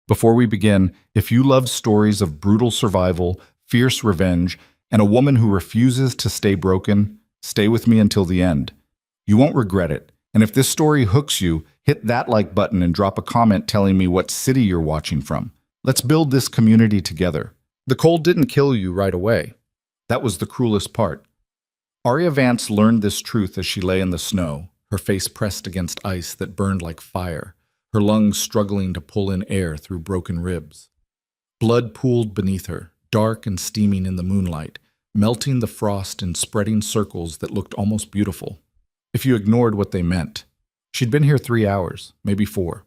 Before we begin, if you love stories of brutal survival, fierce revenge, and a woman who refuses to stay broken, stay with me until the end. You won't regret it. And if this story hooks you, hit that like button and drop a comment telling me what city you're watching from. Let's build this community together. The cold didn't kill you right away. That was the cruelest part. Arya Vance learned this truth as she lay in the snow, her face pressed against ice that burned like fire, her lungs struggling to pull in air through broken ribs. Blood pooled beneath her, dark and steaming in the moonlight, melting the frost in spreading circles that looked almost beautiful, if you ignored what they meant. She'd been here 3 hours, maybe 4.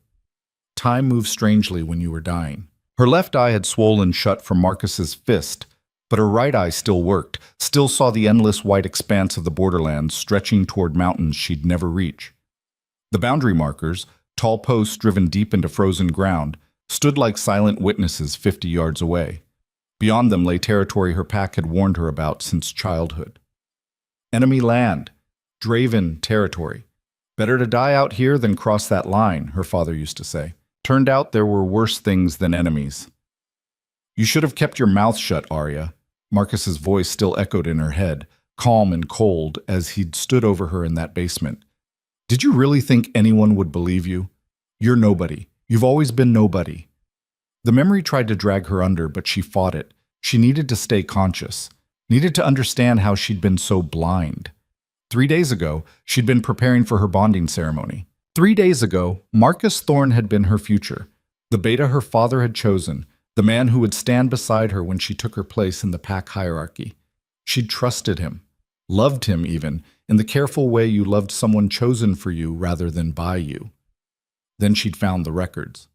Time moved strangely when you were dying. Her left eye had swollen shut from Marcus's fist, but her right eye still worked, still saw the endless white expanse of the borderlands stretching toward mountains she'd never reach. The boundary markers, tall posts driven deep into frozen ground, stood like silent witnesses 50 yards away. Beyond them lay territory her pack had warned her about since childhood. Enemy land, Draven territory. Better to die out here than cross that line, her father used to say. Turned out there were worse things than enemies. You should have kept your mouth shut, Arya. Marcus's voice still echoed in her head, calm and cold as he'd stood over her in that basement. Did you really think anyone would believe you? You're nobody. You've always been nobody. The memory tried to drag her under, but she fought it. She needed to stay conscious, needed to understand how she'd been so blind. 3 days ago, she'd been preparing for her bonding ceremony. 3 days ago, Marcus Thorne had been her future, the beta her father had chosen, the man who would stand beside her when she took her place in the pack hierarchy. She'd trusted him, loved him even, in the careful way you loved someone chosen for you rather than by you. Then she'd found the records.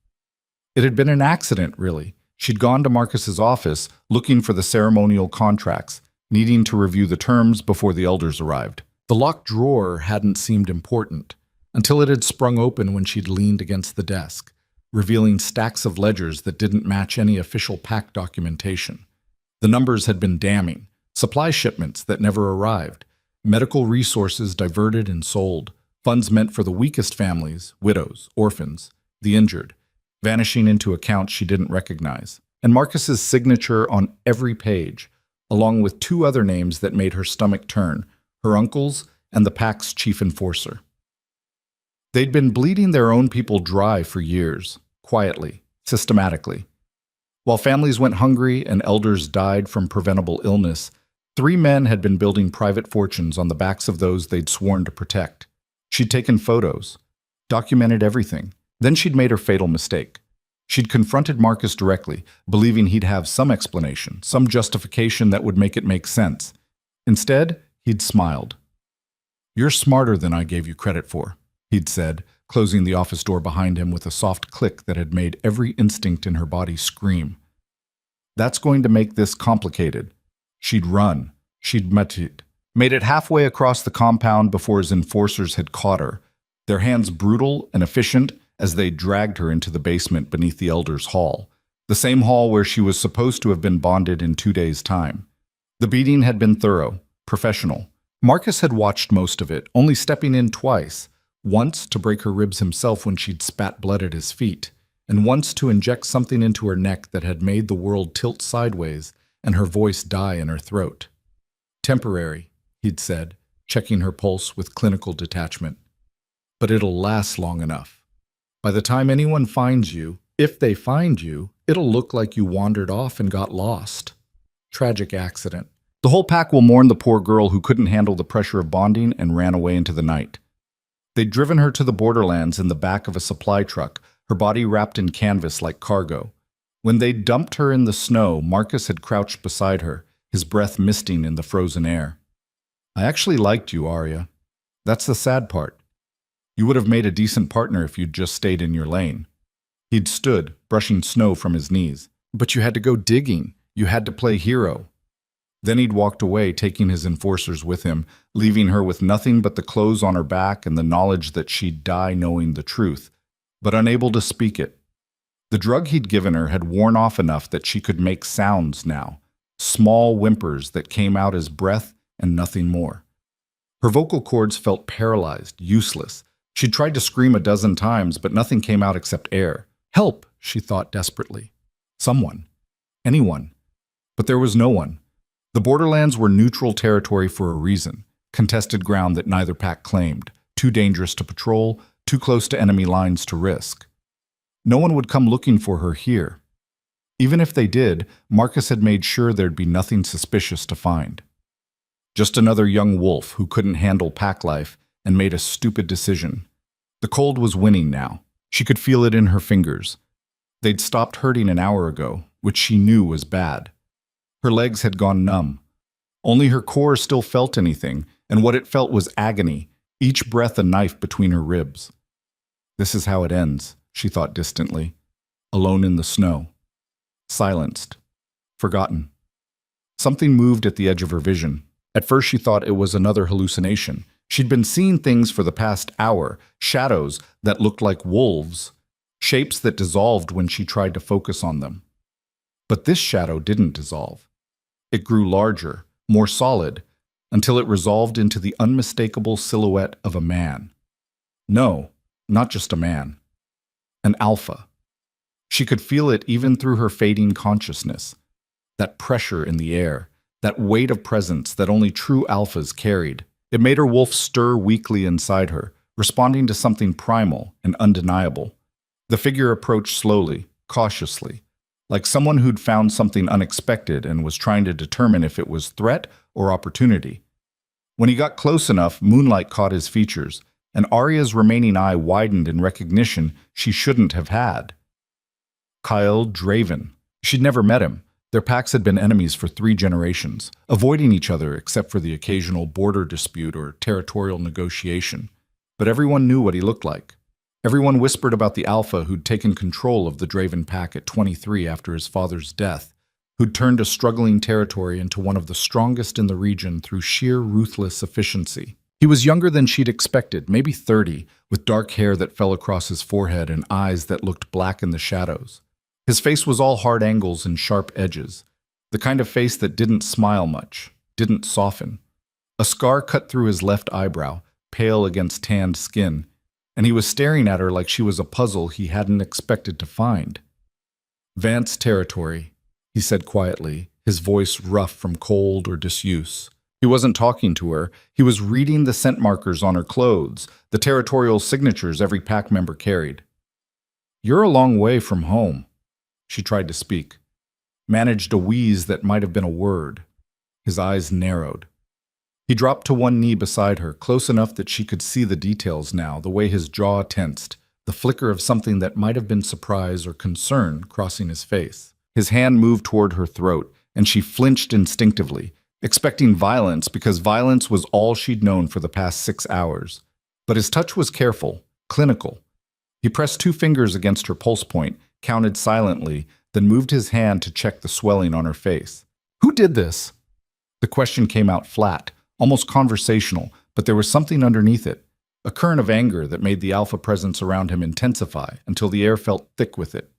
It had been an accident, really. She'd gone to Marcus's office looking for the ceremonial contracts, needing to review the terms before the elders arrived. The locked drawer hadn't seemed important, until it had sprung open when she'd leaned against the desk, revealing stacks of ledgers that didn't match any official pack documentation. The numbers had been damning, supply shipments that never arrived, medical resources diverted and sold, funds meant for the weakest families, widows, orphans, the injured, vanishing into accounts she didn't recognize, and Marcus's signature on every page, along with 2 other names that made her stomach turn, her uncle's and the pack's chief enforcer. They'd been bleeding their own people dry for years, quietly, systematically. While families went hungry and elders died from preventable illness, 3 men had been building private fortunes on the backs of those they'd sworn to protect. She'd taken photos, documented everything. Then she'd made her fatal mistake. She'd confronted Marcus directly, believing he'd have some explanation, some justification that would make it make sense. Instead, he'd smiled. "You're smarter than I gave you credit for," he'd said, closing the office door behind him with a soft click that had made every instinct in her body scream. "That's going to make this complicated." She'd run. She'd made it halfway across the compound before his enforcers had caught her, their hands brutal and efficient as they dragged her into the basement beneath the elders' hall, the same hall where she was supposed to have been bonded in 2 days' time. The beating had been thorough, professional. Marcus had watched most of it, only stepping in twice, once to break her ribs himself when she'd spat blood at his feet, and once to inject something into her neck that had made the world tilt sideways and her voice die in her throat. "Temporary," he'd said, checking her pulse with clinical detachment. "But it'll last long enough. By the time anyone finds you, if they find you, it'll look like you wandered off and got lost. Tragic accident. The whole pack will mourn the poor girl who couldn't handle the pressure of bonding and ran away into the night." They'd driven her to the borderlands in the back of a supply truck, her body wrapped in canvas like cargo. When they'd dumped her in the snow, Marcus had crouched beside her, his breath misting in the frozen air. "I actually liked you, Arya. That's the sad part. You would have made a decent partner if you'd just stayed in your lane." He'd stood, brushing snow from his knees. "But you had to go digging. You had to play hero." Then he'd walked away, taking his enforcers with him, leaving her with nothing but the clothes on her back and the knowledge that she'd die knowing the truth, but unable to speak it. The drug he'd given her had worn off enough that she could make sounds now, small whimpers that came out as breath and nothing more. Her vocal cords felt paralyzed, useless. She'd tried to scream a dozen times, but nothing came out except air. "Help! she thought desperately. Someone. Anyone. But there was no one. The borderlands were neutral territory for a reason, contested ground that neither pack claimed, too dangerous to patrol, too close to enemy lines to risk. No one would come looking for her here. Even if they did, Marcus had made sure there'd be nothing suspicious to find. Just another young wolf who couldn't handle pack life and made a stupid decision. The cold was winning now. She could feel it in her fingers. They'd stopped hurting an hour ago, which she knew was bad. Her legs had gone numb. Only her core still felt anything, and what it felt was agony, each breath a knife between her ribs. This is how it ends, she thought distantly, alone in the snow. Silenced. Forgotten. Something moved at the edge of her vision. At first she thought it was another hallucination. She'd been seeing things for the past hour, shadows that looked like wolves, shapes that dissolved when she tried to focus on them. But this shadow didn't dissolve. It grew larger, more solid, until it resolved into the unmistakable silhouette of a man. No, not just a man. An alpha. She could feel it even through her fading consciousness. That pressure in the air, that weight of presence that only true alphas carried. It made her wolf stir weakly inside her, responding to something primal and undeniable. The figure approached slowly, cautiously, like someone who'd found something unexpected and was trying to determine if it was threat or opportunity. When he got close enough, moonlight caught his features, and Arya's remaining eye widened in recognition she shouldn't have had. Kyle Draven. She'd never met him. Their packs had been enemies for 3 generations, avoiding each other except for the occasional border dispute or territorial negotiation. But everyone knew what he looked like. Everyone whispered about the alpha who'd taken control of the Draven pack at 23 after his father's death, who'd turned a struggling territory into one of the strongest in the region through sheer ruthless efficiency. He was younger than she'd expected, maybe 30, with dark hair that fell across his forehead and eyes that looked black in the shadows. His face was all hard angles and sharp edges, the kind of face that didn't smile much, didn't soften. A scar cut through his left eyebrow, pale against tanned skin, and he was staring at her like she was a puzzle he hadn't expected to find. "Vance territory," he said quietly, his voice rough from cold or disuse. He wasn't talking to her, he was reading the scent markers on her clothes, the territorial signatures every pack member carried. "You're a long way from home." She tried to speak, managed a wheeze that might have been a word. His eyes narrowed. He dropped to one knee beside her, close enough that she could see the details now, the way his jaw tensed, the flicker of something that might have been surprise or concern crossing his face. His hand moved toward her throat, and she flinched instinctively, expecting violence because violence was all she'd known for the past 6 hours. But his touch was careful, clinical. He pressed 2 fingers against her pulse point, counted silently, then moved his hand to check the swelling on her face. "Who did this?" The question came out flat, almost conversational, but there was something underneath it, a current of anger that made the alpha presence around him intensify until the air felt thick with it.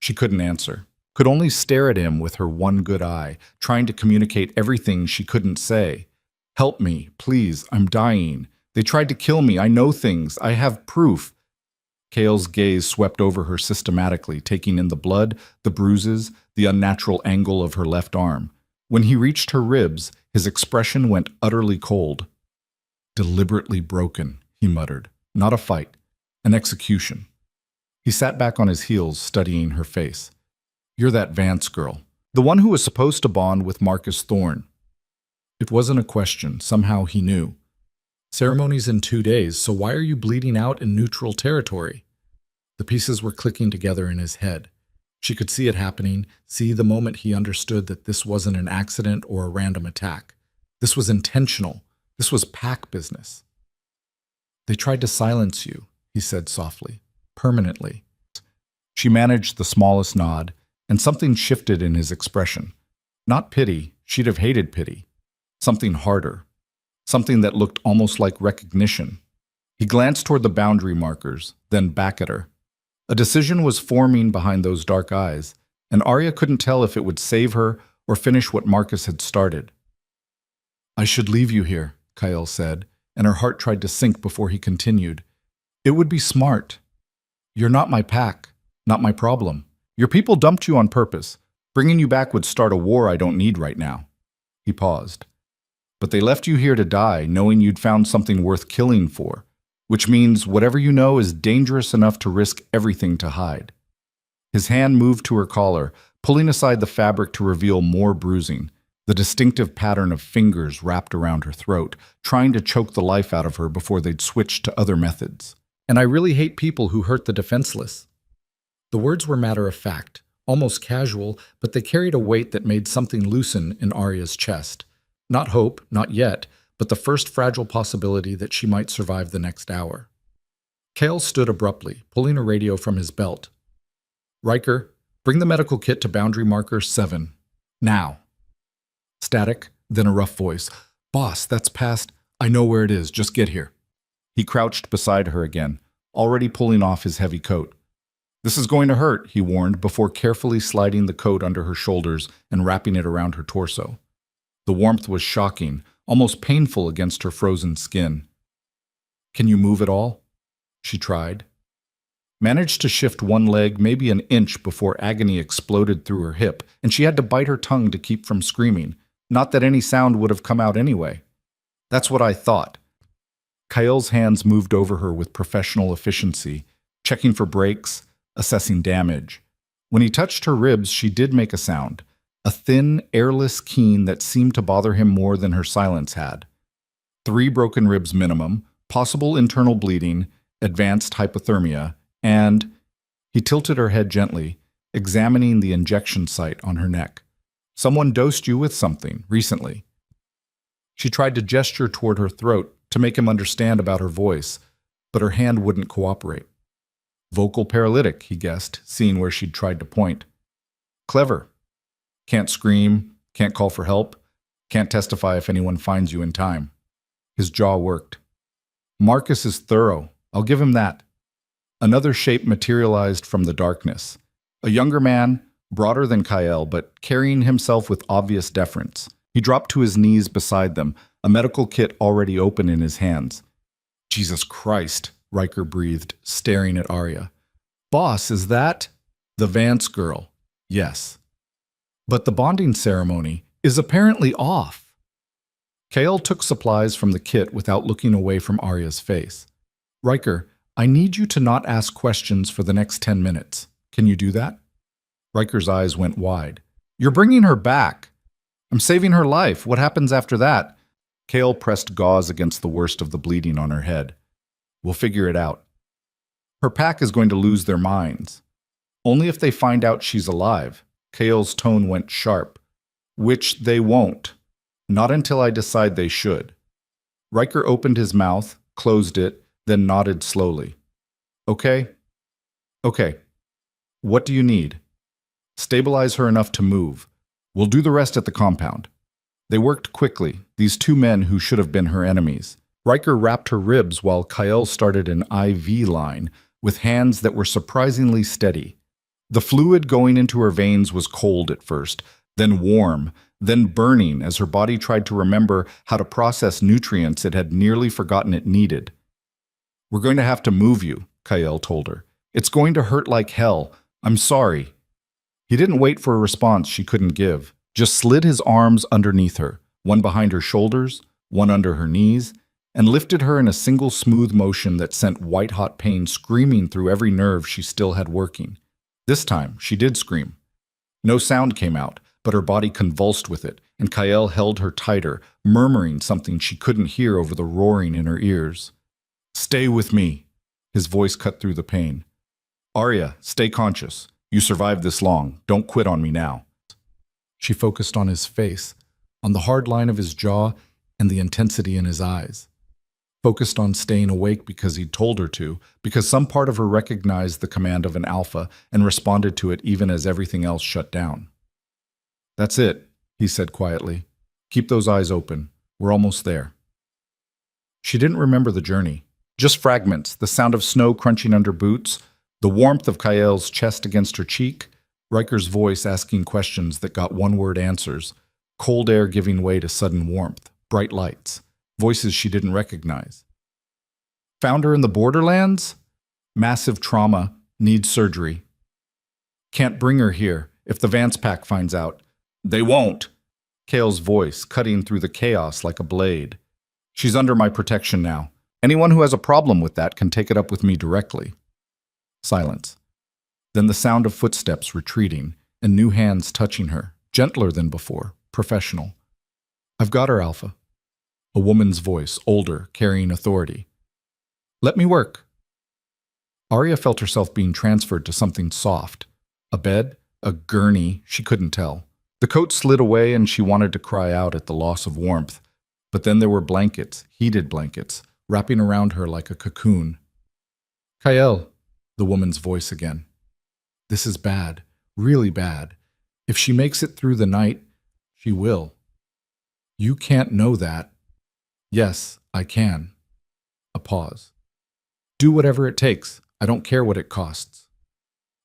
She couldn't answer, could only stare at him with her one good eye, trying to communicate everything she couldn't say. "Help me, please, I'm dying. They tried to kill me, I know things, I have proof." Kale's gaze swept over her systematically, taking in the blood, the bruises, the unnatural angle of her left arm. When he reached her ribs, his expression went utterly cold. "Deliberately broken," he muttered. "Not a fight. An execution." He sat back on his heels, studying her face. "You're that Vance girl. The one who was supposed to bond with Marcus Thorne." It wasn't a question. Somehow he knew. "Ceremony's in 2 days, so why are you bleeding out in neutral territory?" The pieces were clicking together in his head. She could see it happening, see the moment he understood that this wasn't an accident or a random attack. This was intentional. This was pack business. "They tried to silence you," he said softly. "Permanently." She managed the smallest nod, and something shifted in his expression. Not pity, she'd have hated pity. Something harder. Something that looked almost like recognition. He glanced toward the boundary markers, then back at her. A decision was forming behind those dark eyes, and Arya couldn't tell if it would save her or finish what Marcus had started. "I should leave you here," Kyle said, and her heart tried to sink before he continued. "It would be smart. You're not my pack, Not my problem. Your people dumped you on purpose. Bringing you back would start a war I don't need right now. He paused. But they left you here to die, knowing you'd found something worth killing for, which means whatever you know is dangerous enough to risk everything to hide. His hand moved to her collar, pulling aside the fabric to reveal more bruising, the distinctive pattern of fingers wrapped around her throat, trying to choke the life out of her before they'd switch to other methods. And I really hate people who hurt the defenseless. The words were matter of fact, almost casual, but they carried a weight that made something loosen in Arya's chest. Not hope, not yet, but the first fragile possibility that she might survive the next hour. Kale stood abruptly, pulling a radio from his belt. Riker, bring the medical kit to boundary marker 7. Now. Static, then a rough voice. Boss, that's past. I know where it is. Just get here. He crouched beside her again, already pulling off his heavy coat. This is going to hurt, he warned, before carefully sliding the coat under her shoulders and wrapping it around her torso. The warmth was shocking, almost painful against her frozen skin. Can you move at all? She tried. Managed to shift one leg maybe an inch before agony exploded through her hip, and she had to bite her tongue to keep from screaming. Not that any sound would have come out anyway. That's what I thought. Kael's hands moved over her with professional efficiency, checking for breaks, assessing damage. When he touched her ribs, she did make a sound, a thin, airless keen that seemed to bother him more than her silence had. 3 broken ribs minimum, possible internal bleeding, advanced hypothermia, and he tilted her head gently, examining the injection site on her neck. Someone dosed you with something recently. She tried to gesture toward her throat to make him understand about her voice, but her hand wouldn't cooperate. Vocal paralytic, he guessed, seeing where she'd tried to point. Clever. Can't scream, can't call for help, can't testify if anyone finds you in time. His jaw worked. Marcus is thorough. I'll give him that. Another shape materialized from the darkness. A younger man, broader than Kael, but carrying himself with obvious deference. He dropped to his knees beside them, a medical kit already open in his hands. Jesus Christ, Riker breathed, staring at Arya. Boss, is that? The Vance girl. Yes. But the bonding ceremony is apparently off. Kael took supplies from the kit without looking away from Arya's face. Riker, I need you to not ask questions for the next 10 minutes. Can you do that? Riker's eyes went wide. You're bringing her back. I'm saving her life. What happens after that? Kael pressed gauze against the worst of the bleeding on her head. We'll figure it out. Her pack is going to lose their minds. Only if they find out she's alive. Kael's tone went sharp. Which they won't. Not until I decide they should. Riker opened his mouth, closed it, then nodded slowly. Okay? Okay. What do you need? Stabilize her enough to move. We'll do the rest at the compound. They worked quickly, these 2 men who should have been her enemies. Riker wrapped her ribs while Kael started an IV line with hands that were surprisingly steady. The fluid going into her veins was cold at first, then warm, then burning as her body tried to remember how to process nutrients it had nearly forgotten it needed. We're going to have to move you, Kael told her. It's going to hurt like hell. I'm sorry. He didn't wait for a response she couldn't give, just slid his arms underneath her, one behind her shoulders, one under her knees, and lifted her in a single smooth motion that sent white-hot pain screaming through every nerve she still had working. This time, she did scream. No sound came out, but her body convulsed with it, and Kael held her tighter, murmuring something she couldn't hear over the roaring in her ears. Stay with me. His voice cut through the pain. Arya, stay conscious. You survived this long. Don't quit on me now. She focused on his face, on the hard line of his jaw and the intensity in his eyes. Focused on staying awake because he'd told her to, because some part of her recognized the command of an alpha and responded to it even as everything else shut down. That's it, he said quietly. Keep those eyes open. We're almost there. She didn't remember the journey. Just fragments, the sound of snow crunching under boots, the warmth of Kael's chest against her cheek, Riker's voice asking questions that got one-word answers, cold air giving way to sudden warmth, bright lights, voices she didn't recognize. Found her in the borderlands? Massive trauma, needs surgery. Can't bring her here. If the Vance pack finds out. They won't. Kale's voice cutting through the chaos like a blade. She's under my protection now. Anyone who has a problem with that can take it up with me directly. Silence. Then the sound of footsteps retreating and new hands touching her, gentler than before, professional. I've got her, Alpha. A woman's voice, older, carrying authority. Let me work. Arya felt herself being transferred to something soft. A bed, a gurney, she couldn't tell. The coat slid away and she wanted to cry out at the loss of warmth. But then there were blankets, heated blankets, wrapping around her like a cocoon. Kael, the woman's voice again. This is bad, really bad. If she makes it through the night, she will. You can't know that. Yes, I can. A pause. Do whatever it takes. I don't care what it costs.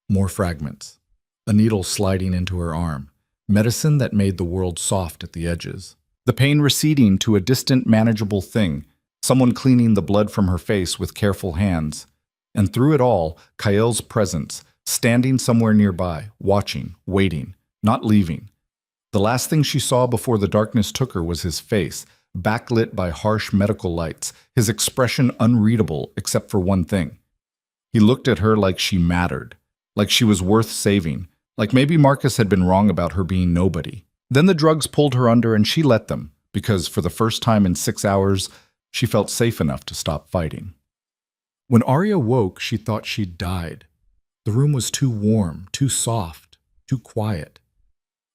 More fragments. A needle sliding into her arm. Medicine that made the world soft at the edges. The pain receding to a distant, manageable thing. Someone cleaning the blood from her face with careful hands. And through it all, Kael's presence, standing somewhere nearby, watching, waiting, not leaving. The last thing she saw before the darkness took her was his face, backlit by harsh medical lights, his expression unreadable except for one thing. He looked at her like she mattered, like she was worth saving, like maybe Marcus had been wrong about her being nobody. Then the drugs pulled her under and she let them, because for the first time in 6 hours, she felt safe enough to stop fighting. When Arya woke, she thought she'd died. The room was too warm, too soft, too quiet.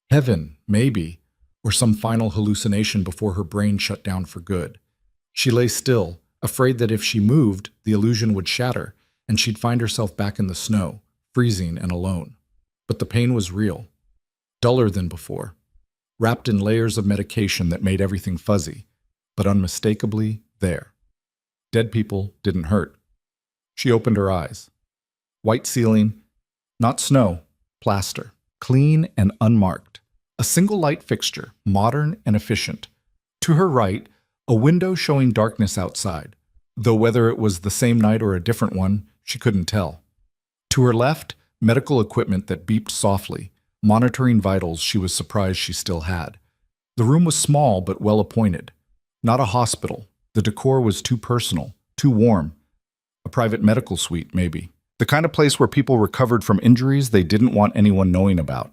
Heaven, maybe, or some final hallucination before her brain shut down for good. She lay still, afraid that if she moved, the illusion would shatter, and she'd find herself back in the snow, freezing and alone. But the pain was real, duller than before, wrapped in layers of medication that made everything fuzzy, but unmistakably there. Dead people didn't hurt. She opened her eyes. White ceiling, not snow, plaster, clean and unmarked. A single light fixture, modern and efficient. To her right, a window showing darkness outside, though whether it was the same night or a different one, she couldn't tell. To her left, medical equipment that beeped softly, monitoring vitals she was surprised she still had. The room was small but well appointed. Not a hospital. The decor was too personal, too warm. A private medical suite, maybe. The kind of place where people recovered from injuries they didn't want anyone knowing about.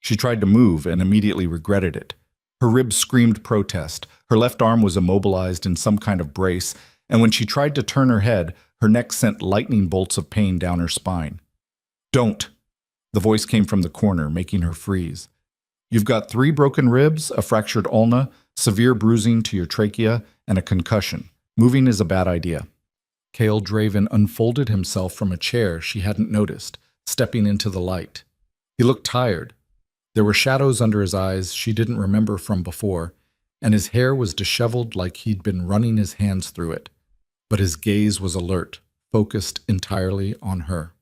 She tried to move and immediately regretted it. Her ribs screamed protest. Her left arm was immobilized in some kind of brace, and when she tried to turn her head, her neck sent lightning bolts of pain down her spine. Don't. The voice came from the corner, making her freeze. You've got 3 broken ribs, a fractured ulna, severe bruising to your trachea, and a concussion. Moving is a bad idea. Kael Draven unfolded himself from a chair she hadn't noticed, stepping into the light. He looked tired. There were shadows under his eyes she didn't remember from before, and his hair was disheveled like he'd been running his hands through it. But his gaze was alert, focused entirely on her.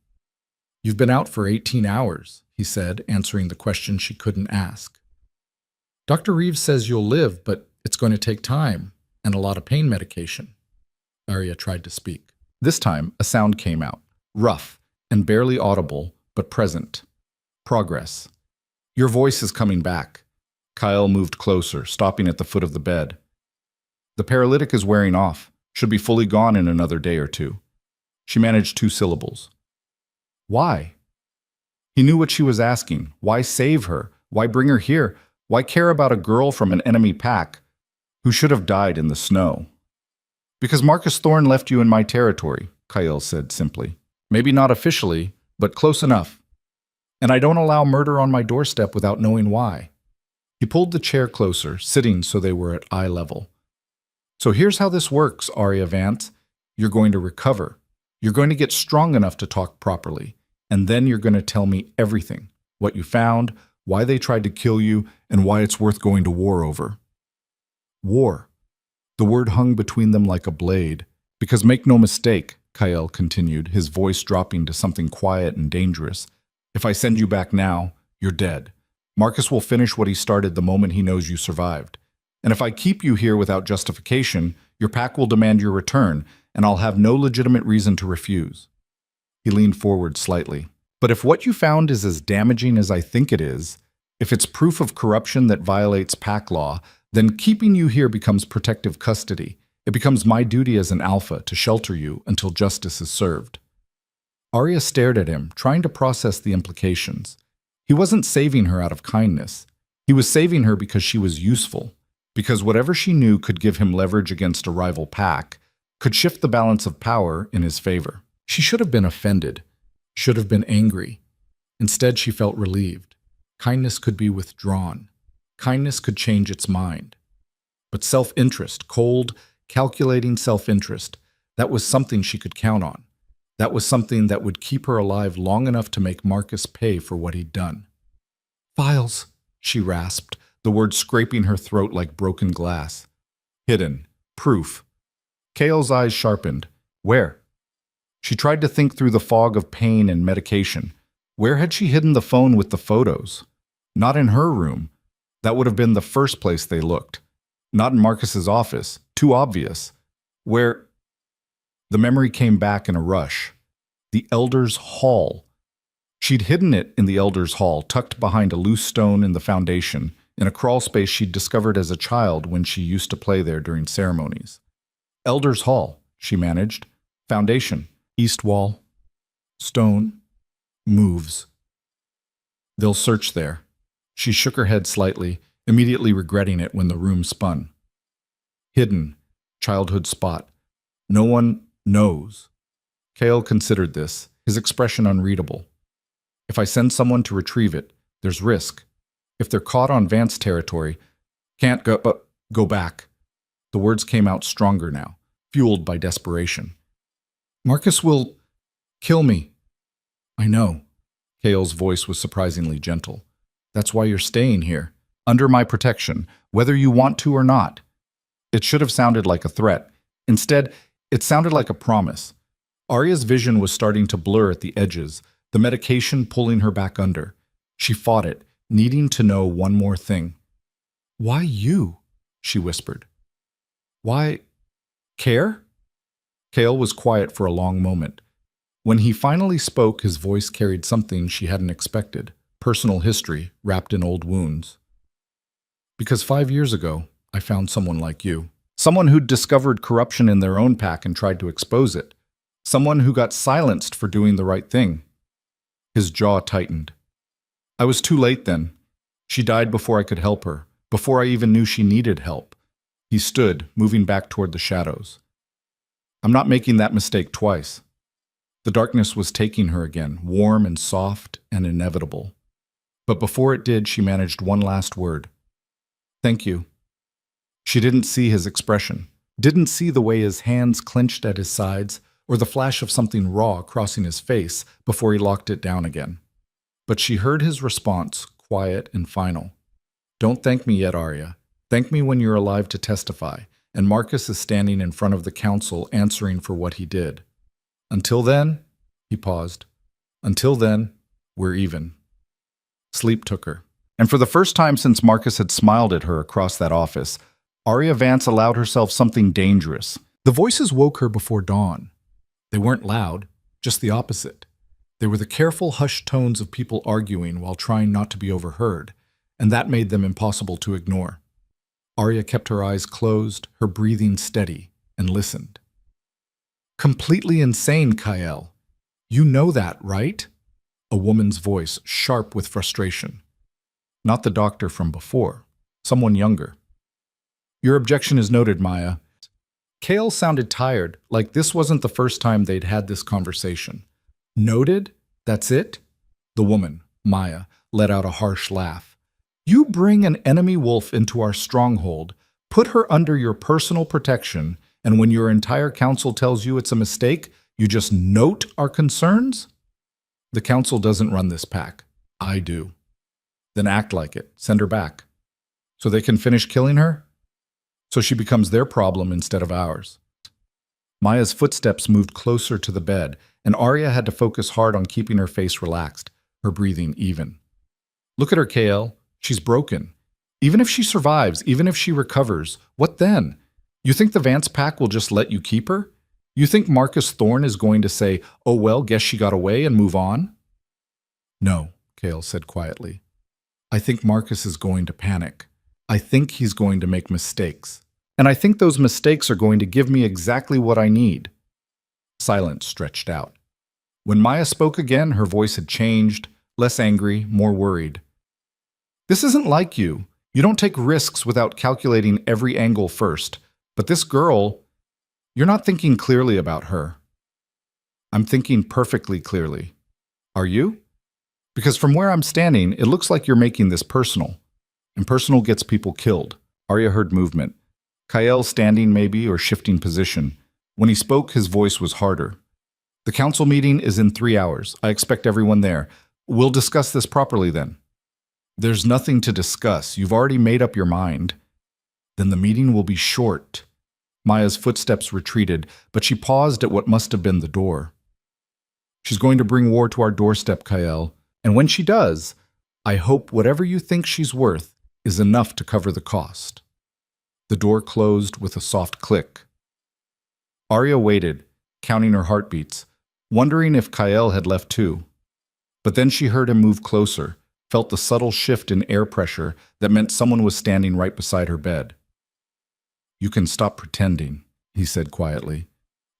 You've been out for 18 hours, he said, answering the question she couldn't ask. Dr. Reeves says you'll live, but it's going to take time and a lot of pain medication. Arya tried to speak. This time, a sound came out, rough and barely audible, but present. Progress. Your voice is coming back. Kyle moved closer, stopping at the foot of the bed. The paralytic is wearing off, should be fully gone in another day or 2. She managed 2 syllables. Why? He knew what she was asking. Why save her? Why bring her here? Why care about a girl from an enemy pack who should have died in the snow? Because Marcus Thorne left you in my territory, Kyle said simply. Maybe not officially, but close enough. And I don't allow murder on my doorstep without knowing why. He pulled the chair closer, sitting so they were at eye level. So here's how this works, Arya Vance. You're going to recover. You're going to get strong enough to talk properly. And then you're going to tell me everything. What you found, why they tried to kill you, and why it's worth going to war over. War. The word hung between them like a blade. Because make no mistake, Kyle continued, his voice dropping to something quiet and dangerous. If I send you back now, you're dead. Marcus will finish what he started the moment he knows you survived. And if I keep you here without justification, your pack will demand your return, and I'll have no legitimate reason to refuse. He leaned forward slightly. But if what you found is as damaging as I think it is, if it's proof of corruption that violates pack law, then keeping you here becomes protective custody. It becomes my duty as an alpha to shelter you until justice is served. Arya stared at him, trying to process the implications. He wasn't saving her out of kindness. He was saving her because she was useful, because whatever she knew could give him leverage against a rival pack, could shift the balance of power in his favor. She should have been offended, should have been angry. Instead, she felt relieved. Kindness could be withdrawn. Kindness could change its mind. But self-interest, cold, calculating self-interest, that was something she could count on. That was something that would keep her alive long enough to make Marcus pay for what he'd done. "Files," she rasped, the words scraping her throat like broken glass. "Hidden. Proof." Kale's eyes sharpened. "Where?" She tried to think through the fog of pain and medication. Where had she hidden the phone with the photos? Not in her room. That would have been the first place they looked. Not in Marcus's office. Too obvious. Where? The memory came back in a rush. The Elder's Hall. She'd hidden it in the Elder's Hall, tucked behind a loose stone in the foundation, in a crawl space she'd discovered as a child when she used to play there during ceremonies. Elder's Hall, she managed. Foundation. East wall. Stone. Moves. They'll search there. She shook her head slightly, immediately regretting it when the room spun. Hidden. Childhood spot. No one knows. Kale considered this, his expression unreadable. If I send someone to retrieve it, there's risk. If they're caught on Vance territory, can't go back. The words came out stronger now, fueled by desperation. Marcus will kill me. I know. Kale's voice was surprisingly gentle. That's why you're staying here, under my protection, whether you want to or not. It should have sounded like a threat. Instead, it sounded like a promise. Arya's vision was starting to blur at the edges, the medication pulling her back under. She fought it, needing to know one more thing. Why you? She whispered. Why? Care? Kale was quiet for a long moment. When he finally spoke, his voice carried something she hadn't expected, personal history wrapped in old wounds. Because 5 years ago, I found someone like you. Someone who'd discovered corruption in their own pack and tried to expose it. Someone who got silenced for doing the right thing. His jaw tightened. I was too late then. She died before I could help her, before I even knew she needed help. He stood, moving back toward the shadows. I'm not making that mistake twice. The darkness was taking her again, warm and soft and inevitable. But before it did, she managed one last word. Thank you. She didn't see his expression, didn't see the way his hands clenched at his sides, or the flash of something raw crossing his face before he locked it down again. But she heard his response, quiet and final. Don't thank me yet, Arya. Thank me when you're alive to testify, and Marcus is standing in front of the council answering for what he did. Until then, he paused. Until then, we're even. Sleep took her. And for the first time since Marcus had smiled at her across that office, Arya Vance allowed herself something dangerous. The voices woke her before dawn. They weren't loud, just the opposite. They were the careful, hushed tones of people arguing while trying not to be overheard, and that made them impossible to ignore. Arya kept her eyes closed, her breathing steady, and listened. Completely insane, Kyle. You know that, right? A woman's voice, sharp with frustration. Not the doctor from before, someone younger. Your objection is noted, Maya. Kale sounded tired, like this wasn't the first time they'd had this conversation. Noted? That's it? The woman, Maya, let out a harsh laugh. You bring an enemy wolf into our stronghold, put her under your personal protection, and when your entire council tells you it's a mistake, you just note our concerns? The council doesn't run this pack. I do. Then act like it. Send her back. So they can finish killing her? So she becomes their problem instead of ours. Maya's footsteps moved closer to the bed, and Arya had to focus hard on keeping her face relaxed, her breathing even. Look at her, Kale. She's broken. Even if she survives, even if she recovers, what then? You think the Vance pack will just let you keep her? You think Marcus Thorne is going to say, oh well, guess she got away and move on? No, Kale said quietly. I think Marcus is going to panic. I think he's going to make mistakes. And I think those mistakes are going to give me exactly what I need. Silence stretched out. When Maya spoke again, her voice had changed, less angry, more worried. This isn't like you. You don't take risks without calculating every angle first. But this girl, you're not thinking clearly about her. I'm thinking perfectly clearly. Are you? Because from where I'm standing, it looks like you're making this personal. And personal gets people killed. Arya heard movement. Kael standing maybe or shifting position. When he spoke, his voice was harder. The council meeting is in 3 hours. I expect everyone there. We'll discuss this properly then. There's nothing to discuss. You've already made up your mind. Then the meeting will be short. Maya's footsteps retreated, but she paused at what must have been the door. She's going to bring war to our doorstep, Kael. And when she does, I hope whatever you think she's worth is enough to cover the cost. The door closed with a soft click. Arya waited, counting her heartbeats, wondering if Kael had left too. But then she heard him move closer, felt the subtle shift in air pressure that meant someone was standing right beside her bed. You can stop pretending, he said quietly.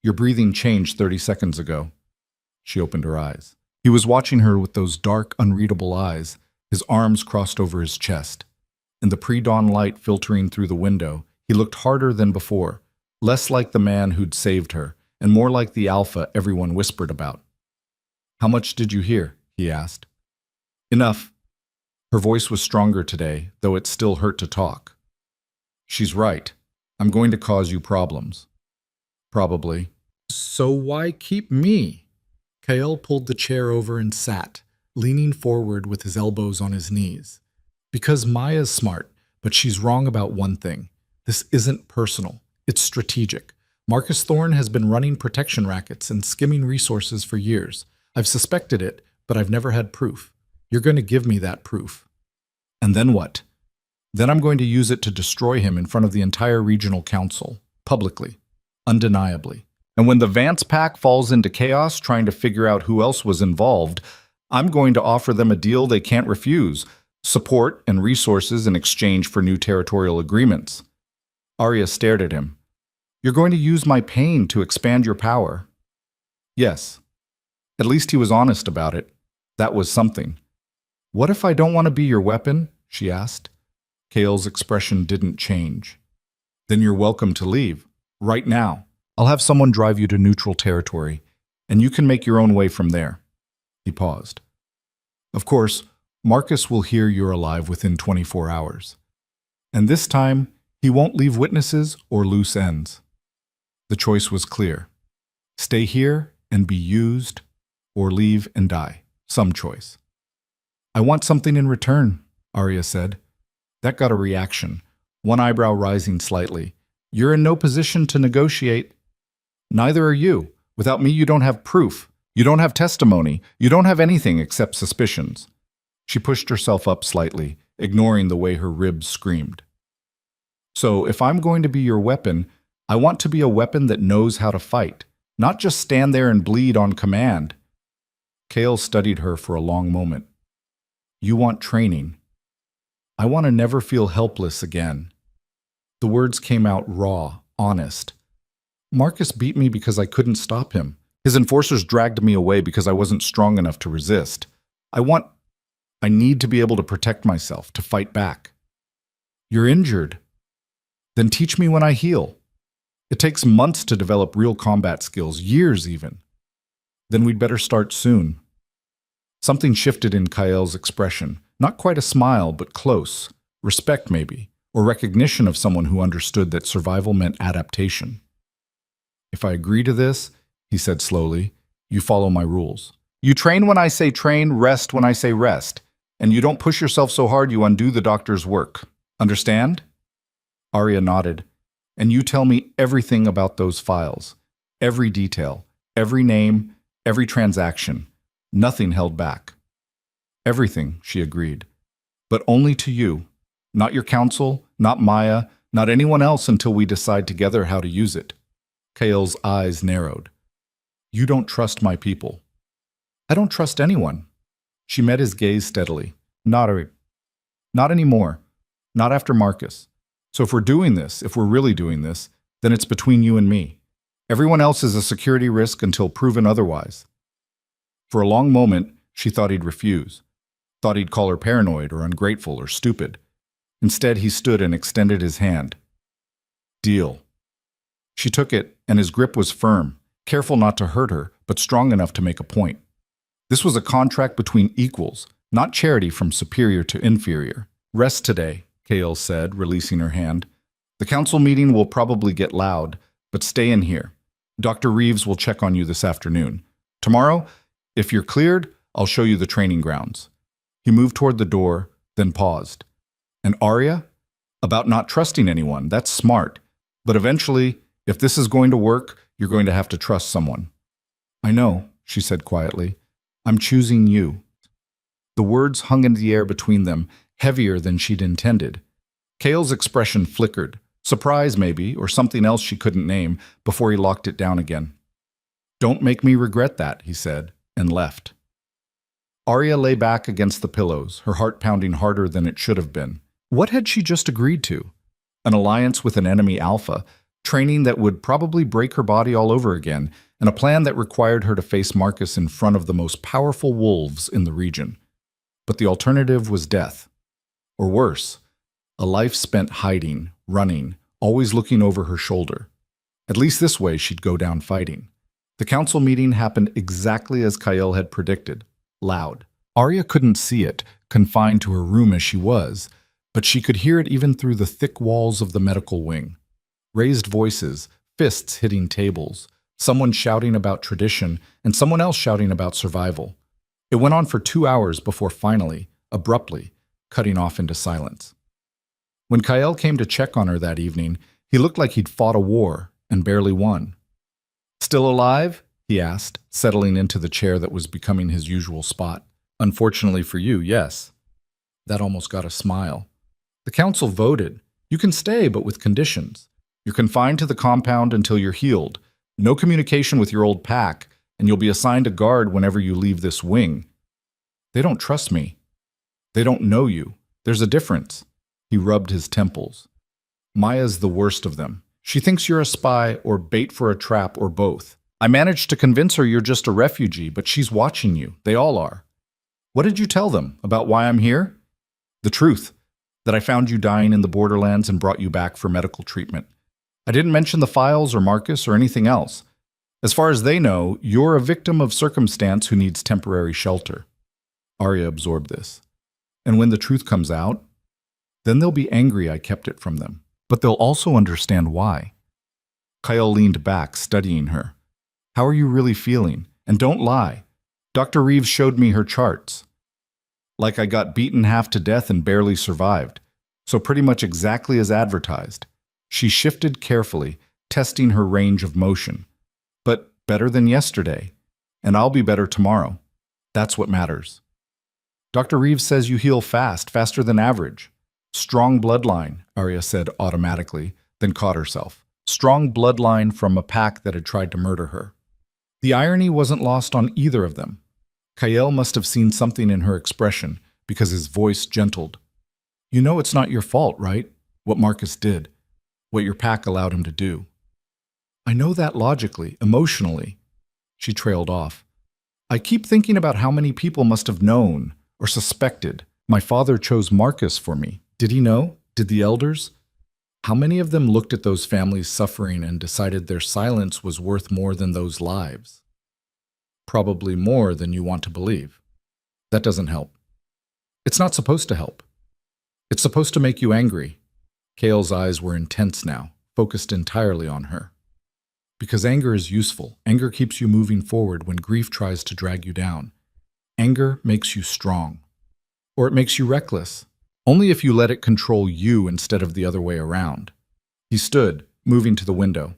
Your breathing changed 30 seconds ago. She opened her eyes. He was watching her with those dark, unreadable eyes, his arms crossed over his chest. In the pre-dawn light filtering through the window, he looked harder than before, less like the man who'd saved her, and more like the alpha everyone whispered about. How much did you hear? He asked. Enough. Her voice was stronger today, though it still hurt to talk. She's right. I'm going to cause you problems. Probably. So why keep me? Kael pulled the chair over and sat, leaning forward with his elbows on his knees. Because Maya's smart, but she's wrong about one thing. This isn't personal. It's strategic. Marcus Thorne has been running protection rackets and skimming resources for years. I've suspected it, but I've never had proof. You're going to give me that proof. And then what? Then I'm going to use it to destroy him in front of the entire regional council, publicly, undeniably. And when the Vance pack falls into chaos trying to figure out who else was involved, I'm going to offer them a deal they can't refuse, support and resources in exchange for new territorial agreements. Arya stared at him. You're going to use my pain to expand your power. Yes. At least he was honest about it. That was something. What if I don't want to be your weapon? She asked. Kael's expression didn't change. Then you're welcome to leave. Right now. I'll have someone drive you to neutral territory, and you can make your own way from there. He paused. Of course, Marcus will hear you're alive within 24 hours. And this time, he won't leave witnesses or loose ends. The choice was clear. Stay here and be used, or leave and die. Some choice. I want something in return, Arya said. That got a reaction, one eyebrow rising slightly. You're in no position to negotiate. Neither are you. Without me, you don't have proof. You don't have testimony. You don't have anything except suspicions. She pushed herself up slightly, ignoring the way her ribs screamed. So, if I'm going to be your weapon, I want to be a weapon that knows how to fight, not just stand there and bleed on command. Kael studied her for a long moment. You want training. I want to never feel helpless again. The words came out raw, honest. Marcus beat me because I couldn't stop him. His enforcers dragged me away because I wasn't strong enough to resist. I need to be able to protect myself, to fight back. You're injured. Then teach me when I heal. It takes months to develop real combat skills, years even. Then we'd better start soon. Something shifted in Kael's expression. Not quite a smile, but close. Respect, maybe, or recognition of someone who understood that survival meant adaptation. If I agree to this, he said slowly, you follow my rules. You train when I say train, rest when I say rest, and you don't push yourself so hard you undo the doctor's work. Understand? Arya nodded. And you tell me everything about those files. Every detail, every name, every transaction. Nothing held back. Everything, she agreed. But only to you. Not your council, not Maya, not anyone else until we decide together how to use it. Kael's eyes narrowed. You don't trust my people. I don't trust anyone. She met his gaze steadily. Not anymore. Not after Marcus. So if we're doing this, if we're really doing this, then it's between you and me. Everyone else is a security risk until proven otherwise. For a long moment, she thought he'd refuse. Thought he'd call her paranoid or ungrateful or stupid. Instead, he stood and extended his hand. Deal. She took it, and his grip was firm, careful not to hurt her, but strong enough to make a point. This was a contract between equals, not charity from superior to inferior. Rest today, Kael said, releasing her hand. The council meeting will probably get loud, but stay in here. Dr. Reeves will check on you this afternoon. Tomorrow, if you're cleared, I'll show you the training grounds. He moved toward the door, then paused. And Arya? About not trusting anyone, that's smart. But eventually, if this is going to work, you're going to have to trust someone. I know, she said quietly. I'm choosing you. The words hung in the air between them, heavier than she'd intended. Kael's expression flickered, surprise maybe, or something else she couldn't name, before he locked it down again. Don't make me regret that, he said, and left. Arya lay back against the pillows, her heart pounding harder than it should have been. What had she just agreed to? An alliance with an enemy alpha, training that would probably break her body all over again, and a plan that required her to face Marcus in front of the most powerful wolves in the region. But the alternative was death. Or worse, a life spent hiding, running, always looking over her shoulder. At least this way she'd go down fighting. The council meeting happened exactly as Kael had predicted, loud. Arya couldn't see it, confined to her room as she was, but she could hear it even through the thick walls of the medical wing. Raised voices, fists hitting tables, someone shouting about tradition, and someone else shouting about survival. It went on for 2 hours before finally, abruptly, cutting off into silence. When Kael came to check on her that evening, he looked like he'd fought a war and barely won. Still alive? He asked, settling into the chair that was becoming his usual spot. Unfortunately for you, yes. That almost got a smile. The council voted. You can stay, but with conditions. You're confined to the compound until you're healed. No communication with your old pack, and you'll be assigned a guard whenever you leave this wing. They don't trust me. They don't know you. There's a difference. He rubbed his temples. Maya's the worst of them. She thinks you're a spy or bait for a trap or both. I managed to convince her you're just a refugee, but she's watching you. They all are. What did you tell them about why I'm here? The truth, that I found you dying in the borderlands and brought you back for medical treatment. I didn't mention the files or Marcus or anything else. As far as they know, you're a victim of circumstance who needs temporary shelter. Arya absorbed this. And when the truth comes out, then they'll be angry I kept it from them. But they'll also understand why. Kael leaned back, studying her. How are you really feeling? And don't lie. Dr. Reeves showed me her charts. Like I got beaten half to death and barely survived. So pretty much exactly as advertised. She shifted carefully, testing her range of motion. But better than yesterday. And I'll be better tomorrow. That's what matters. Dr. Reeves says you heal fast, faster than average. Strong bloodline, Arya said automatically, then caught herself. Strong bloodline from a pack that had tried to murder her. The irony wasn't lost on either of them. Kael must have seen something in her expression, because his voice gentled. You know it's not your fault, right? What Marcus did. What your pack allowed him to do. I know that logically, emotionally. She trailed off. I keep thinking about how many people must have known, or suspected. My father chose Marcus for me. Did he know? Did the elders? How many of them looked at those families suffering and decided their silence was worth more than those lives? Probably more than you want to believe. That doesn't help. It's not supposed to help. It's supposed to make you angry. Kael's eyes were intense now, focused entirely on her. Because anger is useful. Anger keeps you moving forward when grief tries to drag you down. Anger makes you strong. Or it makes you reckless. Only if you let it control you instead of the other way around. He stood, moving to the window.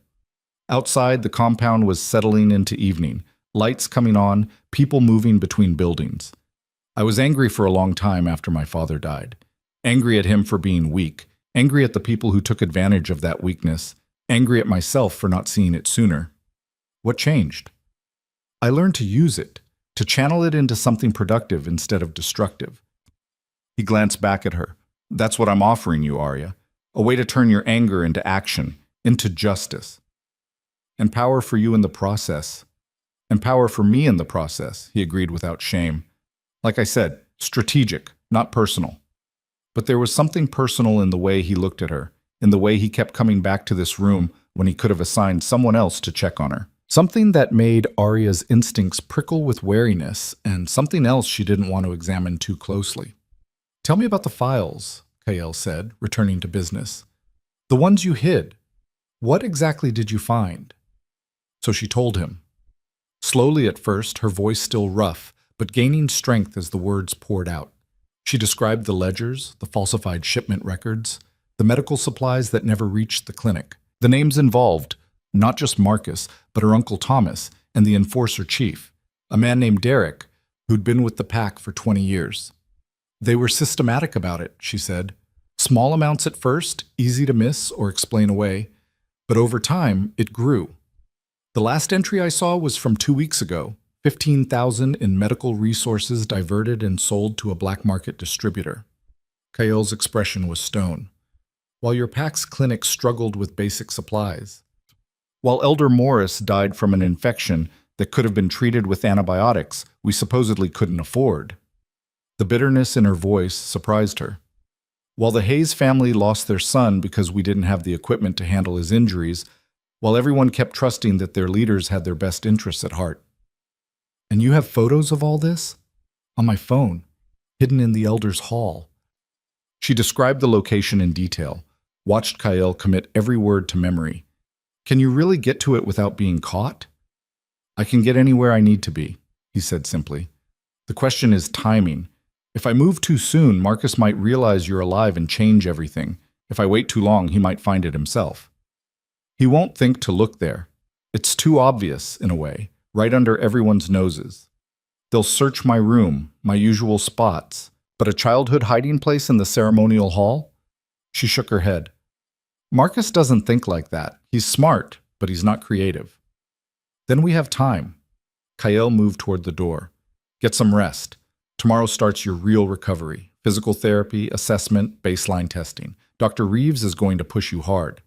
Outside, the compound was settling into evening, lights coming on, people moving between buildings. I was angry for a long time after my father died. Angry at him for being weak, angry at the people who took advantage of that weakness, angry at myself for not seeing it sooner. What changed? I learned to use it, to channel it into something productive instead of destructive. He glanced back at her. That's what I'm offering you, Arya. A way to turn your anger into action, into justice. And power for you in the process. And power for me in the process, he agreed without shame. Like I said, strategic, not personal. But there was something personal in the way he looked at her, in the way he kept coming back to this room when he could have assigned someone else to check on her. Something that made Arya's instincts prickle with wariness, and something else she didn't want to examine too closely. Tell me about the files, Kael said, returning to business. The ones you hid. What exactly did you find? So she told him. Slowly at first, her voice still rough, but gaining strength as the words poured out. She described the ledgers, the falsified shipment records, the medical supplies that never reached the clinic. The names involved, not just Marcus, but her Uncle Thomas and the enforcer chief, a man named Derek, who'd been with the pack for 20 years. They were systematic about it, she said. Small amounts at first, easy to miss or explain away, but over time, it grew. The last entry I saw was from 2 weeks ago, 15,000 in medical resources diverted and sold to a black market distributor. Kael's expression was stone. While your pack's clinic struggled with basic supplies. While Elder Morris died from an infection that could have been treated with antibiotics we supposedly couldn't afford. The bitterness in her voice surprised her. While the Hayes family lost their son because we didn't have the equipment to handle his injuries, while everyone kept trusting that their leaders had their best interests at heart. And you have photos of all this? On my phone, hidden in the Elder's hall. She described the location in detail, watched Kael commit every word to memory. Can you really get to it without being caught? I can get anywhere I need to be, he said simply. The question is timing. If I move too soon, Marcus might realize you're alive and change everything. If I wait too long, he might find it himself. He won't think to look there. It's too obvious, in a way, right under everyone's noses. They'll search my room, my usual spots, but a childhood hiding place in the ceremonial hall? She shook her head. Marcus doesn't think like that. He's smart, but he's not creative. Then we have time. Kael moved toward the door. Get some rest. Tomorrow starts your real recovery. Physical therapy, assessment, baseline testing. Dr. Reeves is going to push you hard.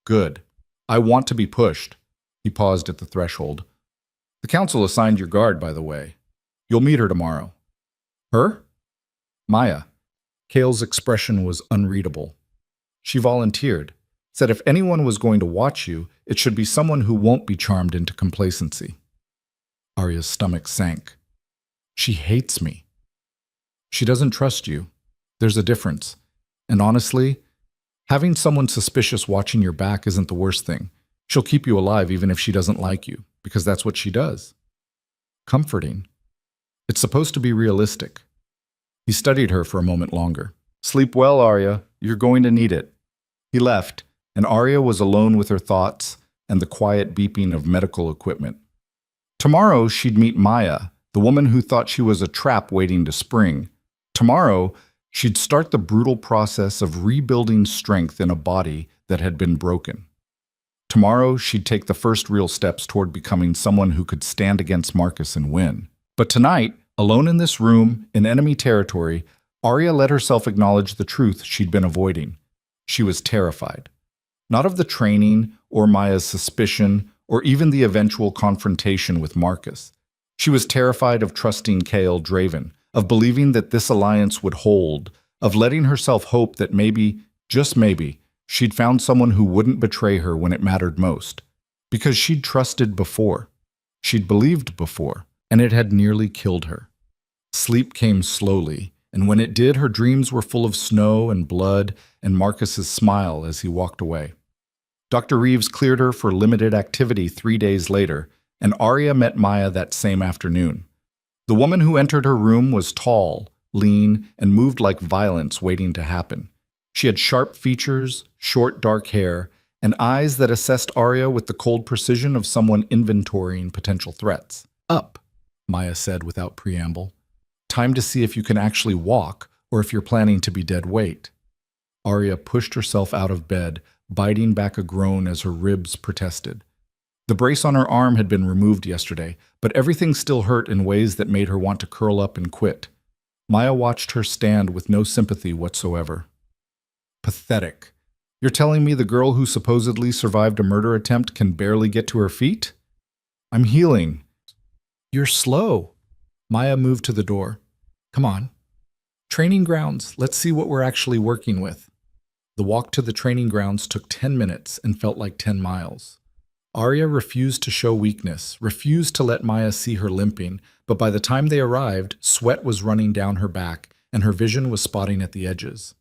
Good. I want to be pushed. He paused at the threshold. The council assigned your guard, by the way. You'll meet her tomorrow. Her? Maya. Kael's expression was unreadable. She volunteered, said if anyone was going to watch you, it should be someone who won't be charmed into complacency. Arya's stomach sank. She hates me. She doesn't trust you. There's a difference. And honestly, having someone suspicious watching your back isn't the worst thing. She'll keep you alive even if she doesn't like you, because that's what she does. Comforting. It's supposed to be realistic. He studied her for a moment longer. Sleep well, Arya. You're going to need it. He left, and Arya was alone with her thoughts and the quiet beeping of medical equipment. Tomorrow she'd meet Maya, the woman who thought she was a trap waiting to spring. Tomorrow, she'd start the brutal process of rebuilding strength in a body that had been broken. Tomorrow, she'd take the first real steps toward becoming someone who could stand against Marcus and win. But tonight, alone in this room, in enemy territory, Arya let herself acknowledge the truth she'd been avoiding. She was terrified. Not of the training, or Maya's suspicion, or even the eventual confrontation with Marcus. She was terrified of trusting Kael Draven, of believing that this alliance would hold, of letting herself hope that maybe, just maybe, she'd found someone who wouldn't betray her when it mattered most. Because she'd trusted before. She'd believed before, and it had nearly killed her. Sleep came slowly, and when it did, her dreams were full of snow and blood and Marcus's smile as he walked away. Dr. Reeves cleared her for limited activity 3 days later, and Arya met Maya that same afternoon. The woman who entered her room was tall, lean, and moved like violence waiting to happen. She had sharp features, short dark hair, and eyes that assessed Arya with the cold precision of someone inventorying potential threats. Up, Maya said without preamble. Time to see if you can actually walk, or if you're planning to be dead weight. Arya pushed herself out of bed, biting back a groan as her ribs protested. The brace on her arm had been removed yesterday, but everything still hurt in ways that made her want to curl up and quit. Maya watched her stand with no sympathy whatsoever. Pathetic. You're telling me the girl who supposedly survived a murder attempt can barely get to her feet? I'm healing. You're slow. Maya moved to the door. Come on. Training grounds. Let's see what we're actually working with. The walk to the training grounds took 10 minutes and felt like 10 miles. Arya refused to show weakness, refused to let Maya see her limping, but by the time they arrived, sweat was running down her back and her vision was spotting at the edges.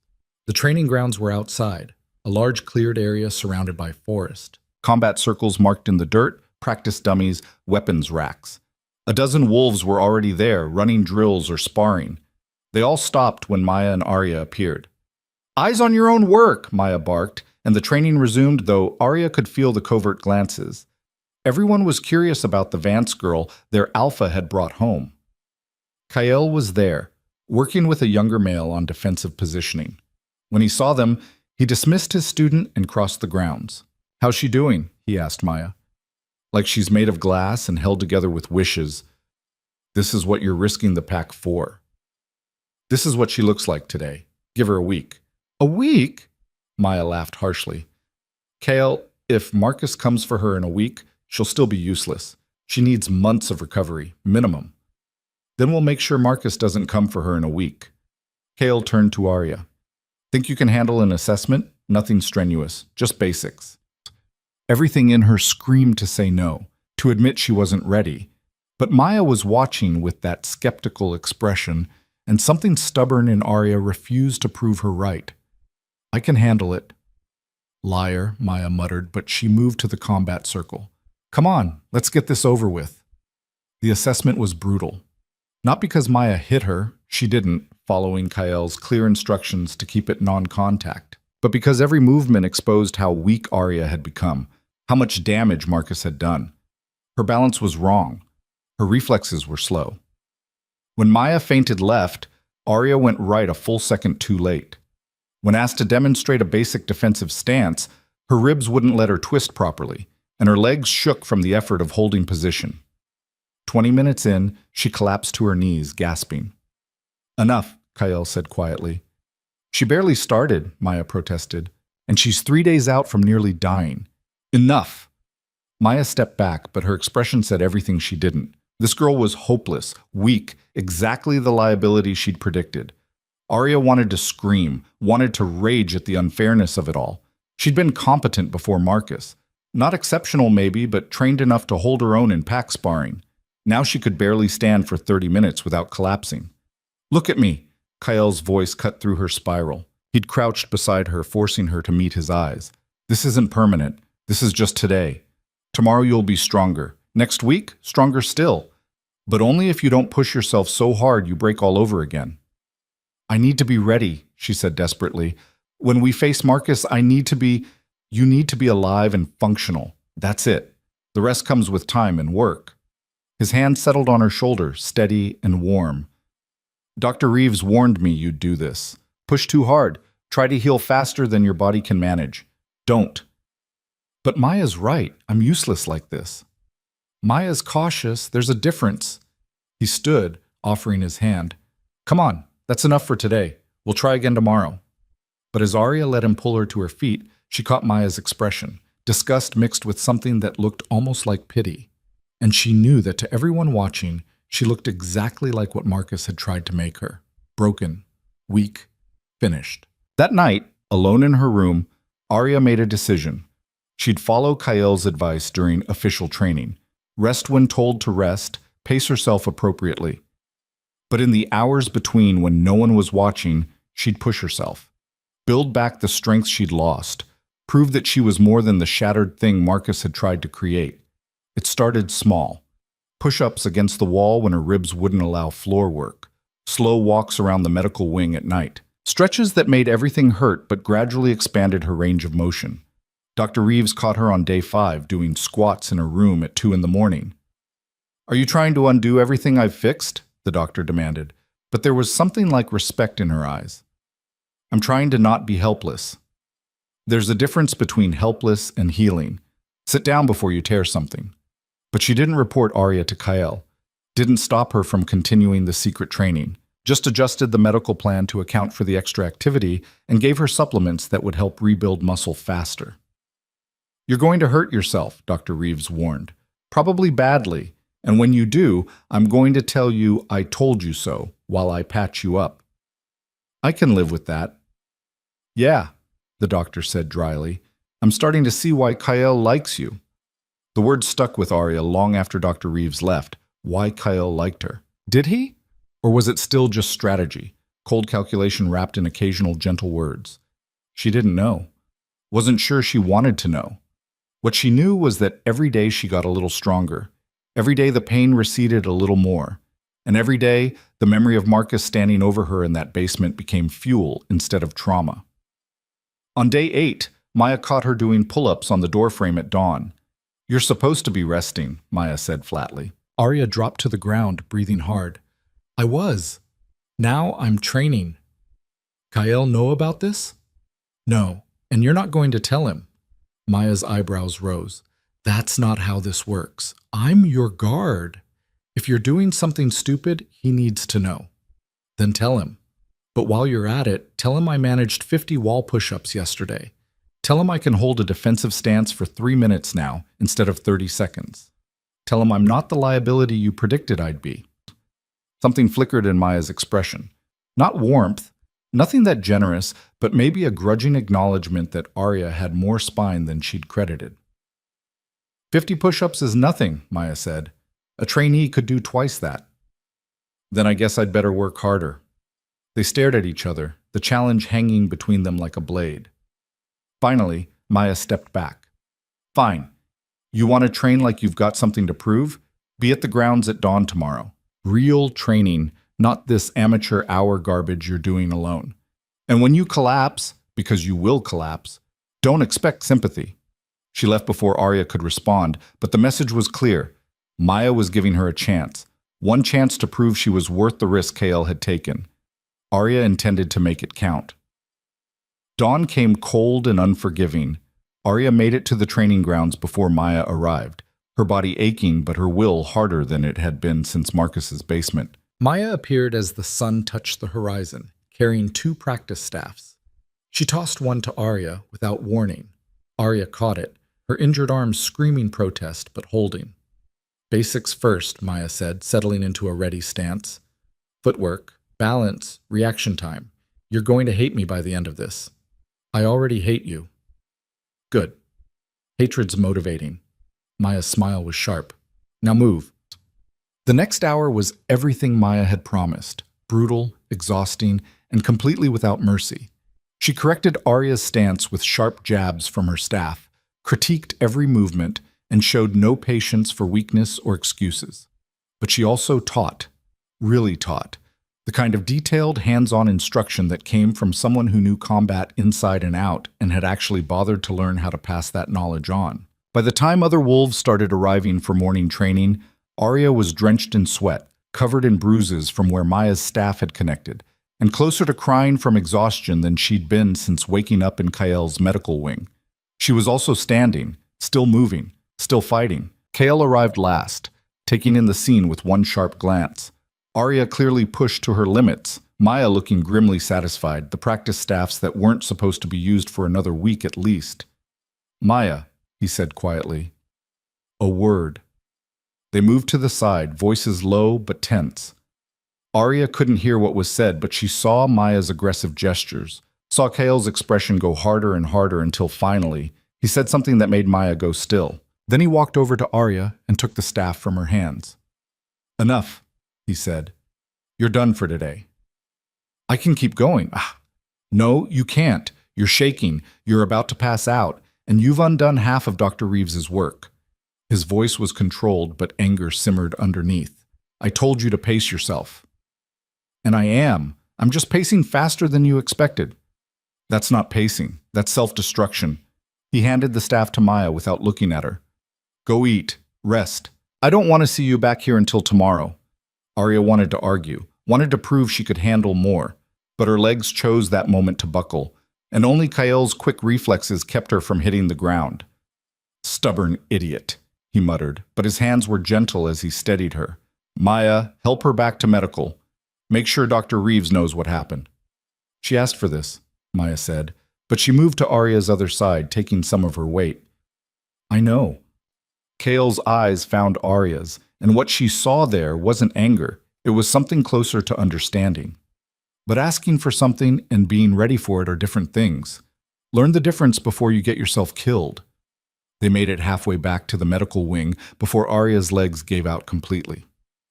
The training grounds were outside, a large cleared area surrounded by forest. Combat circles marked in the dirt, practice dummies, weapons racks. A dozen wolves were already there, running drills or sparring. They all stopped when Maya and Arya appeared. Eyes on your own work, Maya barked, and the training resumed, though Arya could feel the covert glances. Everyone was curious about the Vance girl their alpha had brought home. Kyle was there, working with a younger male on defensive positioning. When he saw them, he dismissed his student and crossed the grounds. How's she doing? He asked Maya. Like she's made of glass and held together with wishes. This is what you're risking the pack for. This is what she looks like today. Give her a week. A week? Maya laughed harshly. Kale, if Marcus comes for her in a week, she'll still be useless. She needs months of recovery, minimum. Then we'll make sure Marcus doesn't come for her in a week. Kale turned to Arya. Think you can handle an assessment? Nothing strenuous, just basics. Everything in her screamed to say no, to admit she wasn't ready. But Maya was watching with that skeptical expression, and something stubborn in Arya refused to prove her right. I can handle it. Liar, Maya muttered, but she moved to the combat circle. Come on, let's get this over with. The assessment was brutal. Not because Maya hit her, she didn't, following Kyle's clear instructions to keep it non-contact, but because every movement exposed how weak Arya had become, how much damage Marcus had done. Her balance was wrong. Her reflexes were slow. When Maya feinted left, Arya went right a full second too late. When asked to demonstrate a basic defensive stance, her ribs wouldn't let her twist properly, and her legs shook from the effort of holding position. 20 minutes in, she collapsed to her knees, gasping. Enough, Kyle said quietly. She barely started, Maya protested, and she's 3 days out from nearly dying. Enough! Maya stepped back, but her expression said everything she didn't. This girl was hopeless, weak, exactly the liability she'd predicted. Arya wanted to scream, wanted to rage at the unfairness of it all. She'd been competent before Marcus. Not exceptional maybe, but trained enough to hold her own in pack sparring. Now she could barely stand for 30 minutes without collapsing. Look at me, Kyle's voice cut through her spiral. He'd crouched beside her, forcing her to meet his eyes. This isn't permanent. This is just today. Tomorrow you'll be stronger. Next week, stronger still. But only if you don't push yourself so hard you break all over again. I need to be ready, she said desperately. When we face Marcus, you need to be alive and functional. That's it. The rest comes with time and work. His hand settled on her shoulder, steady and warm. Dr. Reeves warned me you'd do this. Push too hard. Try to heal faster than your body can manage. Don't. But Maya's right. I'm useless like this. Maya's cautious. There's a difference. He stood, offering his hand. Come on, that's enough for today. We'll try again tomorrow. But as Arya let him pull her to her feet, she caught Maya's expression, disgust mixed with something that looked almost like pity. And she knew that to everyone watching, she looked exactly like what Marcus had tried to make her. Broken, weak, finished. That night, alone in her room, Arya made a decision. She'd follow Kyle's advice during official training. Rest when told to rest, pace herself appropriately. But in the hours between when no one was watching, she'd push herself. Build back the strength she'd lost. Prove that she was more than the shattered thing Marcus had tried to create. It started small. Push-ups against the wall when her ribs wouldn't allow floor work. Slow walks around the medical wing at night. Stretches that made everything hurt but gradually expanded her range of motion. Dr. Reeves caught her on day 5 doing squats in her room at 2 in the morning. Are you trying to undo everything I've fixed? The doctor demanded, but there was something like respect in her eyes. I'm trying to not be helpless. There's a difference between helpless and healing. Sit down before you tear something. But she didn't report Arya to Kael, didn't stop her from continuing the secret training, just adjusted the medical plan to account for the extra activity and gave her supplements that would help rebuild muscle faster. You're going to hurt yourself, Dr. Reeves warned. Probably badly, and when you do, I'm going to tell you I told you so while I patch you up. I can live with that. Yeah, the doctor said dryly. I'm starting to see why Kael likes you. The word stuck with Arya long after Dr. Reeves left, why Kael liked her. Did he? Or was it still just strategy, cold calculation wrapped in occasional gentle words? She didn't know. Wasn't sure she wanted to know. What she knew was that every day she got a little stronger. Every day the pain receded a little more. And every day, the memory of Marcus standing over her in that basement became fuel instead of trauma. On day 8, Maya caught her doing pull-ups on the doorframe at dawn. You're supposed to be resting, Maya said flatly. Arya dropped to the ground, breathing hard. I was. Now I'm training. Kael know about this? No, and you're not going to tell him. Maya's eyebrows rose. That's not how this works. I'm your guard. If you're doing something stupid, he needs to know. Then tell him. But while you're at it, tell him I managed 50 wall push-ups yesterday. Tell him I can hold a defensive stance for 3 minutes now instead of 30 seconds. Tell him I'm not the liability you predicted I'd be. Something flickered in Maya's expression. Not warmth, nothing that generous, but maybe a grudging acknowledgement that Arya had more spine than she'd credited. 50 push-ups is nothing, Maya said. A trainee could do twice that. Then I guess I'd better work harder. They stared at each other, the challenge hanging between them like a blade. Finally, Maya stepped back. Fine. You want to train like you've got something to prove? Be at the grounds at dawn tomorrow. Real training, not this amateur hour garbage you're doing alone. And when you collapse, because you will collapse, don't expect sympathy. She left before Arya could respond, but the message was clear. Maya was giving her a chance. One chance to prove she was worth the risk Kael had taken. Arya intended to make it count. Dawn came cold and unforgiving. Arya made it to the training grounds before Maya arrived, her body aching but her will harder than it had been since Marcus's basement. Maya appeared as the sun touched the horizon, carrying 2 practice staffs. She tossed one to Arya without warning. Arya caught it, her injured arm screaming protest but holding. Basics first, Maya said, settling into a ready stance. Footwork, balance, reaction time. You're going to hate me by the end of this. I already hate you. Good. Hatred's motivating. Maya's smile was sharp. Now move. The next hour was everything Maya had promised. Brutal, exhausting, and completely without mercy. She corrected Arya's stance with sharp jabs from her staff, critiqued every movement, and showed no patience for weakness or excuses. But she also taught, really taught, the kind of detailed, hands-on instruction that came from someone who knew combat inside and out and had actually bothered to learn how to pass that knowledge on. By the time other wolves started arriving for morning training, Arya was drenched in sweat, covered in bruises from where Maya's staff had connected, and closer to crying from exhaustion than she'd been since waking up in Kael's medical wing. She was also standing, still moving, still fighting. Kael arrived last, taking in the scene with one sharp glance. Arya clearly pushed to her limits, Maya looking grimly satisfied, the practice staffs that weren't supposed to be used for another week at least. Maya, he said quietly. A word. They moved to the side, voices low but tense. Arya couldn't hear what was said, but she saw Maya's aggressive gestures, saw Kael's expression go harder and harder until finally, he said something that made Maya go still. Then he walked over to Arya and took the staff from her hands. Enough, he said. You're done for today. I can keep going. No, you can't. You're shaking. You're about to pass out, and you've undone half of Dr. Reeves's work. His voice was controlled, but anger simmered underneath. I told you to pace yourself. And I am. I'm just pacing faster than you expected. That's not pacing. That's self-destruction. He handed the staff to Maya without looking at her. Go eat. Rest. I don't want to see you back here until tomorrow. Arya wanted to argue, wanted to prove she could handle more, but her legs chose that moment to buckle, and only Kael's quick reflexes kept her from hitting the ground. Stubborn idiot, he muttered, but his hands were gentle as he steadied her. Maya, help her back to medical. Make sure Dr. Reeves knows what happened. She asked for this, Maya said, but she moved to Arya's other side, taking some of her weight. I know. Kale's eyes found Arya's, and what she saw there wasn't anger. It was something closer to understanding. But asking for something and being ready for it are different things. Learn the difference before you get yourself killed. They made it halfway back to the medical wing before Arya's legs gave out completely.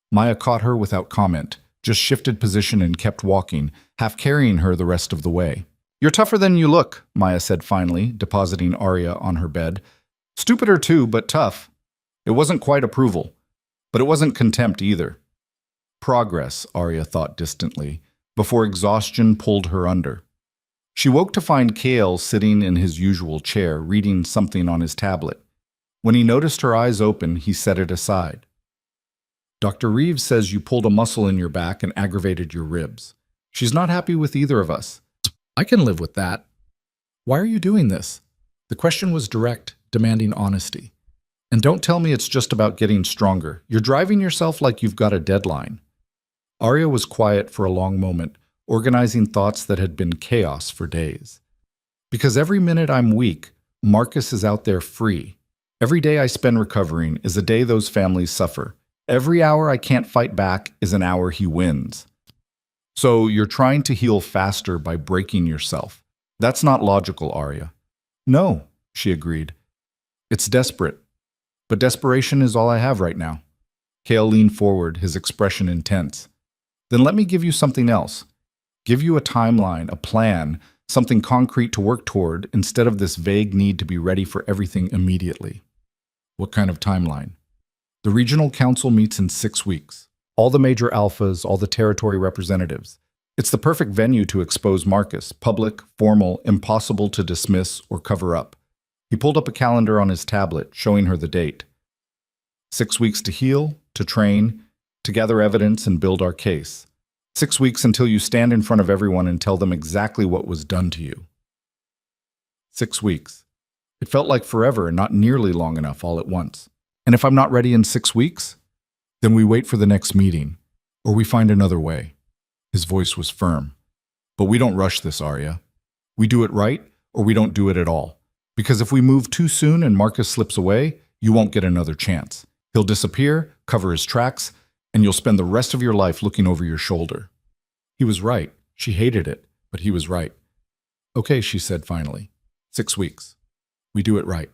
Maya caught her without comment, just shifted position and kept walking, half carrying her the rest of the way. You're tougher than you look, Maya said finally, depositing Arya on her bed. Stupider too, but tough. It wasn't quite approval, but it wasn't contempt either. Progress, Arya thought distantly, before exhaustion pulled her under. She woke to find Kale sitting in his usual chair, reading something on his tablet. When he noticed her eyes open, he set it aside. Dr. Reeves says you pulled a muscle in your back and aggravated your ribs. She's not happy with either of us. I can live with that. Why are you doing this? The question was direct, demanding honesty. And don't tell me it's just about getting stronger. You're driving yourself like you've got a deadline. Arya was quiet for a long moment, organizing thoughts that had been chaos for days. Because every minute I'm weak, Marcus is out there free. Every day I spend recovering is a day those families suffer. Every hour I can't fight back is an hour he wins. So you're trying to heal faster by breaking yourself. That's not logical, Arya. No, she agreed. It's desperate. But desperation is all I have right now. Kale leaned forward, his expression intense. Then let me give you something else. Give you a timeline, a plan, something concrete to work toward instead of this vague need to be ready for everything immediately. What kind of timeline? The regional council meets in 6 weeks. All the major alphas, all the territory representatives. It's the perfect venue to expose Marcus, public, formal, impossible to dismiss or cover up. He pulled up a calendar on his tablet, showing her the date. 6 weeks to heal, to train, to gather evidence and build our case. 6 weeks until you stand in front of everyone and tell them exactly what was done to you. 6 weeks. It felt like forever and not nearly long enough all at once. And if I'm not ready in 6 weeks, then we wait for the next meeting, or we find another way. His voice was firm. But we don't rush this, Arya. We do it right, or we don't do it at all. Because if we move too soon and Marcus slips away, you won't get another chance. He'll disappear, cover his tracks, and you'll spend the rest of your life looking over your shoulder. He was right. She hated it, but he was right. Okay, she said finally. 6 weeks. We do it right.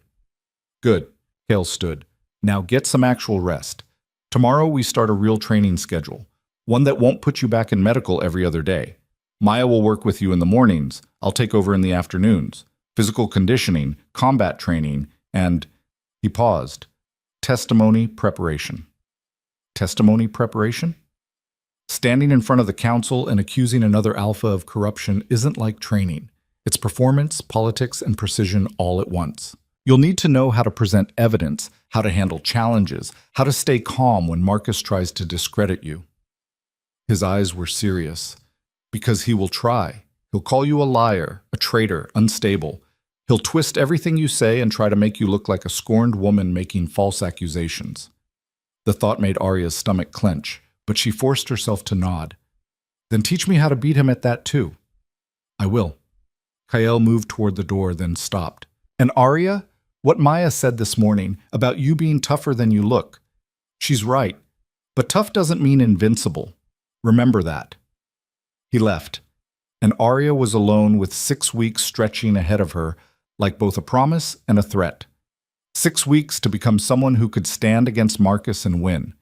Good. Kale stood. Now get some actual rest. Tomorrow we start a real training schedule. One that won't put you back in medical every other day. Maya will work with you in the mornings. I'll take over in the afternoons. Physical conditioning, combat training, and... He paused. Testimony preparation. Testimony preparation? Standing in front of the council and accusing another alpha of corruption isn't like training. It's performance, politics, and precision all at once. You'll need to know how to present evidence, how to handle challenges, how to stay calm when Marcus tries to discredit you. His eyes were serious. Because he will try. He'll call you a liar, a traitor, unstable. He'll twist everything you say and try to make you look like a scorned woman making false accusations. The thought made Arya's stomach clench, but she forced herself to nod. Then teach me how to beat him at that too. I will. Kale moved toward the door, then stopped. And Arya, what Maya said this morning about you being tougher than you look. She's right, but tough doesn't mean invincible. Remember that. He left, and Arya was alone with 6 weeks stretching ahead of her, like both a promise and a threat. 6 weeks to become someone who could stand against Marcus and win.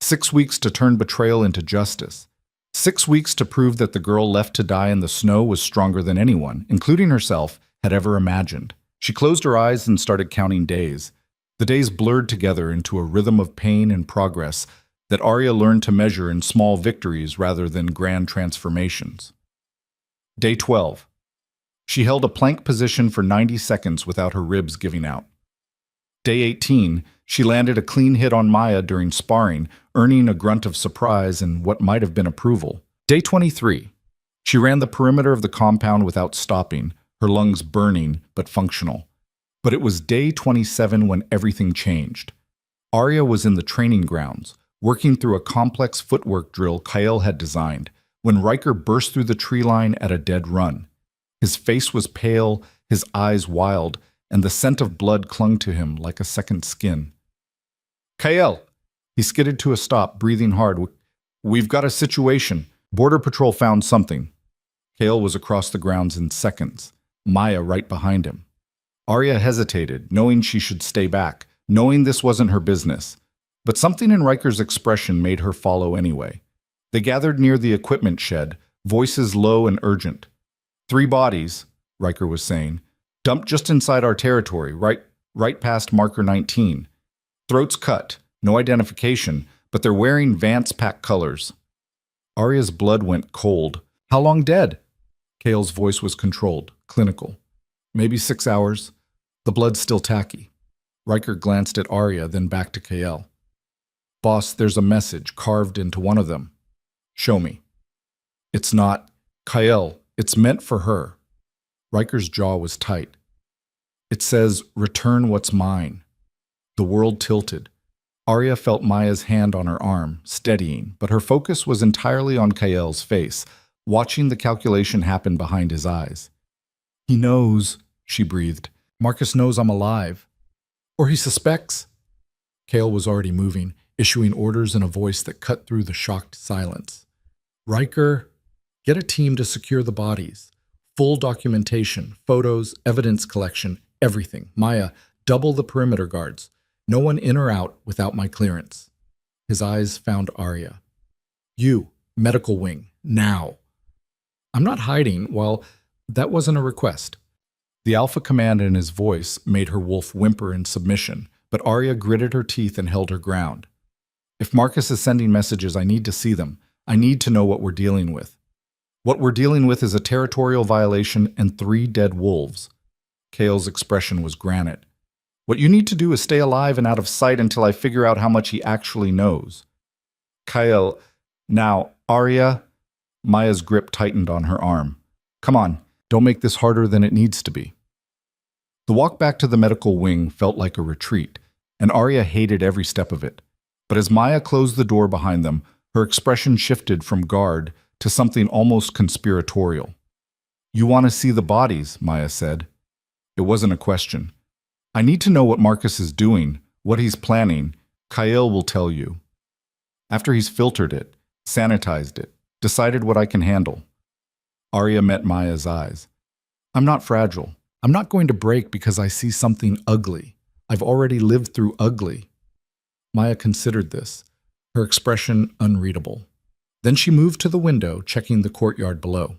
6 weeks to turn betrayal into justice. 6 weeks to prove that the girl left to die in the snow was stronger than anyone, including herself, had ever imagined. She closed her eyes and started counting days. The days blurred together into a rhythm of pain and progress that Arya learned to measure in small victories rather than grand transformations. Day 12. She held a plank position for 90 seconds without her ribs giving out. Day 18, she landed a clean hit on Maya during sparring, earning a grunt of surprise and what might have been approval. Day 23. She ran the perimeter of the compound without stopping, her lungs burning but functional. But it was day 27 when everything changed. Arya was in the training grounds, working through a complex footwork drill Kyle had designed, when Riker burst through the tree line at a dead run. His face was pale, his eyes wild, and the scent of blood clung to him like a second skin. Kyle! He skidded to a stop, breathing hard. We've got a situation. Border Patrol found something. Kale was across the grounds in seconds, Maya right behind him. Arya hesitated, knowing she should stay back, knowing this wasn't her business. But something in Riker's expression made her follow anyway. They gathered near the equipment shed, voices low and urgent. 3 bodies, Riker was saying, dumped just inside our territory, right past marker 19. Throats cut, no identification, but they're wearing Vance pack colors. Arya's blood went cold. How long dead? Kale's voice was controlled, clinical. Maybe 6 hours. The blood's still tacky. Riker glanced at Arya, then back to Kale. Boss, there's a message carved into one of them. Show me. It's not. Kyle, it's meant for her. Riker's jaw was tight. It says, return what's mine. The world tilted. Arya felt Maya's hand on her arm, steadying, but her focus was entirely on Kael's face, watching the calculation happen behind his eyes. He knows, she breathed. Marcus knows I'm alive. Or he suspects. Kael was already moving, issuing orders in a voice that cut through the shocked silence. Riker, get a team to secure the bodies. Full documentation, photos, evidence collection, everything. Maya, double the perimeter guards. No one in or out without my clearance. His eyes found Arya. You, medical wing, now. I'm not hiding. Well, that wasn't a request. The alpha command in his voice made her wolf whimper in submission, but Arya gritted her teeth and held her ground. If Marcus is sending messages, I need to see them. I need to know what we're dealing with. What we're dealing with is a territorial violation and 3 dead wolves. Kale's expression was granite. What you need to do is stay alive and out of sight until I figure out how much he actually knows. Kale, now, Arya. Maya's grip tightened on her arm. Come on, don't make this harder than it needs to be. The walk back to the medical wing felt like a retreat, and Arya hated every step of it. But as Maya closed the door behind them, her expression shifted from guard to something almost conspiratorial. You want to see the bodies, Maya said. It wasn't a question. I need to know what Marcus is doing, what he's planning. Kyle will tell you. After he's filtered it, sanitized it, decided what I can handle. Arya met Maya's eyes. I'm not fragile. I'm not going to break because I see something ugly. I've already lived through ugly. Maya considered this, her expression unreadable. Then she moved to the window, checking the courtyard below.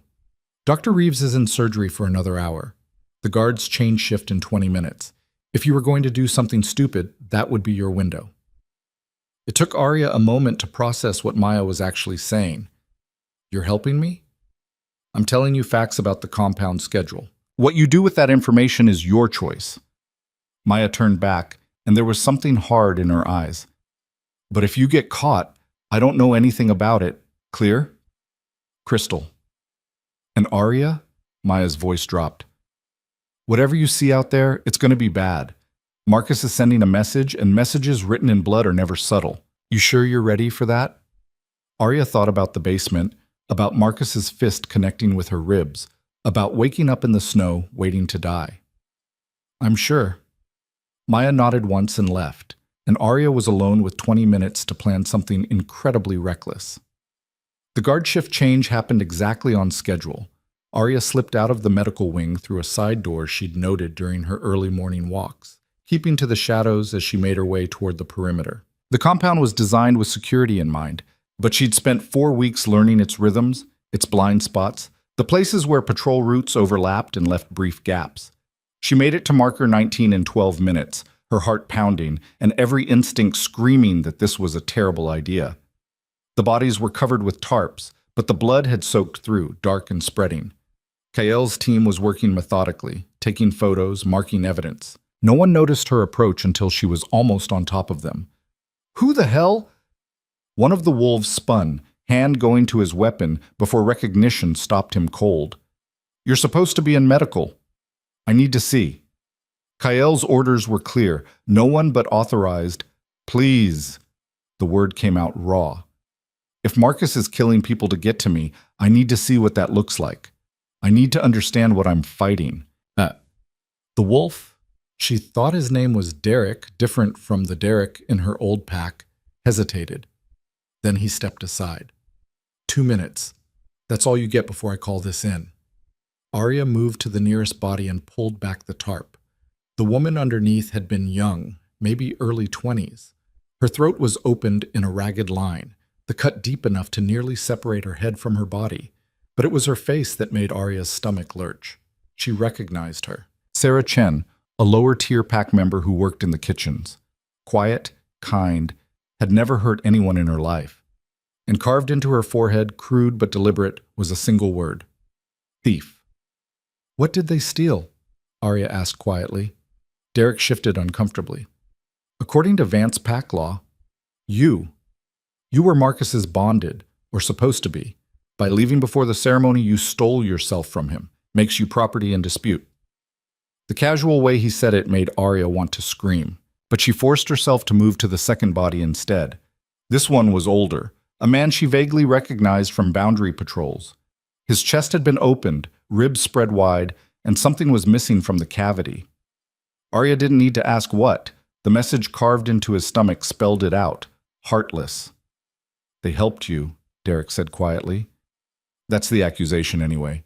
Dr. Reeves is in surgery for another hour. The guards change shift in 20 minutes. If you were going to do something stupid, that would be your window. It took Arya a moment to process what Maya was actually saying. You're helping me? I'm telling you facts about the compound schedule. What you do with that information is your choice. Maya turned back, and there was something hard in her eyes. But if you get caught, I don't know anything about it. Clear? Crystal. And Arya? Maya's voice dropped. Whatever you see out there, it's going to be bad. Marcus is sending a message, and messages written in blood are never subtle. You sure you're ready for that? Arya thought about the basement, about Marcus's fist connecting with her ribs, about waking up in the snow, waiting to die. I'm sure. Maya nodded once and left, and Arya was alone with 20 minutes to plan something incredibly reckless. The guard shift change happened exactly on schedule. Arya slipped out of the medical wing through a side door she'd noted during her early morning walks, keeping to the shadows as she made her way toward the perimeter. The compound was designed with security in mind, but she'd spent 4 weeks learning its rhythms, its blind spots, the places where patrol routes overlapped and left brief gaps. She made it to marker 19 in 12 minutes, her heart pounding, and every instinct screaming that this was a terrible idea. The bodies were covered with tarps, but the blood had soaked through, dark and spreading. Kael's team was working methodically, taking photos, marking evidence. No one noticed her approach until she was almost on top of them. Who the hell? One of the wolves spun, hand going to his weapon before recognition stopped him cold. You're supposed to be in medical. I need to see. Kael's orders were clear. No one but authorized. Please. The word came out raw. If Marcus is killing people to get to me, I need to see what that looks like. I need to understand what I'm fighting. The wolf, she thought his name was Derek, different from the Derek in her old pack, hesitated. Then he stepped aside. 2 minutes. That's all you get before I call this in. Arya moved to the nearest body and pulled back the tarp. The woman underneath had been young, maybe early 20s. Her throat was opened in a ragged line, the cut deep enough to nearly separate her head from her body. But it was her face that made Arya's stomach lurch. She recognized her. Sarah Chen, a lower-tier pack member who worked in the kitchens. Quiet, kind, had never hurt anyone in her life. And carved into her forehead, crude but deliberate, was a single word. Thief. What did they steal? Arya asked quietly. Derek shifted uncomfortably. According to Vance pack law, you were Marcus's bonded, or supposed to be. By leaving before the ceremony, you stole yourself from him. Makes you property in dispute. The casual way he said it made Arya want to scream, but she forced herself to move to the second body instead. This one was older, a man she vaguely recognized from boundary patrols. His chest had been opened, ribs spread wide, and something was missing from the cavity. Arya didn't need to ask what. The message carved into his stomach spelled it out. Heartless. They helped you, Derek said quietly. That's the accusation anyway.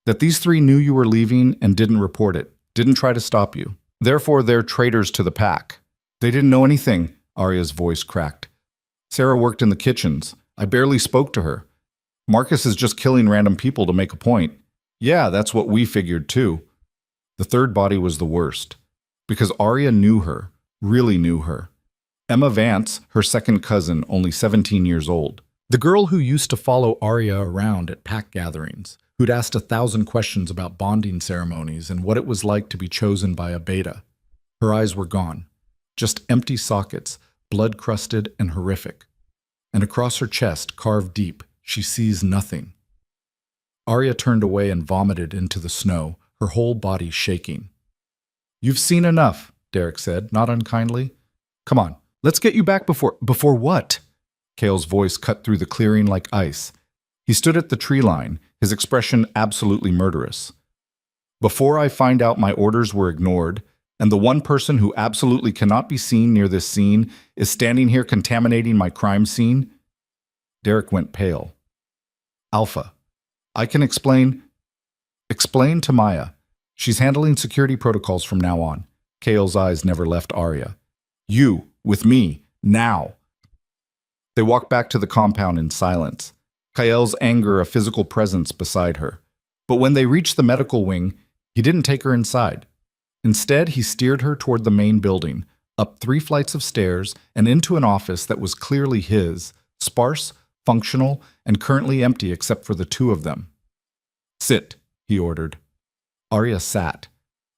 That these three knew you were leaving and didn't report it, didn't try to stop you. Therefore, they're traitors to the pack. They didn't know anything, Arya's voice cracked. Sarah worked in the kitchens. I barely spoke to her. Marcus is just killing random people to make a point. Yeah, that's what we figured too. The third body was the worst. Because Arya knew her, really knew her. Emma Vance, her second cousin, only 17 years old. The girl who used to follow Arya around at pack gatherings, who'd asked 1,000 questions about bonding ceremonies and what it was like to be chosen by a beta. Her eyes were gone. Just empty sockets, blood-crusted and horrific. And across her chest, carved deep, she sees nothing. Arya turned away and vomited into the snow, her whole body shaking. You've seen enough, Derek said, not unkindly. Come on, let's get you back before what? Kael's voice cut through the clearing like ice. He stood at the tree line, his expression absolutely murderous. Before I find out my orders were ignored, and the one person who absolutely cannot be seen near this scene is standing here contaminating my crime scene? Derek went pale. Alpha, I can explain to Maya. She's handling security protocols from now on. Kael's eyes never left Arya. You, with me, now. They walked back to the compound in silence. Kael's anger a physical presence beside her. But when they reached the medical wing, he didn't take her inside. Instead, he steered her toward the main building, up 3 flights of stairs, and into an office that was clearly his, sparse, functional, and currently empty except for the 2 of them. Sit, he ordered. Arya sat.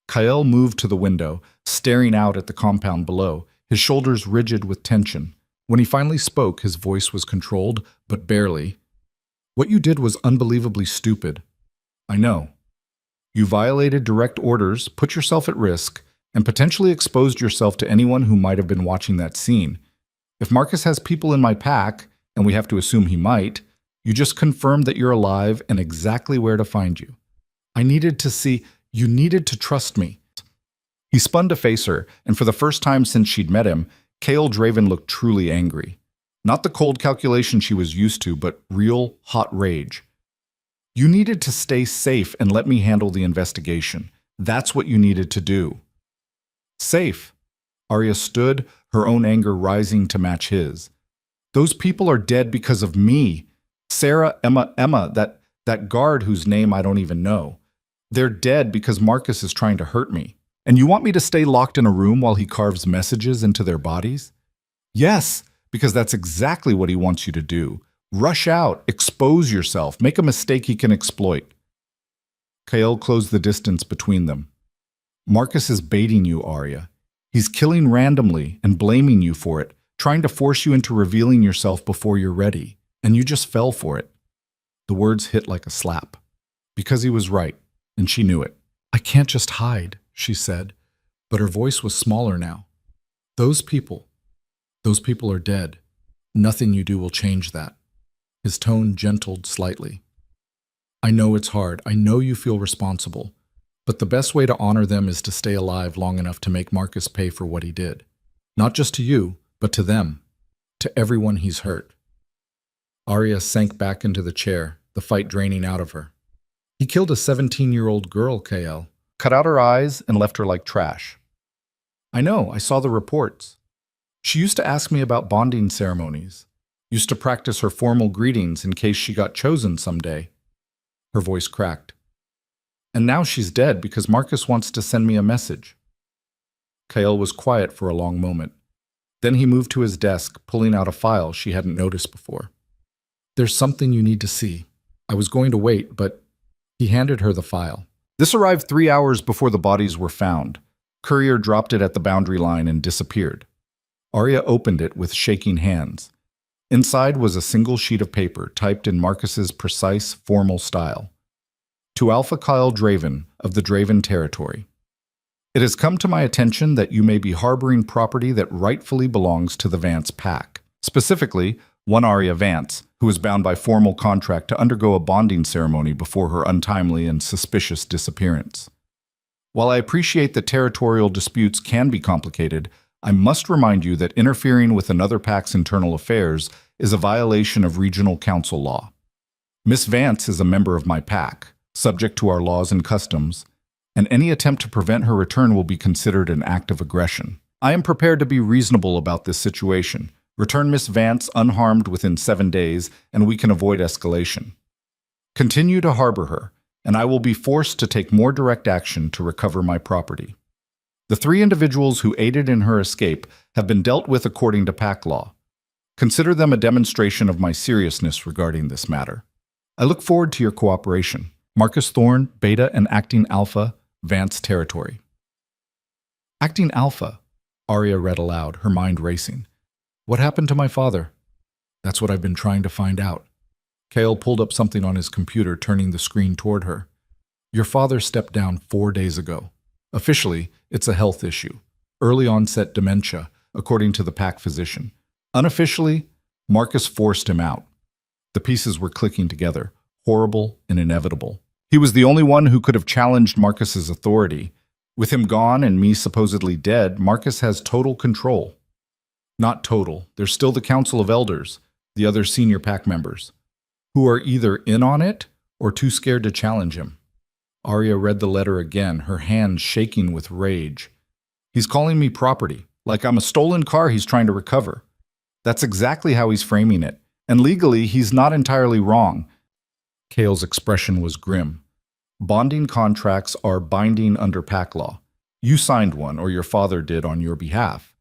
Kael moved to the window, staring out at the compound below, his shoulders rigid with tension. When he finally spoke, his voice was controlled, but barely. What you did was unbelievably stupid. I know. You violated direct orders, put yourself at risk, and potentially exposed yourself to anyone who might have been watching that scene. If Marcus has people in my pack, and we have to assume he might, you just confirmed that you're alive and exactly where to find you. I needed to see, you needed to trust me. He spun to face her, and for the first time since she'd met him, Kael Draven looked truly angry. Not the cold calculation she was used to, but real, hot rage. You needed to stay safe and let me handle the investigation. That's what you needed to do. Safe. Arya stood, her own anger rising to match his. Those people are dead because of me. Sarah, Emma, that guard whose name I don't even know. They're dead because Marcus is trying to hurt me. And you want me to stay locked in a room while he carves messages into their bodies? Yes, because that's exactly what he wants you to do. Rush out, expose yourself, make a mistake he can exploit. Kael closed the distance between them. Marcus is baiting you, Arya. He's killing randomly and blaming you for it, trying to force you into revealing yourself before you're ready, and you just fell for it. The words hit like a slap. Because he was right, and she knew it. I can't just hide, she said. but her voice was smaller now. Those people are dead. Nothing you do will change that. His tone gentled slightly. I know it's hard. I know you feel responsible. But the best way to honor them is to stay alive long enough to make Marcus pay for what he did. Not just to you, but to them. To everyone he's hurt. Arya sank back into the chair, the fight draining out of her. He killed a 17-year-old girl, KL. Cut out her eyes and left her like trash. I know, I saw the reports. She used to ask me about bonding ceremonies. Used to practice her formal greetings in case she got chosen someday. Her voice cracked. And now she's dead because Marcus wants to send me a message. Kael was quiet for a long moment. Then he moved to his desk, pulling out a file she hadn't noticed before. There's something you need to see. I was going to wait, but he handed her the file. This arrived 3 hours before the bodies were found. Courier dropped it at the boundary line and disappeared. Arya opened it with shaking hands. Inside was a single sheet of paper typed in Marcus's precise, formal style. To Alpha Kyle Draven of the Draven territory. It has come to my attention that you may be harboring property that rightfully belongs to the Vance pack. Specifically, one Arya Vance, who is bound by formal contract to undergo a bonding ceremony before her untimely and suspicious disappearance. While I appreciate that territorial disputes can be complicated, I must remind you that interfering with another pack's internal affairs is a violation of regional council law. Miss Vance is a member of my pack, subject to our laws and customs, and any attempt to prevent her return will be considered an act of aggression. I am prepared to be reasonable about this situation. Return Miss Vance unharmed within 7 days, and we can avoid escalation. Continue to harbor her, and I will be forced to take more direct action to recover my property. The 3 individuals who aided in her escape have been dealt with according to pack law. Consider them a demonstration of my seriousness regarding this matter. I look forward to your cooperation. Marcus Thorne, Beta and Acting Alpha, Vance Territory. Acting Alpha, Arya read aloud, her mind racing. What happened to my father? That's what I've been trying to find out. Kale pulled up something on his computer, turning the screen toward her. Your father stepped down 4 days ago. Officially, it's a health issue. Early onset dementia, according to the pack physician. Unofficially, Marcus forced him out. The pieces were clicking together, horrible and inevitable. He was the only one who could have challenged Marcus's authority. With him gone and me supposedly dead, Marcus has total control. Not total. There's still the Council of Elders, the other senior pack members, who are either in on it or too scared to challenge him. Arya read the letter again, her hands shaking with rage. He's calling me property, like I'm a stolen car he's trying to recover. That's exactly how he's framing it, and legally he's not entirely wrong. Kale's expression was grim. Bonding contracts are binding under pack law. You signed one, or your father did on your behalf.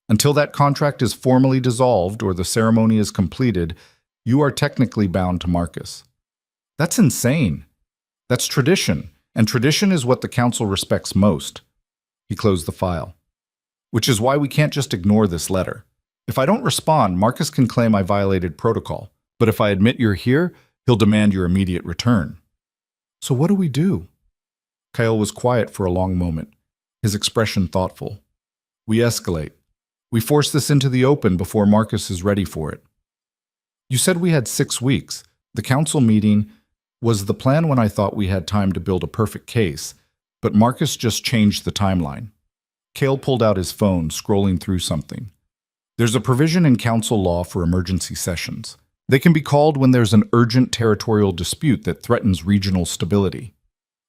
Until that contract is formally dissolved or the ceremony is completed, you are technically bound to Marcus. That's insane. That's tradition, and tradition is what the council respects most. He closed the file. Which is why we can't just ignore this letter. If I don't respond, Marcus can claim I violated protocol, but if I admit you're here, he'll demand your immediate return. So what do we do? Kyle was quiet for a long moment, his expression thoughtful. We escalate. We force this into the open before Marcus is ready for it. You said we had 6 weeks. The council meeting was the plan when I thought we had time to build a perfect case, but Marcus just changed the timeline. Kale pulled out his phone, scrolling through something. There's a provision in council law for emergency sessions. They can be called when there's an urgent territorial dispute that threatens regional stability.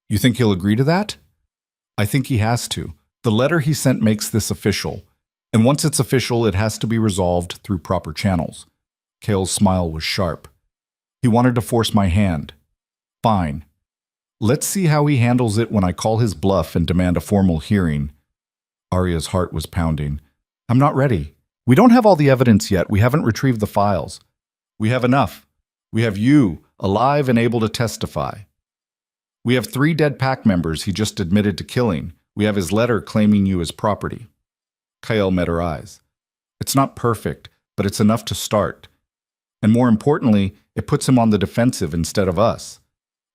You think he'll agree to that? I think he has to. The letter he sent makes this official. And once it's official, it has to be resolved through proper channels. Kale's smile was sharp. He wanted to force my hand. Fine. Let's see how he handles it when I call his bluff and demand a formal hearing. Arya's heart was pounding. I'm not ready. We don't have all the evidence yet. We haven't retrieved the files. We have enough. We have you, alive and able to testify. We have 3 dead pack members he just admitted to killing. We have his letter claiming you as property. Kyle met her eyes. It's not perfect, but it's enough to start. And more importantly, it puts him on the defensive instead of us.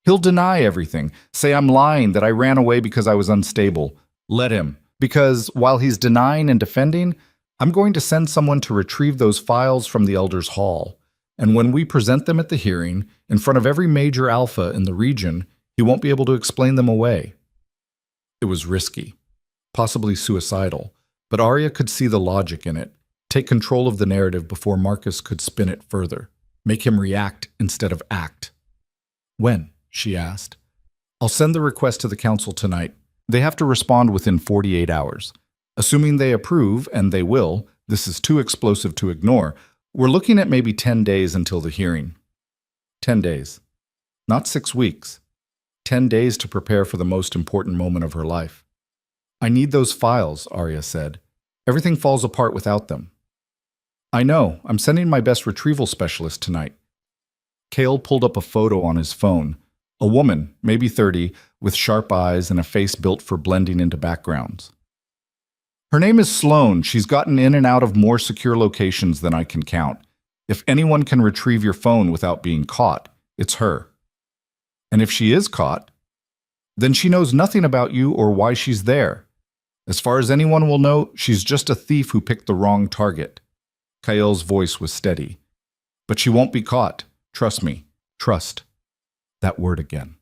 He'll deny everything, say I'm lying, that I ran away because I was unstable. Let him. Because while he's denying and defending, I'm going to send someone to retrieve those files from the Elders' Hall. And when we present them at the hearing, in front of every major alpha in the region, he won't be able to explain them away. It was risky, possibly suicidal, but Arya could see the logic in it. Take control of the narrative before Marcus could spin it further. Make him react instead of act. When? She asked. I'll send the request to the council tonight. They have to respond within 48 hours. Assuming they approve, and they will, this is too explosive to ignore, we're looking at maybe 10 days until the hearing. 10 days. Not 6 weeks. 10 days to prepare for the most important moment of her life. I need those files, Arya said. Everything falls apart without them. I know. I'm sending my best retrieval specialist tonight. Cale pulled up a photo on his phone. A woman, maybe 30, with sharp eyes and a face built for blending into backgrounds. Her name is Sloane. She's gotten in and out of more secure locations than I can count. If anyone can retrieve your phone without being caught, it's her. And if she is caught, then she knows nothing about you or why she's there. As far as anyone will know, she's just a thief who picked the wrong target. Kael's voice was steady. But she won't be caught. Trust me. Trust. That word again.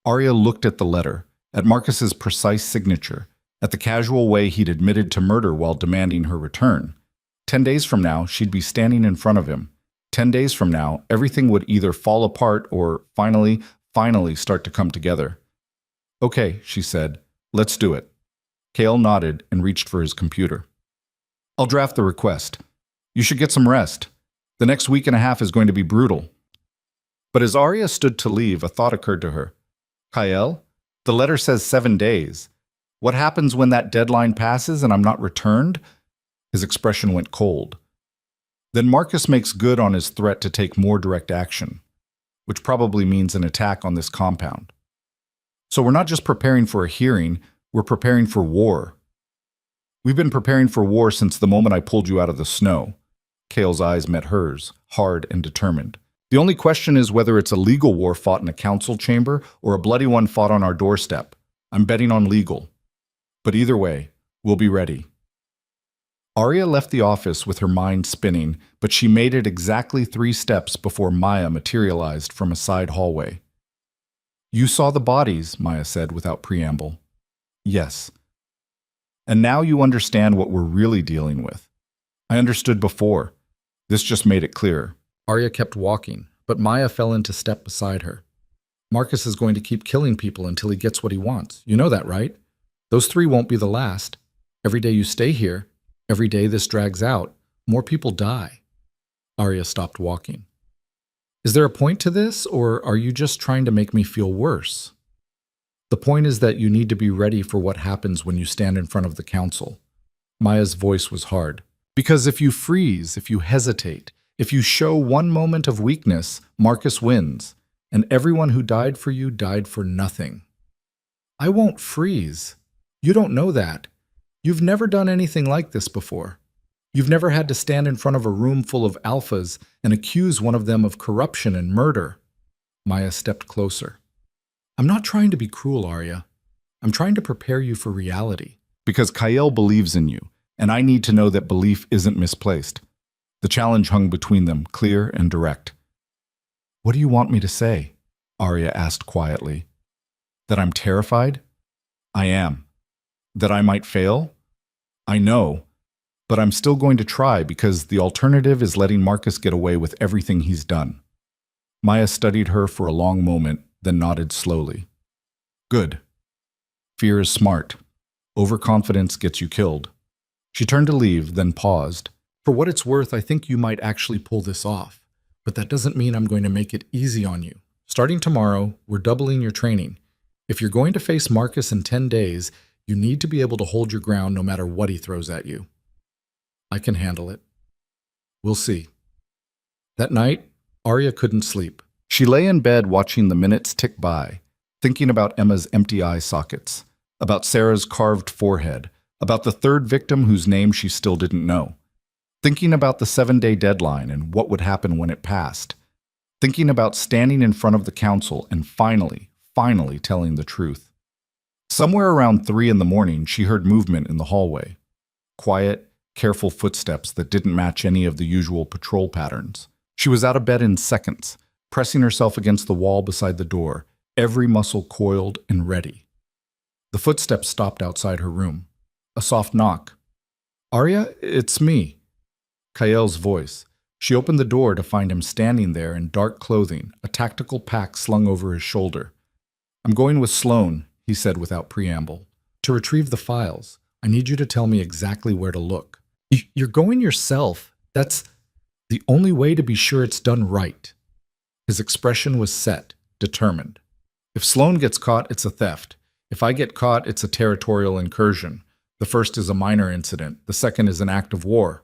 Arya looked at the letter, at Marcus's precise signature, at the casual way he'd admitted to murder while demanding her return. 10 days from now, she'd be standing in front of him. 10 days from now, everything would either fall apart or finally start to come together. Okay, she said. Let's do it. Cale nodded and reached for his computer. I'll draft the request. You should get some rest. The next week and a half is going to be brutal. But as Arya stood to leave, a thought occurred to her. Kael, the letter says 7 days. What happens when that deadline passes and I'm not returned? His expression went cold. Then Marcus makes good on his threat to take more direct action, which probably means an attack on this compound. So we're not just preparing for a hearing, we're preparing for war. We've been preparing for war since the moment I pulled you out of the snow. Cale's eyes met hers, hard and determined. The only question is whether it's a legal war fought in a council chamber or a bloody one fought on our doorstep. I'm betting on legal. But either way, we'll be ready. Arya left the office with her mind spinning, but she made it exactly 3 steps before Maya materialized from a side hallway. You saw the bodies, Maya said without preamble. Yes. And now you understand what we're really dealing with. I understood before. This just made it clearer. Arya kept walking, but Maya fell into step beside her. Marcus is going to keep killing people until he gets what he wants. You know that, right? Those 3 won't be the last. Every day you stay here, every day this drags out, more people die. Arya stopped walking. Is there a point to this, or are you just trying to make me feel worse? The point is that you need to be ready for what happens when you stand in front of the council. Maya's voice was hard. Because if you freeze, if you hesitate, if you show one moment of weakness, Marcus wins, and everyone who died for you died for nothing. I won't freeze. You don't know that. You've never done anything like this before. You've never had to stand in front of a room full of alphas and accuse one of them of corruption and murder. Maya stepped closer. I'm not trying to be cruel, Arya. I'm trying to prepare you for reality. Because Kael believes in you, and I need to know that belief isn't misplaced. The challenge hung between them, clear and direct. What do you want me to say? Arya asked quietly. That I'm terrified? I am. That I might fail? I know. But I'm still going to try because the alternative is letting Marcus get away with everything he's done. Maya studied her for a long moment, then nodded slowly. Good. Fear is smart. Overconfidence gets you killed. She turned to leave, then paused. For what it's worth, I think you might actually pull this off. But that doesn't mean I'm going to make it easy on you. Starting tomorrow, we're doubling your training. If you're going to face Marcus in 10 days, you need to be able to hold your ground no matter what he throws at you. I can handle it. We'll see. That night, Arya couldn't sleep. She lay in bed watching the minutes tick by, thinking about Emma's empty eye sockets, about Sarah's carved forehead, about the 3rd victim whose name she still didn't know. Thinking about the 7-day deadline and what would happen when it passed. Thinking about standing in front of the council and finally telling the truth. Somewhere around 3 in the morning, she heard movement in the hallway. Quiet, careful footsteps that didn't match any of the usual patrol patterns. She was out of bed in seconds, pressing herself against the wall beside the door, every muscle coiled and ready. The footsteps stopped outside her room. A soft knock. "Arya, it's me." Kael's voice. She opened the door to find him standing there in dark clothing, a tactical pack slung over his shoulder. "I'm going with Sloane," he said without preamble. "To retrieve the files. I need you to tell me exactly where to look." "You're going yourself. That's the only way to be sure it's done right." His expression was set, determined. "If Sloane gets caught, it's a theft. If I get caught, it's a territorial incursion. The first is a minor incident. The second is an act of war."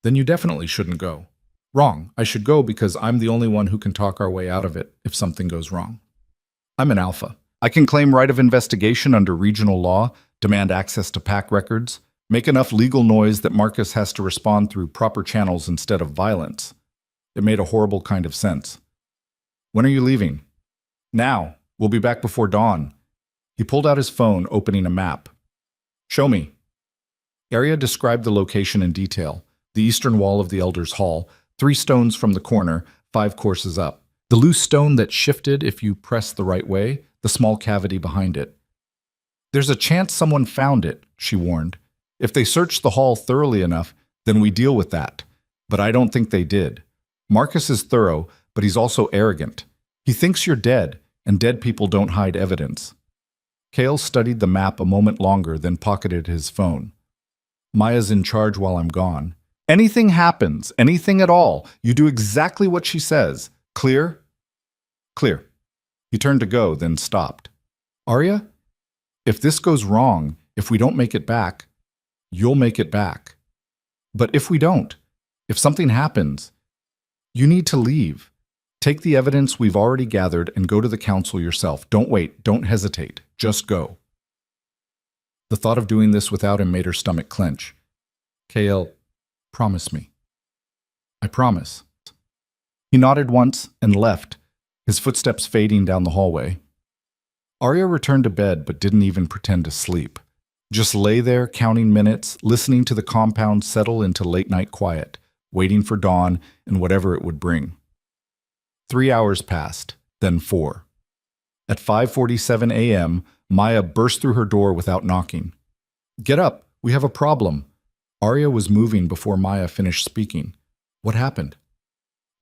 "Then you definitely shouldn't go." "Wrong. I should go because I'm the only one who can talk our way out of it if something goes wrong. I'm an alpha. I can claim right of investigation under regional law, demand access to pack records, make enough legal noise that Marcus has to respond through proper channels instead of violence." It made a horrible kind of sense. "When are you leaving?" "Now. We'll be back before dawn." He pulled out his phone, opening a map. "Show me." Arya described the location in detail. The eastern wall of the Elder's Hall, 3 stones from the corner, 5 courses up. The loose stone that shifted if you pressed the right way, the small cavity behind it. "There's a chance someone found it," she warned. "If they searched the hall thoroughly enough, then we deal with that. But I don't think they did. Marcus is thorough, but he's also arrogant. He thinks you're dead, and dead people don't hide evidence." Kael studied the map a moment longer, then pocketed his phone. "Maya's in charge while I'm gone. Anything happens, anything at all, you do exactly what she says. Clear?" "Clear." He turned to go, then stopped. "Arya, if this goes wrong, if we don't make it back, you'll make it back. But if we don't, if something happens, you need to leave. Take the evidence we've already gathered and go to the council yourself. Don't wait, don't hesitate, just go." The thought of doing this without him made her stomach clench. "Kael, promise me." "I promise." He nodded once and left, his footsteps fading down the hallway. Arya returned to bed but didn't even pretend to sleep. Just lay there counting minutes, listening to the compound settle into late-night quiet, waiting for dawn and whatever it would bring. 3 hours passed, then 4. At 5:47 a.m., Maya burst through her door without knocking. "Get up, we have a problem." Arya was moving before Maya finished speaking. "What happened?"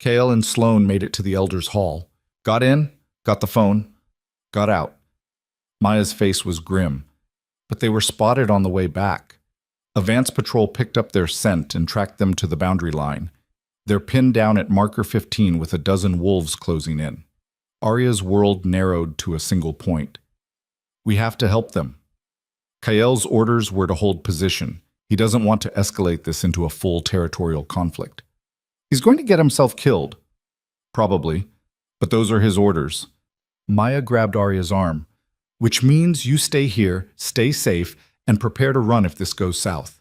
Kael and Sloane made it to the Elder's Hall. Got in, got the phone, got out. Maya's face was grim, but they were spotted on the way back. A Vance patrol picked up their scent and tracked them to the boundary line. They're pinned down at marker 15 with a dozen wolves closing in. Arya's world narrowed to a single point. "We have to help them." Kael's orders were to hold position. He doesn't want to escalate this into a full territorial conflict. He's going to get himself killed. Probably. But those are his orders. Maya grabbed Arya's arm. "Which means you stay here, stay safe, and prepare to run if this goes south."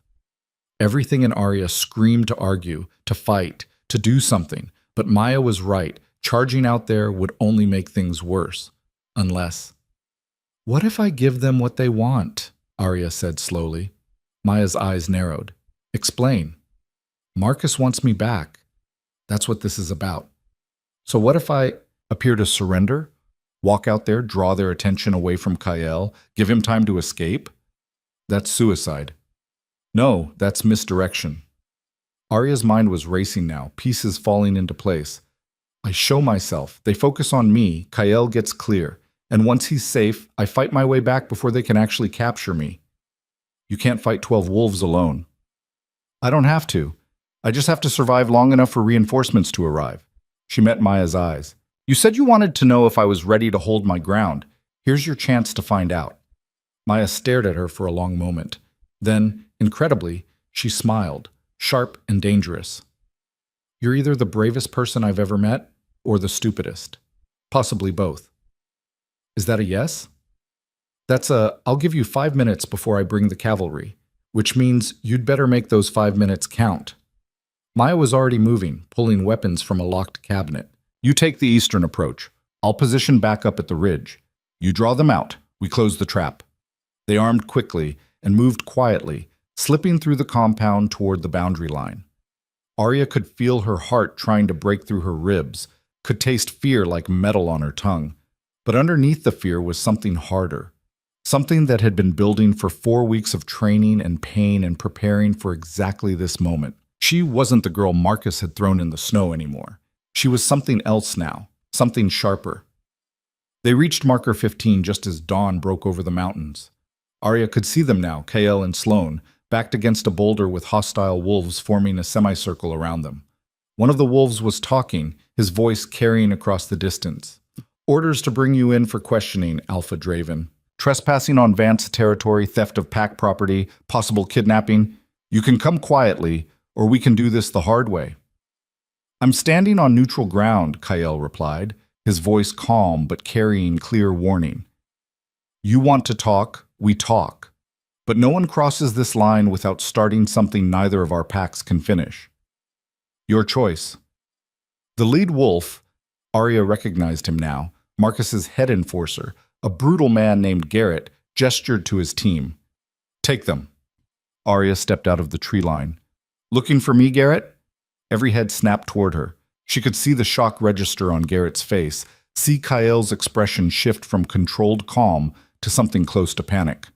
Everything in Arya screamed to argue, to fight, to do something. But Maya was right. Charging out there would only make things worse. Unless... "What if I give them what they want?" Arya said slowly. Maya's eyes narrowed. "Explain." "Marcus wants me back. That's what this is about." "So what if I appear to surrender? Walk out there, draw their attention away from Kael, give him time to escape?" "That's suicide." "No, that's misdirection." Arya's mind was racing now, pieces falling into place. "I show myself, they focus on me, Kael gets clear, and once he's safe, I fight my way back before they can actually capture me." "You can't fight 12 wolves alone." "I don't have to. I just have to survive long enough for reinforcements to arrive." She met Maya's eyes. "You said you wanted to know if I was ready to hold my ground. Here's your chance to find out." Maya stared at her for a long moment. Then, incredibly, she smiled, sharp and dangerous. "You're either the bravest person I've ever met, or the stupidest. Possibly both." "Is that a yes?" I'll give you 5 minutes before I bring the cavalry, which means you'd better make those 5 minutes count." Maya was already moving, pulling weapons from a locked cabinet. "You take the eastern approach. I'll position back up at the ridge. You draw them out. We close the trap." They armed quickly and moved quietly, slipping through the compound toward the boundary line. Arya could feel her heart trying to break through her ribs, could taste fear like metal on her tongue. But underneath the fear was something harder, something that had been building for 4 weeks of training and pain and preparing for exactly this moment. She wasn't the girl Marcus had thrown in the snow anymore. She was something else now, something sharper. They reached marker 15 just as dawn broke over the mountains. Arya could see them now, Kael and Sloane, backed against a boulder with hostile wolves forming a semicircle around them. One of the wolves was talking, his voice carrying across the distance. "Orders to bring you in for questioning, Alpha Draven. Trespassing on Vance territory, theft of pack property, possible kidnapping. You can come quietly, or we can do this the hard way." "I'm standing on neutral ground," Kael replied, his voice calm but carrying clear warning. "You want to talk, we talk. But no one crosses this line without starting something neither of our packs can finish. Your choice." The lead wolf, Arya recognized him now, Marcus's head enforcer, a brutal man named Garrett, gestured to his team. "Take them." Arya stepped out of the tree line. "Looking for me, Garrett?" Every head snapped toward her. She could see the shock register on Garrett's face, see Kael's expression shift from controlled calm to something close to panic.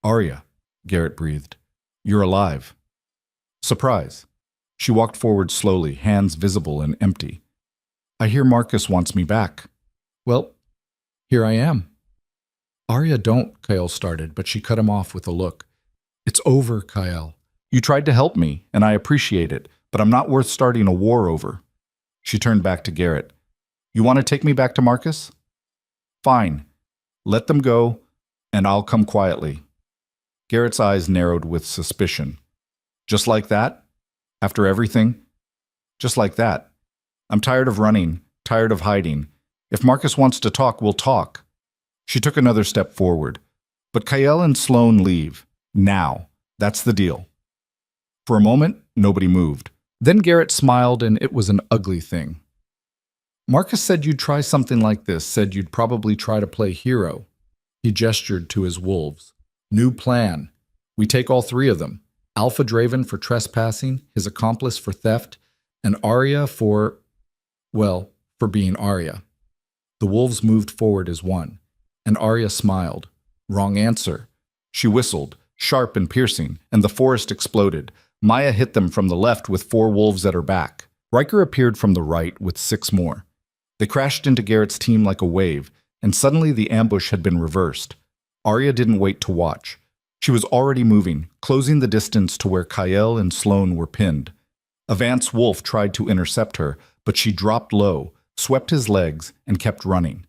"Arya," Garrett breathed. "You're alive." Surprise. She walked forward slowly, hands visible and empty. "I hear Marcus wants me back." "Well, here I am." "Arya, don't," Kael started, but she cut him off with a look. "It's over, Kael. You tried to help me, and I appreciate it, but I'm not worth starting a war over." She turned back to Garrett. "You want to take me back to Marcus? Fine. Let them go, and I'll come quietly." Garrett's eyes narrowed with suspicion. "Just like that? After everything?" "Just like that. I'm tired of running, tired of hiding. If Marcus wants to talk, we'll talk." She took another step forward. "But Kael and Sloane leave. Now. That's the deal." For a moment, nobody moved. Then Garrett smiled, and it was an ugly thing. "Marcus said you'd try something like this, said you'd probably try to play hero." He gestured to his wolves. "New plan. We take all 3 of them. Alpha Draven for trespassing, his accomplice for theft, and Arya for being Arya." The wolves moved forward as one, and Arya smiled. Wrong answer. She whistled, sharp and piercing, and the forest exploded. Maya hit them from the left with 4 wolves at her back. Riker appeared from the right with 6 more. They crashed into Garrett's team like a wave, and suddenly the ambush had been reversed. Arya didn't wait to watch. She was already moving, closing the distance to where Kael and Sloane were pinned. A Vance wolf tried to intercept her, but she dropped low, swept his legs, and kept running.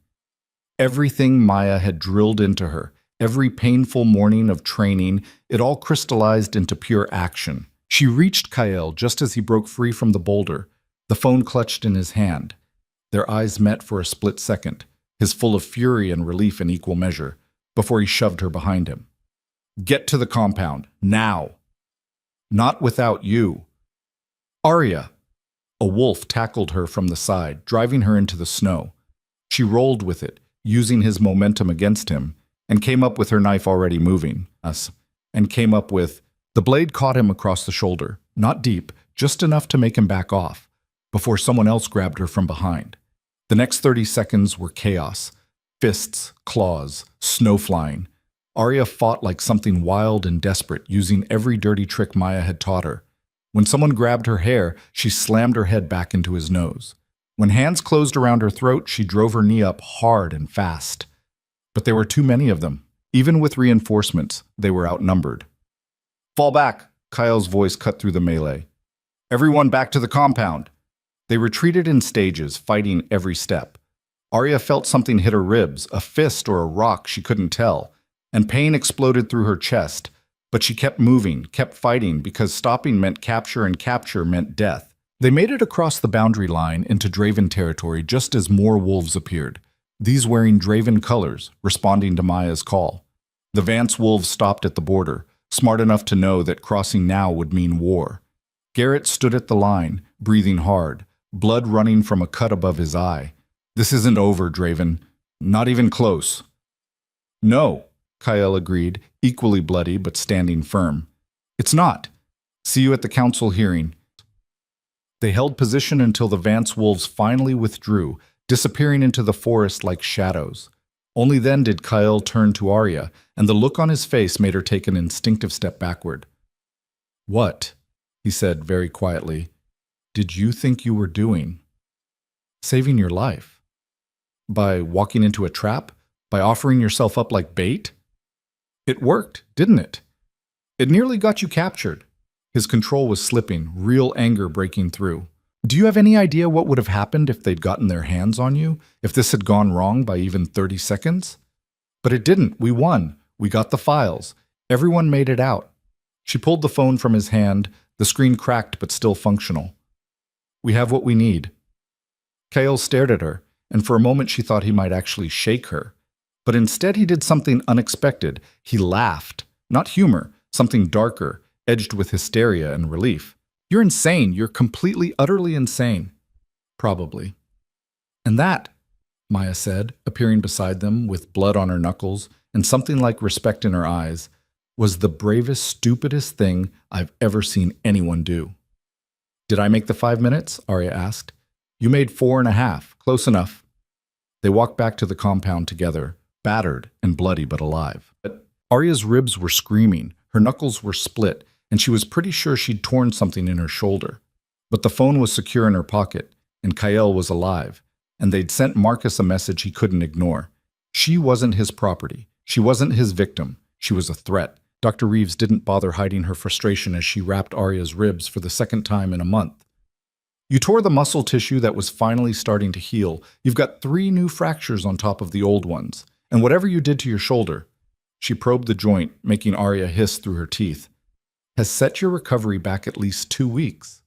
Everything Maya had drilled into her, every painful morning of training, it all crystallized into pure action. She reached Kael just as he broke free from the boulder, the phone clutched in his hand. Their eyes met for a split second, his full of fury and relief in equal measure, before he shoved her behind him. "Get to the compound, now." "Not without you." "Arya." A wolf tackled her from the side, driving her into the snow. She rolled with it, using his momentum against him, and came up with her knife already moving, and came up with... The blade caught him across the shoulder, not deep, just enough to make him back off, before someone else grabbed her from behind. The next 30 seconds were chaos. Fists, claws, snow flying. Arya fought like something wild and desperate, using every dirty trick Maya had taught her. When someone grabbed her hair, she slammed her head back into his nose. When hands closed around her throat, she drove her knee up hard and fast. But there were too many of them. Even with reinforcements, they were outnumbered. "Fall back," Kyle's voice cut through the melee. "Everyone back to the compound." They retreated in stages, fighting every step. Arya felt something hit her ribs, a fist or a rock, she couldn't tell, and pain exploded through her chest. But she kept moving, kept fighting, because stopping meant capture and capture meant death. They made it across the boundary line into Draven territory just as more wolves appeared, these wearing Draven colors, responding to Maya's call. The Vance wolves stopped at the border, smart enough to know that crossing now would mean war. Garrett stood at the line, breathing hard, blood running from a cut above his eye. "This isn't over, Draven. Not even close." "No," Kyle agreed, equally bloody but standing firm. It's not. See you at the council hearing. They held position until the Vance wolves finally withdrew, disappearing into the forest like shadows. Only then did Kyle turn to Arya, and the look on his face made her take an instinctive step backward. What, he said very quietly, did you think you were doing? Saving your life. By walking into a trap? By offering yourself up like bait? It worked, didn't it? It nearly got you captured. His control was slipping, real anger breaking through. Do you have any idea what would have happened if they'd gotten their hands on you? If this had gone wrong by even 30 seconds? But it didn't. We won. We got the files. Everyone made it out. She pulled the phone from his hand, the screen cracked but still functional. We have what we need. Kale stared at her, and for a moment she thought he might actually shake her. But instead he did something unexpected. He laughed. Not humor, something darker, edged with hysteria and relief. You're insane. You're completely, utterly insane. Probably. And that, Maya said, appearing beside them with blood on her knuckles and something like respect in her eyes, was the bravest, stupidest thing I've ever seen anyone do. Did I make the 5 minutes? Arya asked. You made 4.5. Close enough. They walked back to the compound together, battered and bloody but alive. But Arya's ribs were screaming, her knuckles were split, and she was pretty sure she'd torn something in her shoulder. But the phone was secure in her pocket, and Kyle was alive, and they'd sent Marcus a message he couldn't ignore. She wasn't his property. She wasn't his victim. She was a threat. Dr. Reeves didn't bother hiding her frustration as she wrapped Arya's ribs for the second time in a month. You tore the muscle tissue that was finally starting to heal. You've got 3 new fractures on top of the old ones. And whatever you did to your shoulder, she probed the joint, making Arya hiss through her teeth, has set your recovery back at least 2 weeks.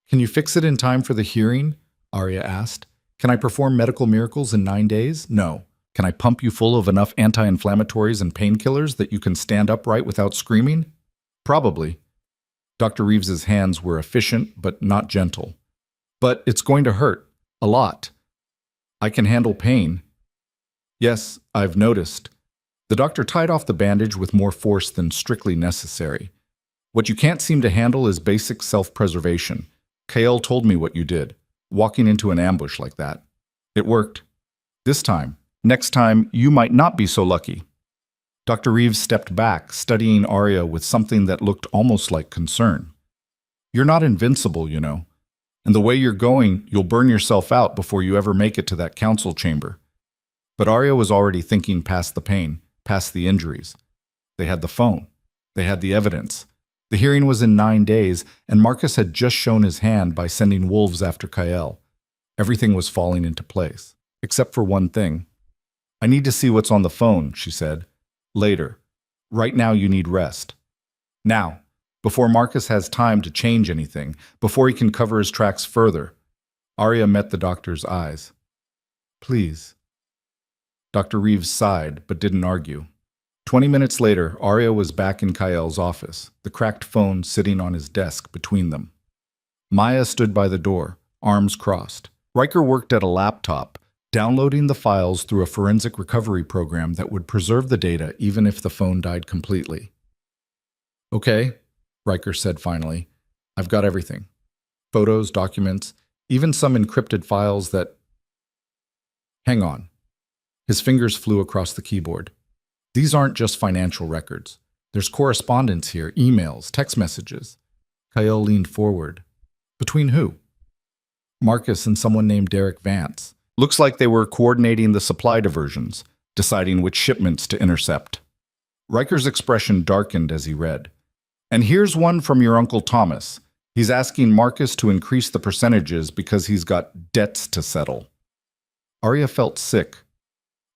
Can you fix it in time for the hearing? Arya asked. Can I perform medical miracles in 9 days? No. Can I pump you full of enough anti-inflammatories and painkillers that you can stand upright without screaming? Probably. Dr. Reeves's hands were efficient but not gentle. But it's going to hurt. A lot. I can handle pain. Yes, I've noticed. The doctor tied off the bandage with more force than strictly necessary. What you can't seem to handle is basic self-preservation. Kale told me what you did, walking into an ambush like that. It worked. This time. Next time, you might not be so lucky. Dr. Reeves stepped back, studying Arya with something that looked almost like concern. You're not invincible, you know. And the way you're going, you'll burn yourself out before you ever make it to that council chamber. But Arya was already thinking past the pain, past the injuries. They had the phone. They had the evidence. The hearing was in 9 days, and Marcus had just shown his hand by sending wolves after Kyle. Everything was falling into place, except for one thing. I need to see what's on the phone, she said. Later. Right now you need rest. Now, before Marcus has time to change anything, before he can cover his tracks further. Arya met the doctor's eyes. Please. Dr. Reeves sighed, but didn't argue. 20 minutes later, Arya was back in Kyle's office, the cracked phone sitting on his desk between them. Maya stood by the door, arms crossed. Riker worked at a laptop, downloading the files through a forensic recovery program that would preserve the data even if the phone died completely. Okay, Riker said finally. I've got everything. Photos, documents, even some encrypted files that... Hang on. His fingers flew across the keyboard. These aren't just financial records. There's correspondence here, emails, text messages. Kyle leaned forward. Between who? Marcus and someone named Derek Vance. Looks like they were coordinating the supply diversions, deciding which shipments to intercept. Riker's expression darkened as he read. And here's one from your Uncle Thomas. He's asking Marcus to increase the percentages because he's got debts to settle. Arya felt sick.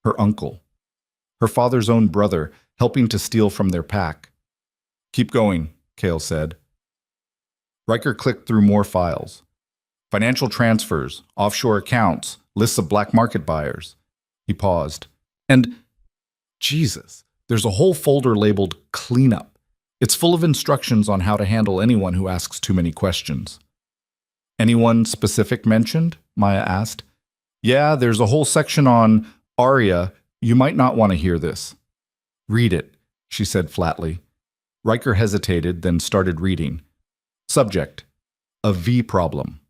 Her uncle. Her father's own brother, helping to steal from their pack. Keep going, Kale said. Riker clicked through more files. Financial transfers, offshore accounts, lists of black market buyers. He paused. And, Jesus, there's a whole folder labeled Cleanup. It's full of instructions on how to handle anyone who asks too many questions. Anyone specific mentioned? Maya asked. Yeah, there's a whole section on Arya. You might not want to hear this. Read it, she said flatly. Riker hesitated, then started reading. Subject: a V problem.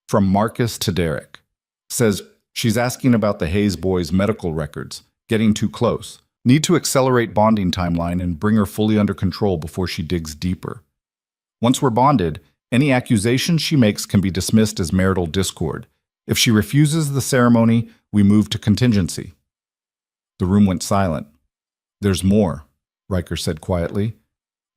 From Marcus to Derek. Says she's asking about the Hayes boys' medical records. Getting too close. Need to accelerate bonding timeline and bring her fully under control before she digs deeper. Once we're bonded, any accusations she makes can be dismissed as marital discord. If she refuses the ceremony, we move to contingency. The room went silent. There's more, Riker said quietly.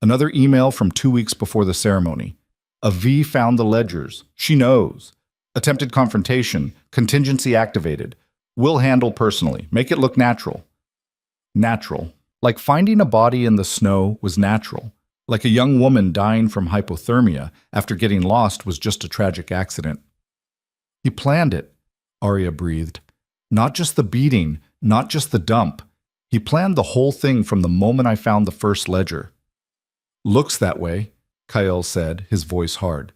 Another email from 2 weeks before the ceremony. A V found the ledgers. She knows. Attempted confrontation. Contingency activated. We'll handle personally. Make it look natural. Natural. Like finding a body in the snow was natural. Like a young woman dying from hypothermia after getting lost was just a tragic accident. He planned it, Arya breathed. Not just the beating, not just the dump. He planned the whole thing from the moment I found the first ledger. Looks that way, Kyle said, his voice hard.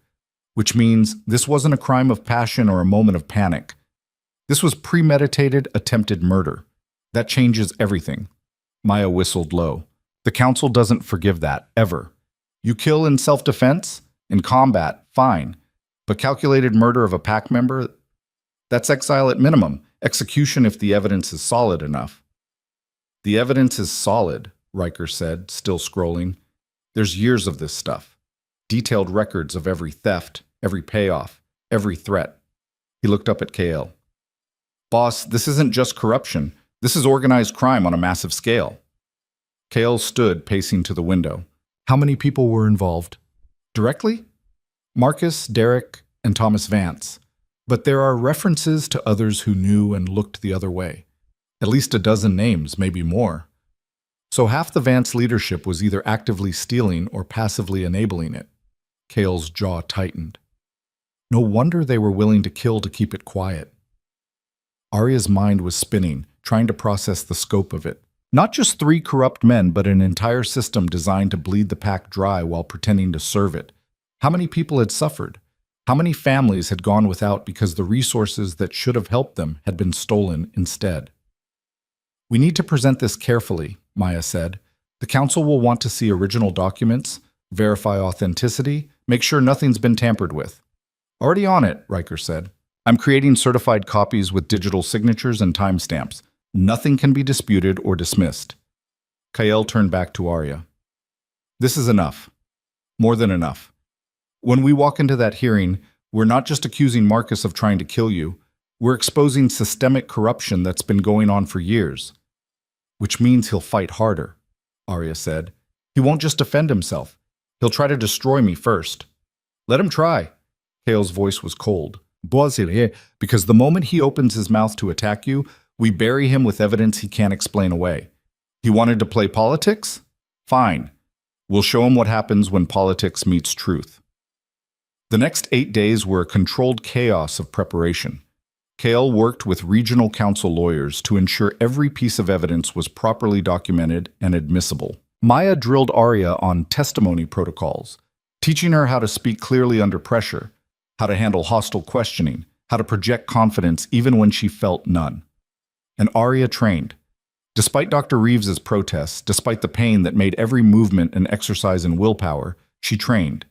Which means this wasn't a crime of passion or a moment of panic. This was premeditated, attempted murder. That changes everything. Maya whistled low. The Council doesn't forgive that, ever. You kill in self-defense? In combat, fine. But calculated murder of a pack member? That's exile at minimum. Execution if the evidence is solid enough. The evidence is solid, Riker said, still scrolling. There's years of this stuff. Detailed records of every theft, every payoff, every threat. He looked up at KL. Boss, this isn't just corruption. This is organized crime on a massive scale. KL stood, pacing to the window. How many people were involved? Directly? Marcus, Derek, and Thomas Vance. But there are references to others who knew and looked the other way. At least a dozen names, maybe more. So half the Vance leadership was either actively stealing or passively enabling it. Kale's jaw tightened. No wonder they were willing to kill to keep it quiet. Arya's mind was spinning, trying to process the scope of it. Not just 3 corrupt men, but an entire system designed to bleed the pack dry while pretending to serve it. How many people had suffered? How many families had gone without because the resources that should have helped them had been stolen instead? We need to present this carefully, Maya said. The Council will want to see original documents, verify authenticity, make sure nothing's been tampered with. Already on it, Riker said. I'm creating certified copies with digital signatures and timestamps. Nothing can be disputed or dismissed. Kael turned back to Arya. This is enough. More than enough. When we walk into that hearing, we're not just accusing Marcus of trying to kill you. We're exposing systemic corruption that's been going on for years. Which means he'll fight harder, Arya said. He won't just defend himself. He'll try to destroy me first. Let him try. Kael's voice was cold. Because the moment he opens his mouth to attack you, we bury him with evidence he can't explain away. He wanted to play politics? Fine. We'll show him what happens when politics meets truth. The next 8 days were a controlled chaos of preparation. Kael worked with regional council lawyers to ensure every piece of evidence was properly documented and admissible. Maya drilled Arya on testimony protocols, teaching her how to speak clearly under pressure, how to handle hostile questioning, how to project confidence even when she felt none. And Arya trained. Despite Dr. Reeves's protests, despite the pain that made every movement an exercise in willpower, she trained.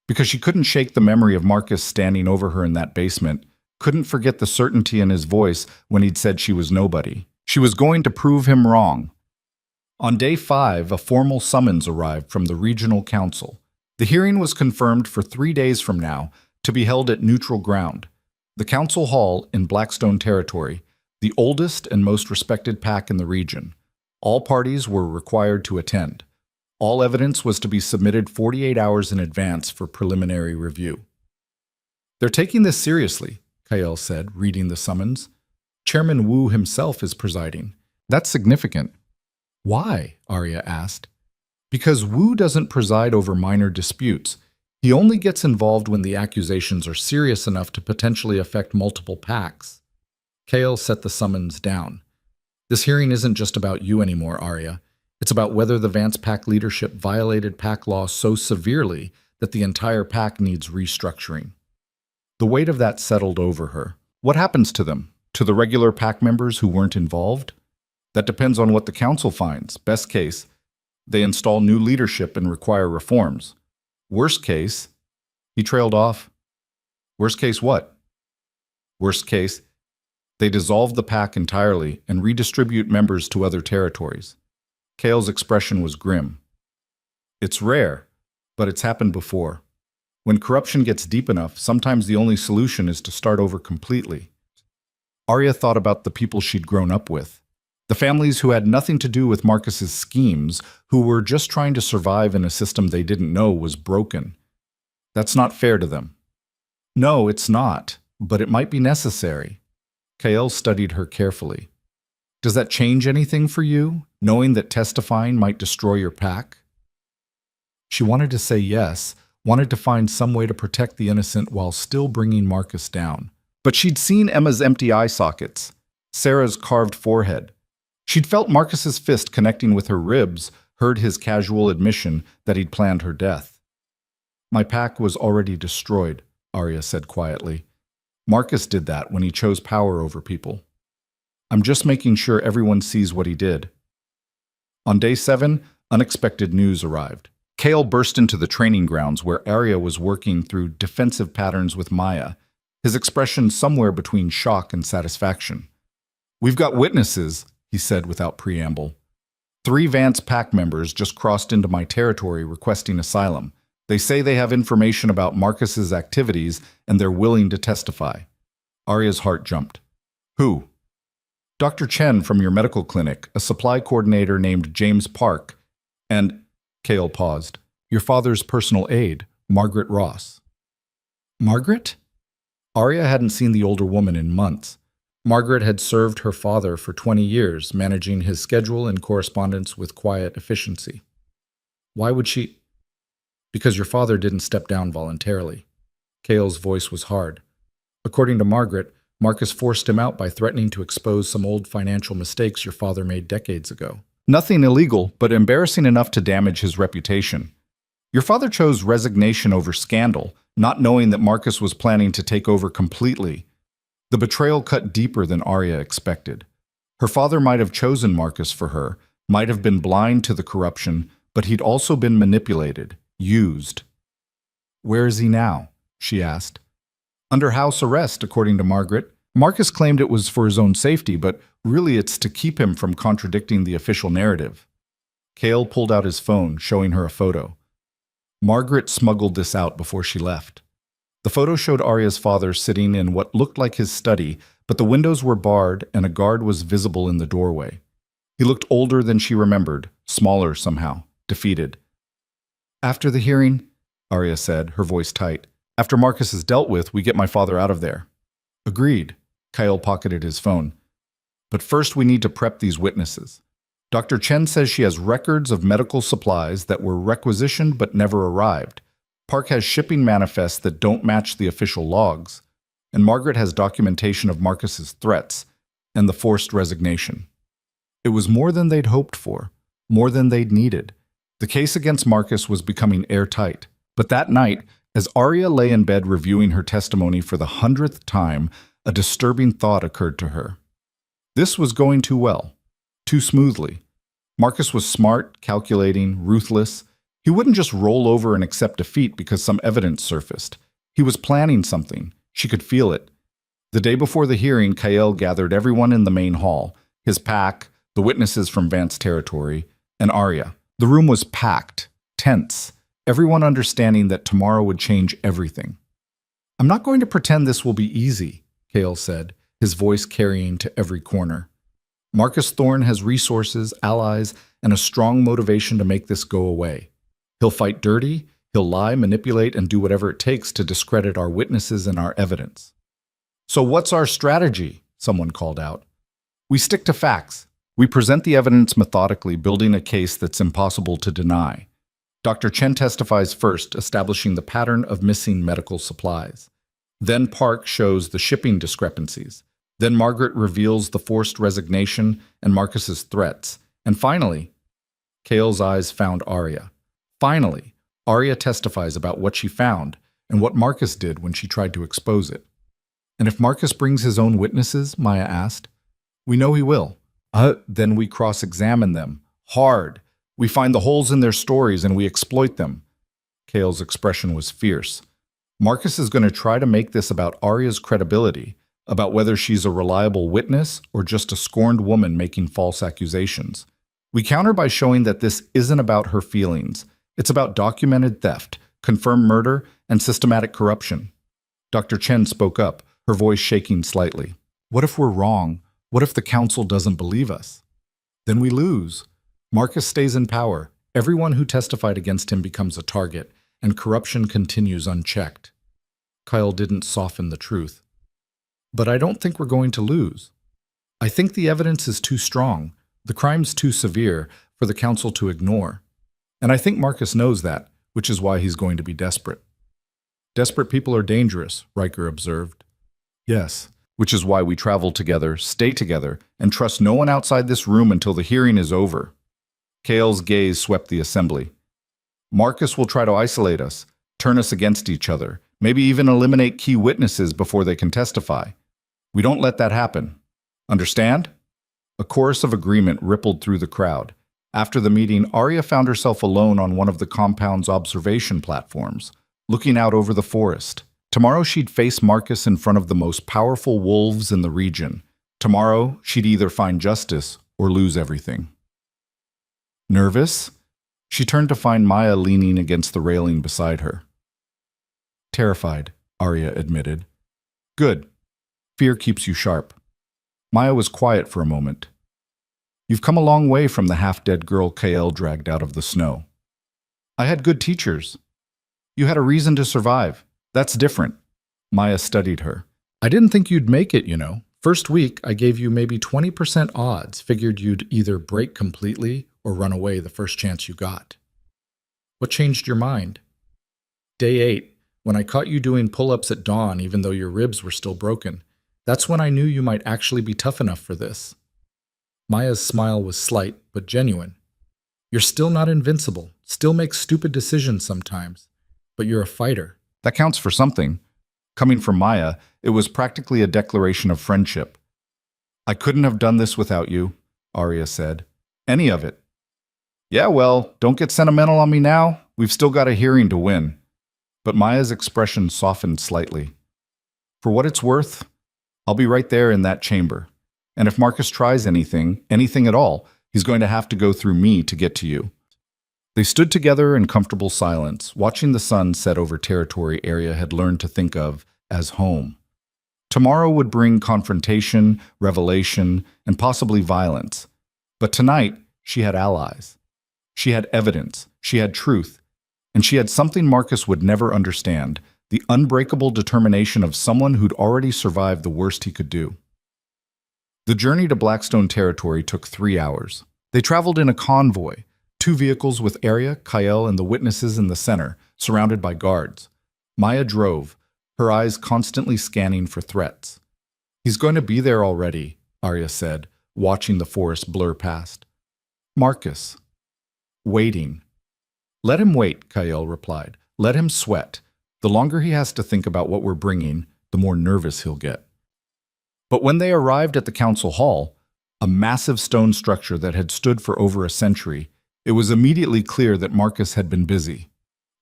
Because she couldn't shake the memory of Marcus standing over her in that basement, couldn't forget the certainty in his voice when he'd said she was nobody. She was going to prove him wrong. On day 5, a formal summons arrived from the regional council. The hearing was confirmed for 3 days from now to be held at neutral ground. The council hall in Blackstone territory, the oldest and most respected pack in the region. All parties were required to attend. All evidence was to be submitted 48 hours in advance for preliminary review. They're taking this seriously, Kael said, reading the summons. Chairman Wu himself is presiding. That's significant. Why? Arya asked. Because Wu doesn't preside over minor disputes. He only gets involved when the accusations are serious enough to potentially affect multiple packs. Kael set the summons down. This hearing isn't just about you anymore, Arya. It's about whether the Vance pack leadership violated pack law so severely that the entire pack needs restructuring. The weight of that settled over her. What happens to them? To the regular pack members who weren't involved? That depends on what the council finds. Best case, they install new leadership and require reforms. Worst case, he trailed off. Worst case what? Worst case, they dissolve the pack entirely and redistribute members to other territories. Cale's expression was grim. It's rare, but it's happened before. When corruption gets deep enough, sometimes the only solution is to start over completely. Arya thought about the people she'd grown up with. The families who had nothing to do with Marcus's schemes, who were just trying to survive in a system they didn't know was broken. That's not fair to them. No, it's not, but it might be necessary. Kale studied her carefully. Does that change anything for you, knowing that testifying might destroy your pack? She wanted to say yes, wanted to find some way to protect the innocent while still bringing Marcus down. But she'd seen Emma's empty eye sockets, Sarah's carved forehead. She'd felt Marcus's fist connecting with her ribs, heard his casual admission that he'd planned her death. My pack was already destroyed, Arya said quietly. Marcus did that when he chose power over people. I'm just making sure everyone sees what he did. On day 7, unexpected news arrived. Kale burst into the training grounds where Arya was working through defensive patterns with Maya, his expression somewhere between shock and satisfaction. We've got witnesses, he said without preamble. 3 Vance pack members just crossed into my territory requesting asylum. They say they have information about Marcus's activities and they're willing to testify. Arya's heart jumped. Who? Dr. Chen from your medical clinic, a supply coordinator named James Park, and, Kale paused, your father's personal aide, Margaret Ross. Margaret? Arya hadn't seen the older woman in months. Margaret had served her father for 20 years, managing his schedule and correspondence with quiet efficiency. Why would she? Because your father didn't step down voluntarily. Kale's voice was hard. According to Margaret, Marcus forced him out by threatening to expose some old financial mistakes your father made decades ago. Nothing illegal, but embarrassing enough to damage his reputation. Your father chose resignation over scandal, not knowing that Marcus was planning to take over completely. The betrayal cut deeper than Arya expected. Her father might have chosen Marcus for her, might have been blind to the corruption, but he'd also been manipulated, used. Where is he now? She asked. Under house arrest, according to Margaret. Marcus claimed it was for his own safety, but really it's to keep him from contradicting the official narrative. Kale pulled out his phone, showing her a photo. Margaret smuggled this out before she left. The photo showed Arya's father sitting in what looked like his study, but the windows were barred and a guard was visible in the doorway. He looked older than she remembered, smaller somehow, defeated. After the hearing, Arya said, her voice tight, after Marcus is dealt with, we get my father out of there. Agreed. Kyle pocketed his phone. But first we need to prep these witnesses. Dr. Chen says she has records of medical supplies that were requisitioned but never arrived. Park has shipping manifests that don't match the official logs. And Margaret has documentation of Marcus's threats and the forced resignation. It was more than they'd hoped for, more than they'd needed. The case against Marcus was becoming airtight. But that night, as Arya lay in bed reviewing her testimony for the 100th time, a disturbing thought occurred to her. This was going too well, too smoothly. Marcus was smart, calculating, ruthless. He wouldn't just roll over and accept defeat because some evidence surfaced. He was planning something. She could feel it. The day before the hearing, Kael gathered everyone in the main hall, his pack, the witnesses from Vance territory, and Arya. The room was packed, tense, everyone understanding that tomorrow would change everything. I'm not going to pretend this will be easy, Kael said, his voice carrying to every corner. Marcus Thorne has resources, allies, and a strong motivation to make this go away. He'll fight dirty, he'll lie, manipulate, and do whatever it takes to discredit our witnesses and our evidence. So what's our strategy? Someone called out. We stick to facts. We present the evidence methodically, building a case that's impossible to deny. Dr. Chen testifies first, establishing the pattern of missing medical supplies. Then Park shows the shipping discrepancies. Then Margaret reveals the forced resignation and Marcus's threats. And finally, Kael's eyes found Arya. Finally, Arya testifies about what she found and what Marcus did when she tried to expose it. And if Marcus brings his own witnesses, Maya asked, we know he will. Then we cross-examine them. Hard. We find the holes in their stories and we exploit them. Kale's expression was fierce. Marcus is going to try to make this about Arya's credibility, about whether she's a reliable witness or just a scorned woman making false accusations. We counter by showing that this isn't about her feelings. It's about documented theft, confirmed murder, and systematic corruption. Dr. Chen spoke up, her voice shaking slightly. What if we're wrong? What if the council doesn't believe us? Then we lose. Marcus stays in power. Everyone who testified against him becomes a target, and corruption continues unchecked. Kyle didn't soften the truth. But I don't think we're going to lose. I think the evidence is too strong, the crime's too severe for the council to ignore. And I think Marcus knows that, which is why he's going to be desperate. Desperate people are dangerous, Riker observed. Yes, which is why we travel together, stay together, and trust no one outside this room until the hearing is over. Kale's gaze swept the assembly. Marcus will try to isolate us, turn us against each other, maybe even eliminate key witnesses before they can testify. We don't let that happen. Understand? A chorus of agreement rippled through the crowd. After the meeting, Arya found herself alone on one of the compound's observation platforms, looking out over the forest. Tomorrow she'd face Marcus in front of the most powerful wolves in the region. Tomorrow she'd either find justice or lose everything. Nervous? She turned to find Maya leaning against the railing beside her. Terrified, Arya admitted. Good. Fear keeps you sharp. Maya was quiet for a moment. You've come a long way from the half-dead girl Kael dragged out of the snow. I had good teachers. You had a reason to survive. That's different. Maya studied her. I didn't think you'd make it, you know. First week, I gave you maybe 20% odds, figured you'd either break completely or run away the first chance you got. What changed your mind? Day 8, when I caught you doing pull-ups at dawn even though your ribs were still broken. That's when I knew you might actually be tough enough for this. Maya's smile was slight, but genuine. You're still not invincible, still make stupid decisions sometimes, but you're a fighter. That counts for something. Coming from Maya, it was practically a declaration of friendship. I couldn't have done this without you, Arya said. Any of it. Yeah, well, don't get sentimental on me now. We've still got a hearing to win. But Maya's expression softened slightly. For what it's worth, I'll be right there in that chamber. And if Marcus tries anything at all, he's going to have to go through me to get to you. They stood together in comfortable silence, watching the sun set over territory Arya had learned to think of as home. Tomorrow would bring confrontation, revelation, and possibly violence. But tonight, she had allies. She had evidence. She had truth. And she had something Marcus would never understand, the unbreakable determination of someone who'd already survived the worst he could do. The journey to Blackstone territory took 3 hours. They traveled in a convoy, 2 vehicles with Arya, Kael, and the witnesses in the center, surrounded by guards. Maya drove, her eyes constantly scanning for threats. He's going to be there already, Arya said, watching the forest blur past. Marcus. Waiting. Let him wait, Kael replied. Let him sweat. The longer he has to think about what we're bringing, the more nervous he'll get. But when they arrived at the council hall, a massive stone structure that had stood for over a century, it was immediately clear that Marcus had been busy.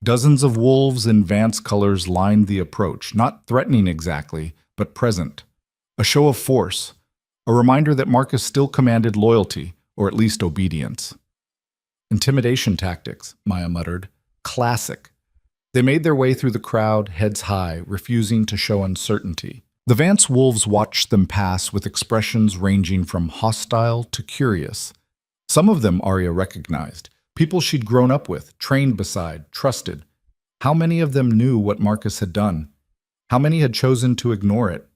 Dozens of wolves in Vance colors lined the approach, not threatening exactly, but present. A show of force, a reminder that Marcus still commanded loyalty, or at least obedience. Intimidation tactics, Maya muttered. Classic. They made their way through the crowd, heads high, refusing to show uncertainty. The Vance wolves watched them pass with expressions ranging from hostile to curious. Some of them Arya recognized, people she'd grown up with, trained beside, trusted. How many of them knew what Marcus had done? How many had chosen to ignore it?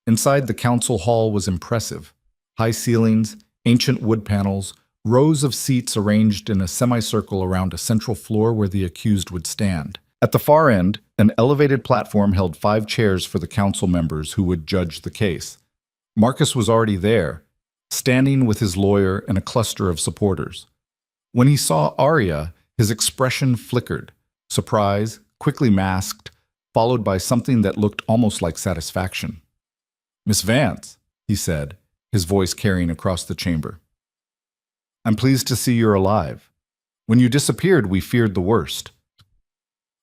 Inside the council hall was impressive. High ceilings, ancient wood panels, rows of seats arranged in a semicircle around a central floor where the accused would stand. At the far end, an elevated platform held 5 chairs for the council members who would judge the case. Marcus was already there, standing with his lawyer and a cluster of supporters. When he saw Arya, his expression flickered, surprise, quickly masked, followed by something that looked almost like satisfaction. Miss Vance, he said, his voice carrying across the chamber. I'm pleased to see you're alive. When you disappeared, we feared the worst.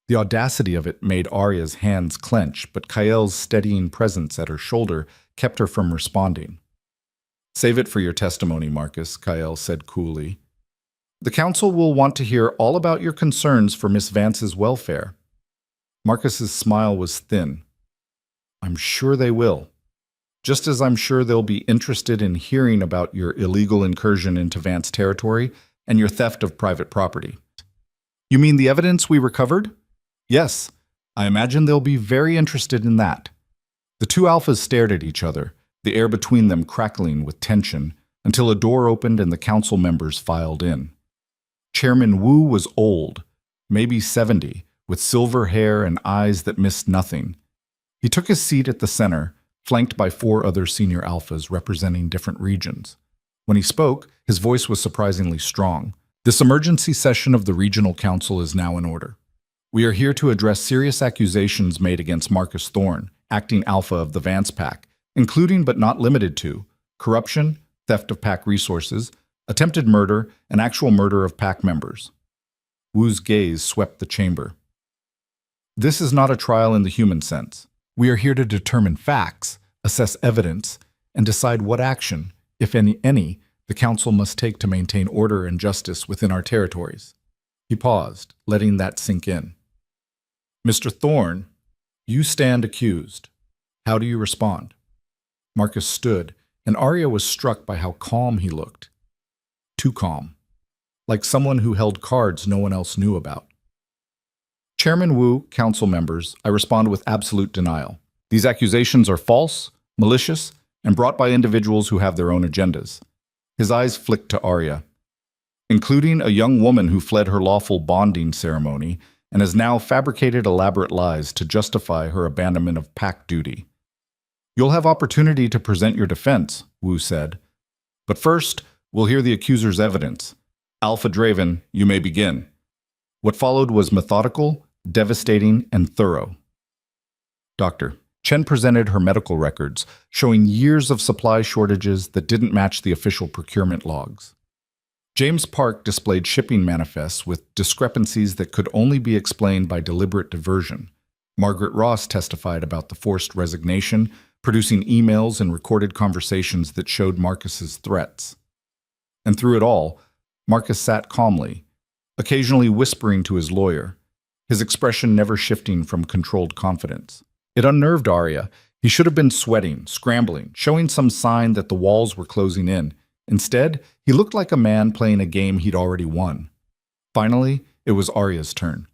The audacity of it made Arya's hands clench, but Kael's steadying presence at her shoulder kept her from responding. Save it for your testimony, Marcus, Kael said coolly. The council will want to hear all about your concerns for Miss Vance's welfare. Marcus's smile was thin. I'm sure they will. Just as I'm sure they'll be interested in hearing about your illegal incursion into Vance territory and your theft of private property. You mean the evidence we recovered? Yes, I imagine they'll be very interested in that. The two alphas stared at each other, the air between them crackling with tension, until a door opened and the council members filed in. Chairman Wu was old, maybe 70, with silver hair and eyes that missed nothing. He took his seat at the center, flanked by 4 other senior alphas representing different regions. When he spoke, his voice was surprisingly strong. This emergency session of the Regional Council is now in order. We are here to address serious accusations made against Marcus Thorne, acting alpha of the Vance Pack, including but not limited to corruption, theft of pack resources, attempted murder, and actual murder of pack members. Wu's gaze swept the chamber. This is not a trial in the human sense. We are here to determine facts, assess evidence, and decide what action, if any, the council must take to maintain order and justice within our territories. He paused, letting that sink in. Mr. Thorne, you stand accused. How do you respond? Marcus stood, and Arya was struck by how calm he looked. Too calm. Like someone who held cards no one else knew about. Chairman Wu, council members, I respond with absolute denial. These accusations are false, malicious, and brought by individuals who have their own agendas. His eyes flicked to Arya, including a young woman who fled her lawful bonding ceremony and has now fabricated elaborate lies to justify her abandonment of pack duty. You'll have opportunity to present your defense, Wu said. But first, we'll hear the accuser's evidence. Alpha Draven, you may begin. What followed was methodical, devastating, and thorough. Doctor, Chen presented her medical records, showing years of supply shortages that didn't match the official procurement logs. James Park displayed shipping manifests with discrepancies that could only be explained by deliberate diversion. Margaret Ross testified about the forced resignation, producing emails and recorded conversations that showed Marcus's threats. And through it all, Marcus sat calmly, occasionally whispering to his lawyer, his expression never shifting from controlled confidence. It unnerved Arya. He should have been sweating, scrambling, showing some sign that the walls were closing in. Instead, he looked like a man playing a game he'd already won. Finally, it was Arya's turn.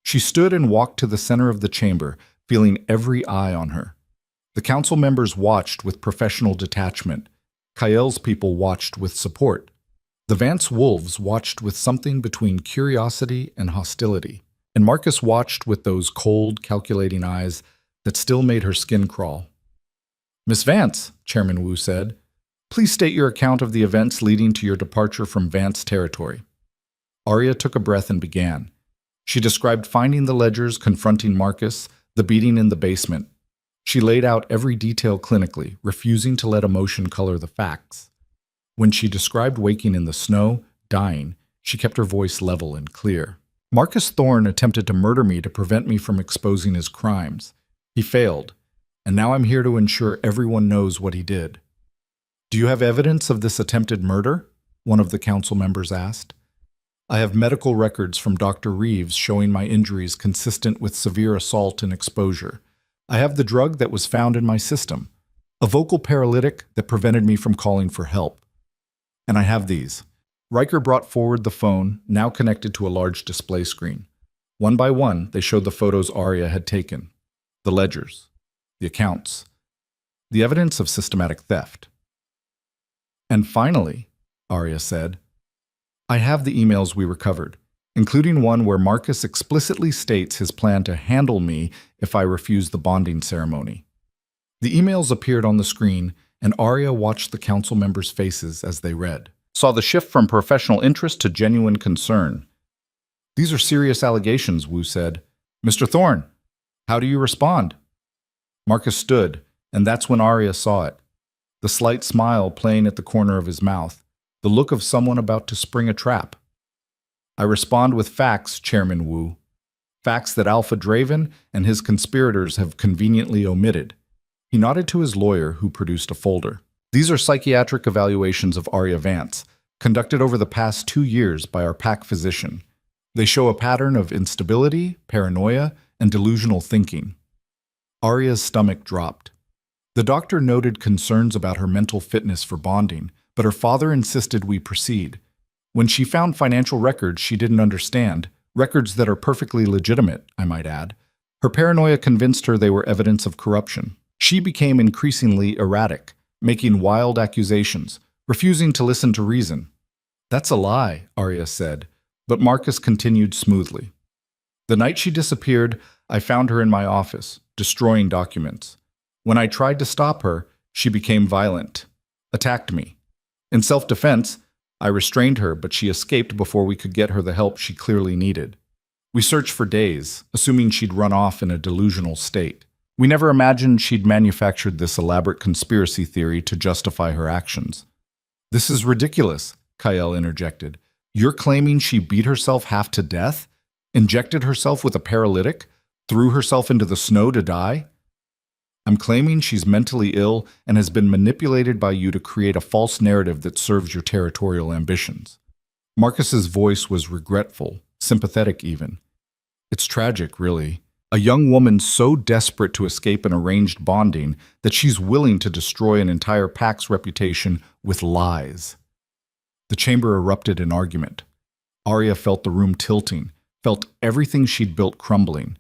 She stood and walked to the center of the chamber, feeling every eye on her. The council members watched with professional detachment. Kael's people watched with support. The Vance wolves watched with something between curiosity and hostility. And Marcus watched with those cold, calculating eyes that still made her skin crawl. Miss Vance, Chairman Wu said, please state your account of the events leading to your departure from Vance territory. Arya took a breath and began. She described finding the ledgers, confronting Marcus, the beating in the basement. She laid out every detail clinically, refusing to let emotion color the facts. When she described waking in the snow, dying, she kept her voice level and clear. Marcus Thorne attempted to murder me to prevent me from exposing his crimes. He failed, and now I'm here to ensure everyone knows what he did. Do you have evidence of this attempted murder? One of the council members asked. I have medical records from Dr. Reeves showing my injuries consistent with severe assault and exposure. I have the drug that was found in my system, a vocal paralytic that prevented me from calling for help. And I have these. Riker brought forward the phone, now connected to a large display screen. One by one, they showed the photos Arya had taken, the ledgers, the accounts, the evidence of systematic theft. And finally, Arya said, I have the emails we recovered, including one where Marcus explicitly states his plan to handle me if I refuse the bonding ceremony. The emails appeared on the screen, and Arya watched the council members' faces as they read, saw the shift from professional interest to genuine concern. These are serious allegations, Wu said. Mr. Thorne, how do you respond? Marcus stood, and that's when Arya saw it. the slight smile playing at the corner of his mouth, the look of someone about to spring a trap. I respond with facts, Chairman Wu. Facts that Alpha Draven and his conspirators have conveniently omitted. He nodded to his lawyer, who produced a folder. These are psychiatric evaluations of Arya Vance, conducted over the past 2 years by our pack physician. They show a pattern of instability, paranoia, and delusional thinking. Arya's stomach dropped. The doctor noted concerns about her mental fitness for bonding, but her father insisted we proceed. When she found financial records she didn't understand, records that are perfectly legitimate, I might add, her paranoia convinced her they were evidence of corruption. She became increasingly erratic, making wild accusations, refusing to listen to reason. That's a lie, Arya said, but Marcus continued smoothly. The night she disappeared, I found her in my office, destroying documents. When I tried to stop her, she became violent, attacked me. In self-defense, I restrained her, but she escaped before we could get her the help she clearly needed. We searched for days, assuming she'd run off in a delusional state. We never imagined she'd manufactured this elaborate conspiracy theory to justify her actions. This is ridiculous, Kyle interjected. You're claiming she beat herself half to death? Injected herself with a paralytic? Threw herself into the snow to die? I'm claiming she's mentally ill and has been manipulated by you to create a false narrative that serves your territorial ambitions. Marcus's voice was regretful, sympathetic even. It's tragic, really. A young woman so desperate to escape an arranged bonding that she's willing to destroy an entire pack's reputation with lies. The chamber erupted in argument. Arya felt the room tilting, felt everything she'd built crumbling.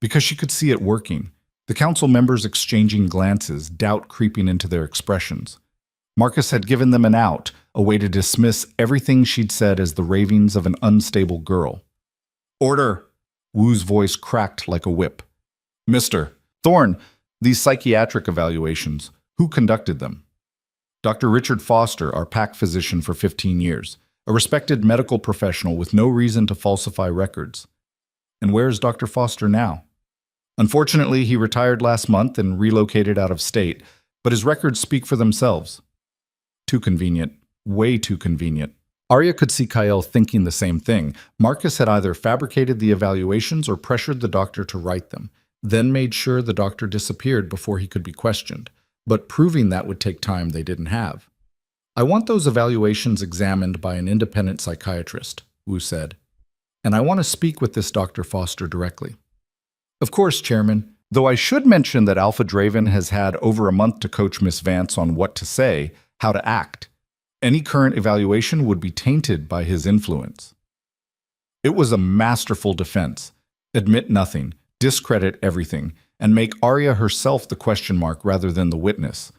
Because she could see it working, the council members exchanging glances, doubt creeping into their expressions. Marcus had given them an out, a way to dismiss everything she'd said as the ravings of an unstable girl. Order! Wu's voice cracked like a whip. Mr. Thorne, these psychiatric evaluations, who conducted them? Dr. Richard Foster, our pack physician for 15 years, a respected medical professional with no reason to falsify records. And where is Dr. Foster now? Unfortunately, he retired last month and relocated out of state, but his records speak for themselves. Too convenient. Way too convenient. Arya could see Kyle thinking the same thing. Marcus had either fabricated the evaluations or pressured the doctor to write them, then made sure the doctor disappeared before he could be questioned. But proving that would take time they didn't have. I want those evaluations examined by an independent psychiatrist, Wu said. And I want to speak with this Dr. Foster directly. Of course, Chairman, though I should mention that Alpha Draven has had over a month to coach Miss Vance on what to say, how to act. Any current evaluation would be tainted by his influence. It was a masterful defense. Admit nothing, discredit everything, and make Arya herself the question mark rather than the witness.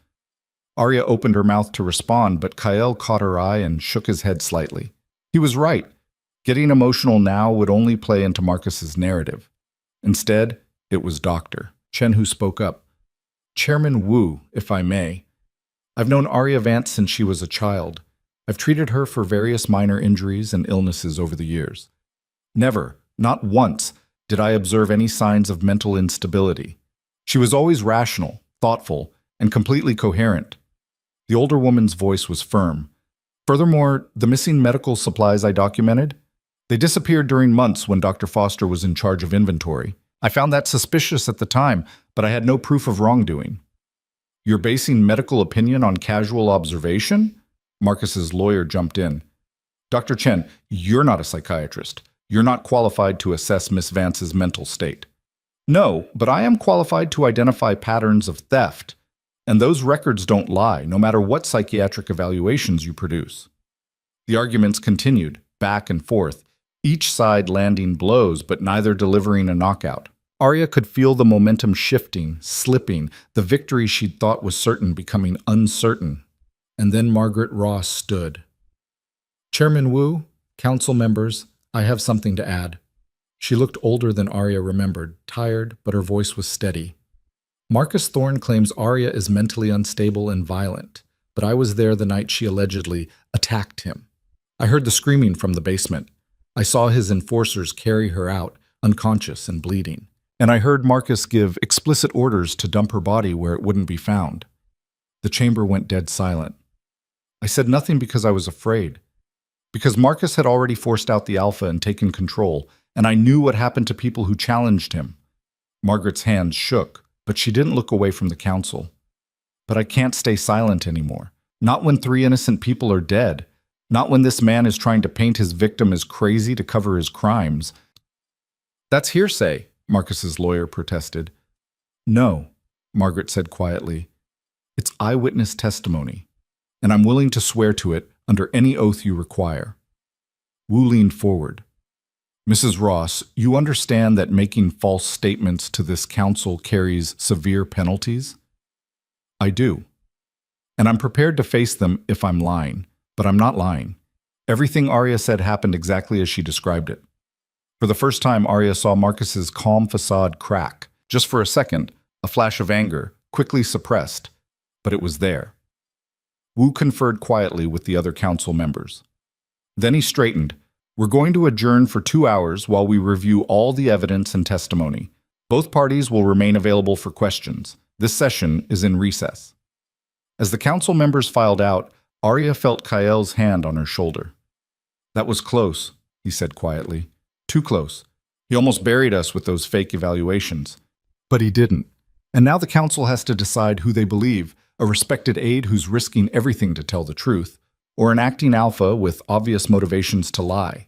Arya opened her mouth to respond, but Kyle caught her eye and shook his head slightly. He was right. Getting emotional now would only play into Marcus's narrative. Instead, it was Dr. Chen who spoke up. Chairman Wu, if I may. I've known Arya Vance since she was a child. I've treated her for various minor injuries and illnesses over the years. Never, not once, did I observe any signs of mental instability. She was always rational, thoughtful, and completely coherent. The older woman's voice was firm. Furthermore, the missing medical supplies I documented, they disappeared during months when Dr. Foster was in charge of inventory. I found that suspicious at the time, but I had no proof of wrongdoing. You're basing medical opinion on casual observation? Marcus's lawyer jumped in. Dr. Chen, you're not a psychiatrist. You're not qualified to assess Miss Vance's mental state. No, but I am qualified to identify patterns of theft. And those records don't lie, no matter what psychiatric evaluations you produce. The arguments continued, back and forth, each side landing blows but neither delivering a knockout. Arya could feel the momentum shifting, slipping, the victory she'd thought was certain becoming uncertain. And then Margaret Ross stood. Chairman Wu, council members, I have something to add. She looked older than Arya remembered, tired, but her voice was steady. Marcus Thorne claims Arya is mentally unstable and violent, but I was there the night she allegedly attacked him. I heard the screaming from the basement. I saw his enforcers carry her out, unconscious and bleeding. And I heard Marcus give explicit orders to dump her body where it wouldn't be found. The chamber went dead silent. I said nothing because I was afraid. Because Marcus had already forced out the Alpha and taken control, and I knew what happened to people who challenged him. Margaret's hands shook, but she didn't look away from the council. But I can't stay silent anymore. Not when 3 innocent people are dead. Not when this man is trying to paint his victim as crazy to cover his crimes. That's hearsay, Marcus's lawyer protested. No, Margaret said quietly. It's eyewitness testimony, and I'm willing to swear to it under any oath you require. Wu leaned forward. Mrs. Ross, you understand that making false statements to this council carries severe penalties? I do. And I'm prepared to face them if I'm lying, but I'm not lying. Everything Arya said happened exactly as she described it. For the first time, Arya saw Marcus's calm facade crack. Just for a second, a flash of anger, quickly suppressed, but it was there. Wu conferred quietly with the other council members. Then he straightened. We're going to adjourn for 2 hours while we review all the evidence and testimony. Both parties will remain available for questions. This session is in recess. As the council members filed out, Arya felt Kael's hand on her shoulder. That was close, he said quietly. Too close. He almost buried us with those fake evaluations. But he didn't. And now the council has to decide who they believe, a respected aide who's risking everything to tell the truth, or an acting alpha with obvious motivations to lie.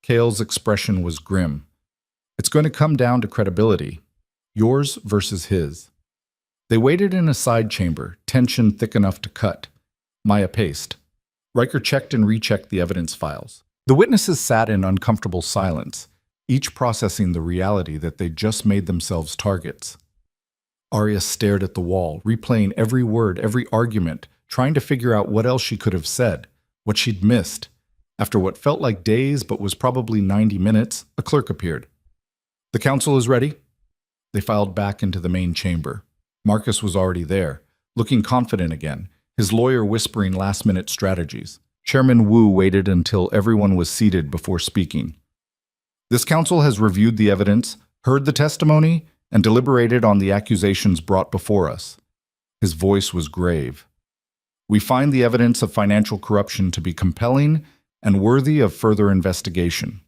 Kael's expression was grim. It's going to come down to credibility. Yours versus his. They waited in a side chamber, tension thick enough to cut. Maya paced. Riker checked and rechecked the evidence files. The witnesses sat in uncomfortable silence, each processing the reality that they'd just made themselves targets. Arya stared at the wall, replaying every word, every argument, trying to figure out what else she could have said, what she'd missed. After what felt like days but was probably 90 minutes, a clerk appeared. The council is ready? They filed back into the main chamber. Marcus was already there, looking confident again, his lawyer whispering last-minute strategies. Chairman Wu waited until everyone was seated before speaking. This council has reviewed the evidence, heard the testimony, and deliberated on the accusations brought before us. His voice was grave. We find the evidence of financial corruption to be compelling and worthy of further investigation.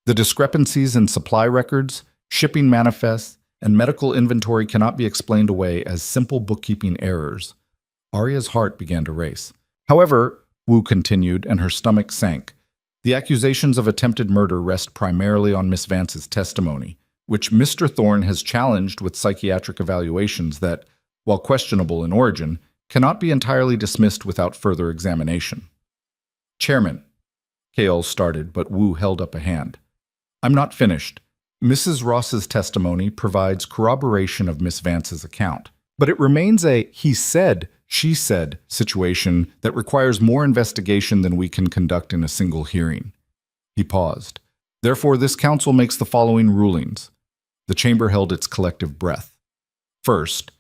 The discrepancies in supply records, shipping manifests, and medical inventory cannot be explained away as simple bookkeeping errors. Arya's heart began to race. However, Wu continued, and her stomach sank. The accusations of attempted murder rest primarily on Miss Vance's testimony, which Mr. Thorne has challenged with psychiatric evaluations that, while questionable in origin, cannot be entirely dismissed without further examination. Chairman, Kael started, but Wu held up a hand. I'm not finished. Mrs. Ross's testimony provides corroboration of Miss Vance's account, but it remains a he said, she said situation that requires more investigation than we can conduct in a single hearing. He paused. Therefore, this council makes the following rulings. The chamber held its collective breath. First,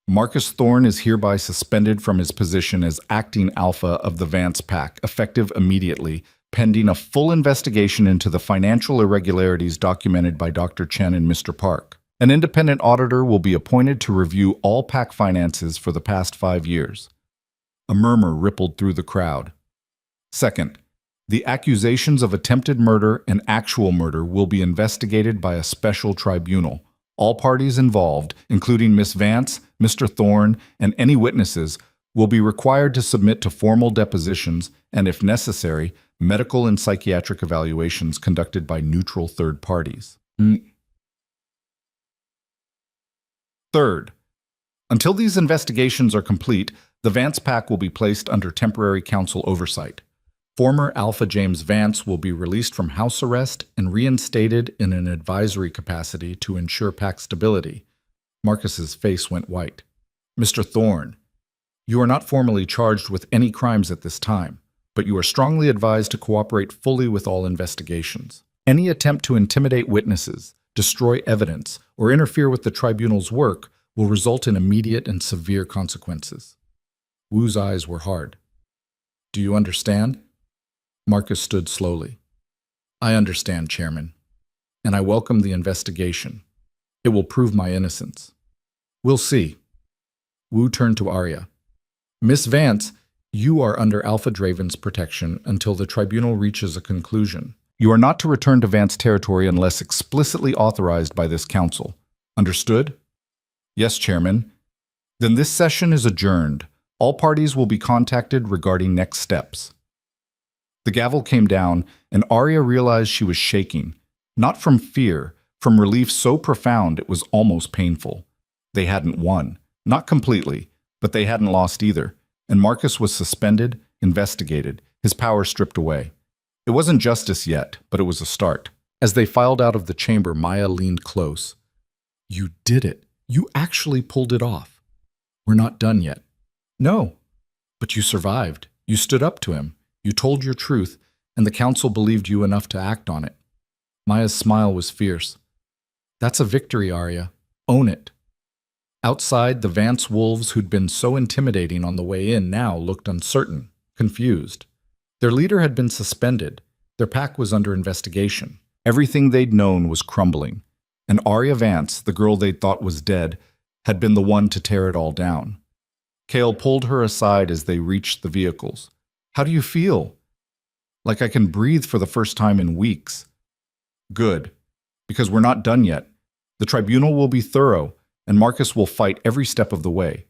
Marcus Thorne is hereby suspended from his position as acting alpha of the Vance Pack, effective immediately, pending a full investigation into the financial irregularities documented by Dr. Chen and Mr. Park. An independent auditor will be appointed to review all PAC finances for the past 5 years. A murmur rippled through the crowd. Second, the accusations of attempted murder and actual murder will be investigated by a special tribunal. All parties involved, including Miss Vance, Mr. Thorne, and any witnesses, will be required to submit to formal depositions and, if necessary, medical and psychiatric evaluations conducted by neutral third parties. Third, until these investigations are complete, the Vance Pack will be placed under temporary council oversight. Former Alpha James Vance will be released from house arrest and reinstated in an advisory capacity to ensure pack stability. Marcus's face went white. Mr. Thorne, you are not formally charged with any crimes at this time, but you are strongly advised to cooperate fully with all investigations. Any attempt to intimidate witnesses, destroy evidence, or interfere with the tribunal's work will result in immediate and severe consequences. Wu's eyes were hard. Do you understand? Marcus stood slowly. I understand, Chairman, and I welcome the investigation. It will prove my innocence. We'll see. Wu turned to Arya. Miss Vance, you are under Alpha Draven's protection until the tribunal reaches a conclusion. You are not to return to Vance territory unless explicitly authorized by this council. Understood? Yes, Chairman. Then this session is adjourned. All parties will be contacted regarding next steps. The gavel came down, and Arya realized she was shaking, not from fear, from relief so profound it was almost painful. They hadn't won. Not completely, but they hadn't lost either, and Marcus was suspended, investigated, his power stripped away. It wasn't justice yet, but it was a start. As they filed out of the chamber, Maya leaned close. You did it. You actually pulled it off. We're not done yet. No, but you survived. You stood up to him. You told your truth, and the council believed you enough to act on it. Maya's smile was fierce. That's a victory, Arya. Own it. Outside, the Vance wolves who'd been so intimidating on the way in now looked uncertain, confused. Their leader had been suspended. Their pack was under investigation. Everything they'd known was crumbling. And Arya Vance, the girl they'd thought was dead, had been the one to tear it all down. Kale pulled her aside as they reached the vehicles. How do you feel? Like I can breathe for the first time in weeks. Good, because we're not done yet. The tribunal will be thorough, and Marcus will fight every step of the way.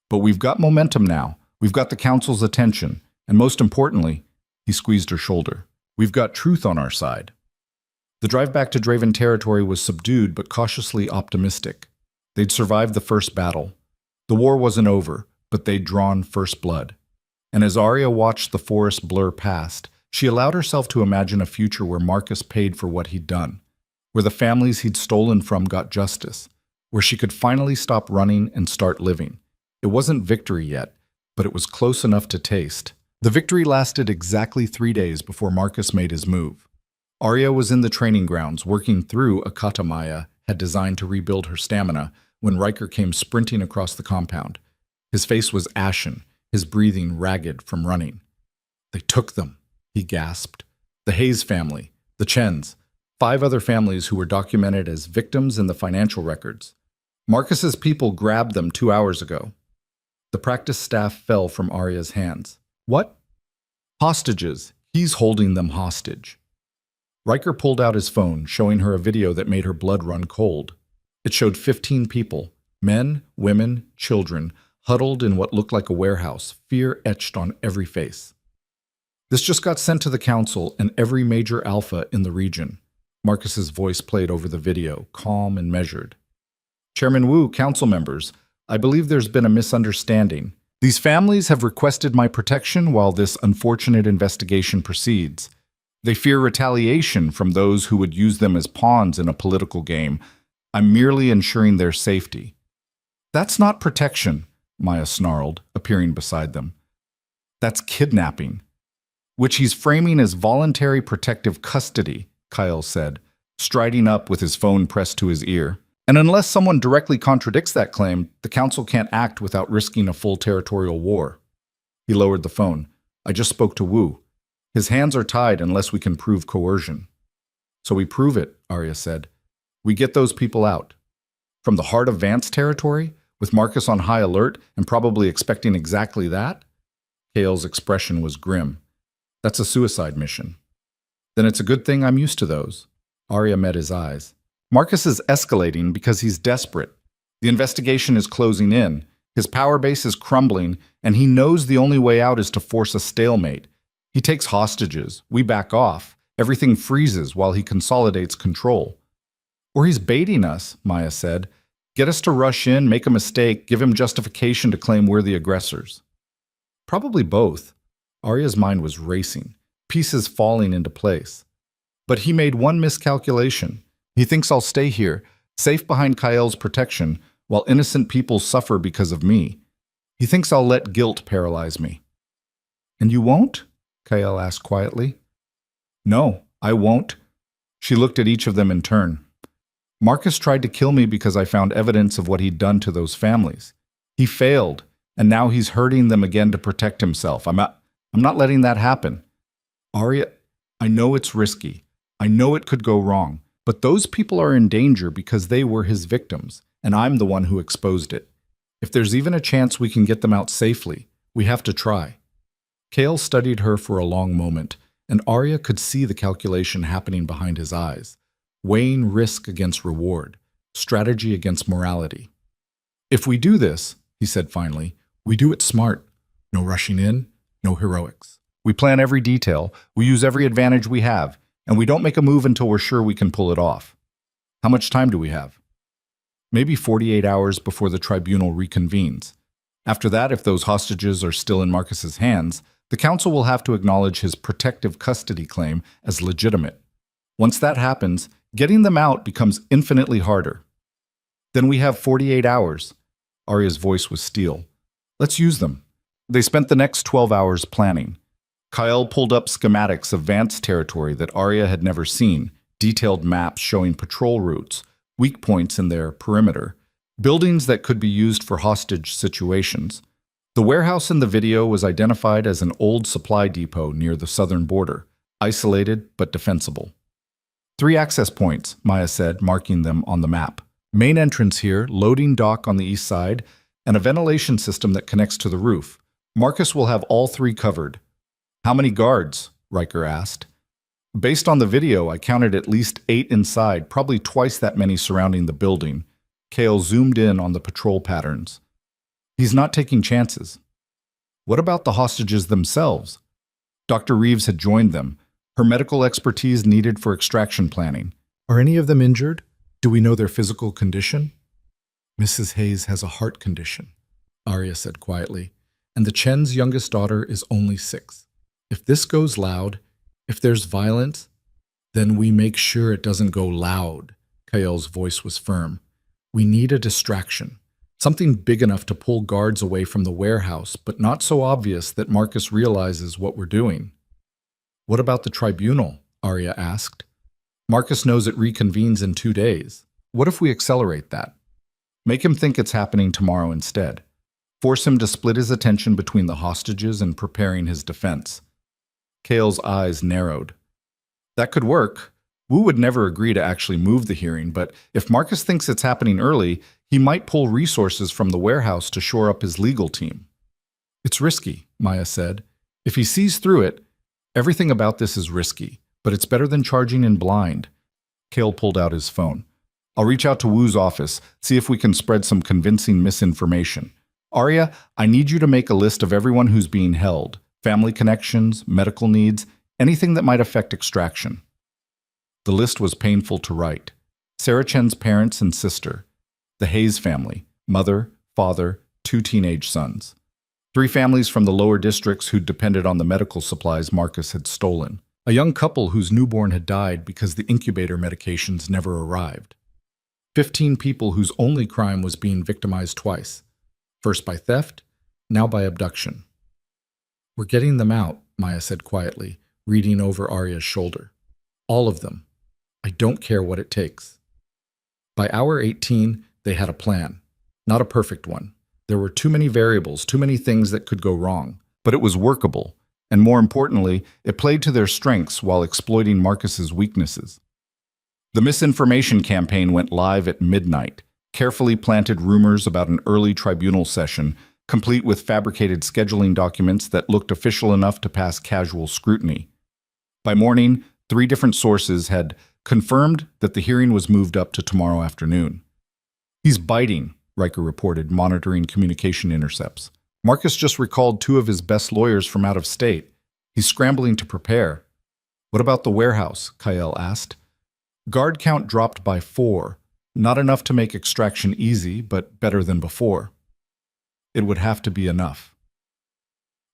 But we've got momentum now. We've got the council's attention, and most importantly, he squeezed her shoulder, we've got truth on our side. The drive back to Draven territory was subdued but cautiously optimistic. They'd survived the first battle. The war wasn't over, but they'd drawn first blood. And as Arya watched the forest blur past, she allowed herself to imagine a future where Marcus paid for what he'd done, where the families he'd stolen from got justice, where she could finally stop running and start living. It wasn't victory yet, but it was close enough to taste. The victory lasted exactly 3 days before Marcus made his move. Arya was in the training grounds, working through a kata Maya had designed to rebuild her stamina, when Riker came sprinting across the compound. His face was ashen, his breathing ragged from running. They took them, he gasped. The Hayes family, the Chens, 5 other families who were documented as victims in the financial records. Marcus's people grabbed them 2 hours ago. The practice staff fell from Arya's hands. What? Hostages. He's holding them hostage. Riker pulled out his phone, showing her a video that made her blood run cold. It showed 15 people, men, women, children, huddled in what looked like a warehouse, fear etched on every face. This just got sent to the council and every major alpha in the region. Marcus's voice played over the video, calm and measured. Chairman Wu, council members, I believe there's been a misunderstanding. These families have requested my protection while this unfortunate investigation proceeds. They fear retaliation from those who would use them as pawns in a political game. I'm merely ensuring their safety. That's not protection, Maya snarled, appearing beside them. That's kidnapping, which he's framing as voluntary protective custody, Kyle said, striding up with his phone pressed to his ear. And unless someone directly contradicts that claim, the council can't act without risking a full territorial war. He lowered the phone. I just spoke to Wu. His hands are tied unless we can prove coercion. So we prove it, Arya said. We get those people out. From the heart of Vance territory, with Marcus on high alert and probably expecting exactly that? Kale's expression was grim. That's a suicide mission. Then it's a good thing I'm used to those. Arya met his eyes. Marcus is escalating because he's desperate. The investigation is closing in. His power base is crumbling, and he knows the only way out is to force a stalemate. He takes hostages. We back off. Everything freezes while he consolidates control. Or he's baiting us, Maya said. Get us to rush in, make a mistake, give him justification to claim we're the aggressors. Probably both. Arya's mind was racing, pieces falling into place. But he made one miscalculation. He thinks I'll stay here, safe behind Kyle's protection, while innocent people suffer because of me. He thinks I'll let guilt paralyze me. And you won't? Kyle asked quietly. No, I won't. She looked at each of them in turn. Marcus tried to kill me because I found evidence of what he'd done to those families. He failed, and now he's hurting them again to protect himself. I'm not letting that happen. Arya, I know it's risky. I know it could go wrong, but those people are in danger because they were his victims, and I'm the one who exposed it. If there's even a chance we can get them out safely, we have to try. Kale studied her for a long moment, and Arya could see the calculation happening behind his eyes, weighing risk against reward, strategy against morality. If we do this, he said finally, we do it smart. No rushing in, no heroics. We plan every detail, we use every advantage we have, and we don't make a move until we're sure we can pull it off. How much time do we have? Maybe 48 hours before the tribunal reconvenes. After that, if those hostages are still in Marcus's hands, the council will have to acknowledge his protective custody claim as legitimate. Once that happens, getting them out becomes infinitely harder. Then we have 48 hours. Arya's voice was steel. Let's use them. They spent the next 12 hours planning. Kyle pulled up schematics of Vance territory that Arya had never seen, detailed maps showing patrol routes, weak points in their perimeter, buildings that could be used for hostage situations. The warehouse in the video was identified as an old supply depot near the southern border, isolated but defensible. 3 access points, Maya said, marking them on the map. Main entrance here, loading dock on the east side, and a ventilation system that connects to the roof. Marcus will have all 3 covered. How many guards? Riker asked. Based on the video, I counted at least 8 inside, probably twice that many surrounding the building. Kale zoomed in on the patrol patterns. He's not taking chances. What about the hostages themselves? Dr. Reeves had joined them, her medical expertise needed for extraction planning. Are any of them injured? Do we know their physical condition? Mrs. Hayes has a heart condition, Arya said quietly, and the Chen's youngest daughter is only 6. If this goes loud, if there's violence, then we make sure it doesn't go loud. Kael's voice was firm. We need a distraction, something big enough to pull guards away from the warehouse, but not so obvious that Marcus realizes what we're doing. What about the tribunal? Arya asked. Marcus knows it reconvenes in 2 days. What if we accelerate that? Make him think it's happening tomorrow instead. Force him to split his attention between the hostages and preparing his defense. Kale's eyes narrowed. That could work. Wu would never agree to actually move the hearing, but if Marcus thinks it's happening early, he might pull resources from the warehouse to shore up his legal team. It's risky, Maya said. If he sees through it, everything about this is risky, but it's better than charging in blind. Kale pulled out his phone. I'll reach out to Wu's office, see if we can spread some convincing misinformation. Arya, I need you to make a list of everyone who's being held. Family connections, medical needs, anything that might affect extraction. The list was painful to write. Sarah Chen's parents and sister. The Hayes family, mother, father, 2 teenage sons. 3 families from the lower districts who'd depended on the medical supplies Marcus had stolen. A young couple whose newborn had died because the incubator medications never arrived. 15 people whose only crime was being victimized twice. First by theft, now by abduction. We're getting them out, Maya said quietly, reading over Arya's shoulder. All of them. I don't care what it takes. By hour 18, they had a plan. Not a perfect one. There were too many variables, too many things that could go wrong. But it was workable, and more importantly, it played to their strengths while exploiting Marcus's weaknesses. The misinformation campaign went live at midnight. Carefully planted rumors about an early tribunal session, complete with fabricated scheduling documents that looked official enough to pass casual scrutiny. By morning, 3 different sources had confirmed that the hearing was moved up to tomorrow afternoon. He's biting, Riker reported, monitoring communication intercepts. Marcus just recalled 2 of his best lawyers from out of state. He's scrambling to prepare. What about the warehouse? Kael asked. Guard count dropped by 4. Not enough to make extraction easy, but better than before. It would have to be enough.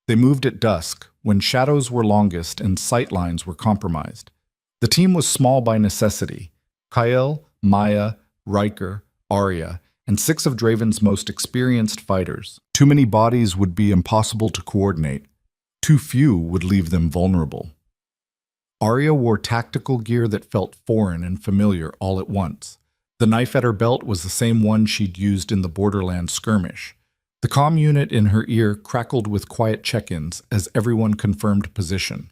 They moved at dusk, when shadows were longest and sight lines were compromised. The team was small by necessity. Kael, Maya, Riker, Arya, and 6 of Draven's most experienced fighters. Too many bodies would be impossible to coordinate. Too few would leave them vulnerable. Arya wore tactical gear that felt foreign and familiar all at once. The knife at her belt was the same one she'd used in the Borderlands skirmish. The comm unit in her ear crackled with quiet check-ins as everyone confirmed position.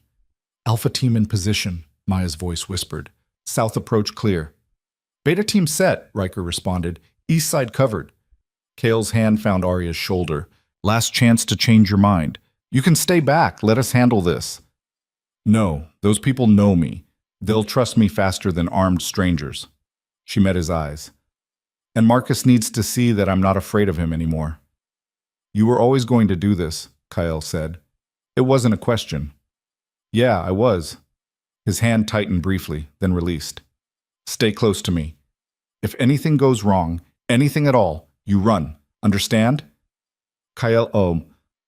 Alpha team in position, Maya's voice whispered. South approach clear. Beta team set, Riker responded. East side covered. Kale's hand found Arya's shoulder. Last chance to change your mind. You can stay back. Let us handle this. No, those people know me. They'll trust me faster than armed strangers. She met his eyes. And Marcus needs to see that I'm not afraid of him anymore. You were always going to do this, Kyle said. It wasn't a question. Yeah, I was. His hand tightened briefly, then released. Stay close to me. If anything goes wrong, anything at all, you run. Understand? Kyle,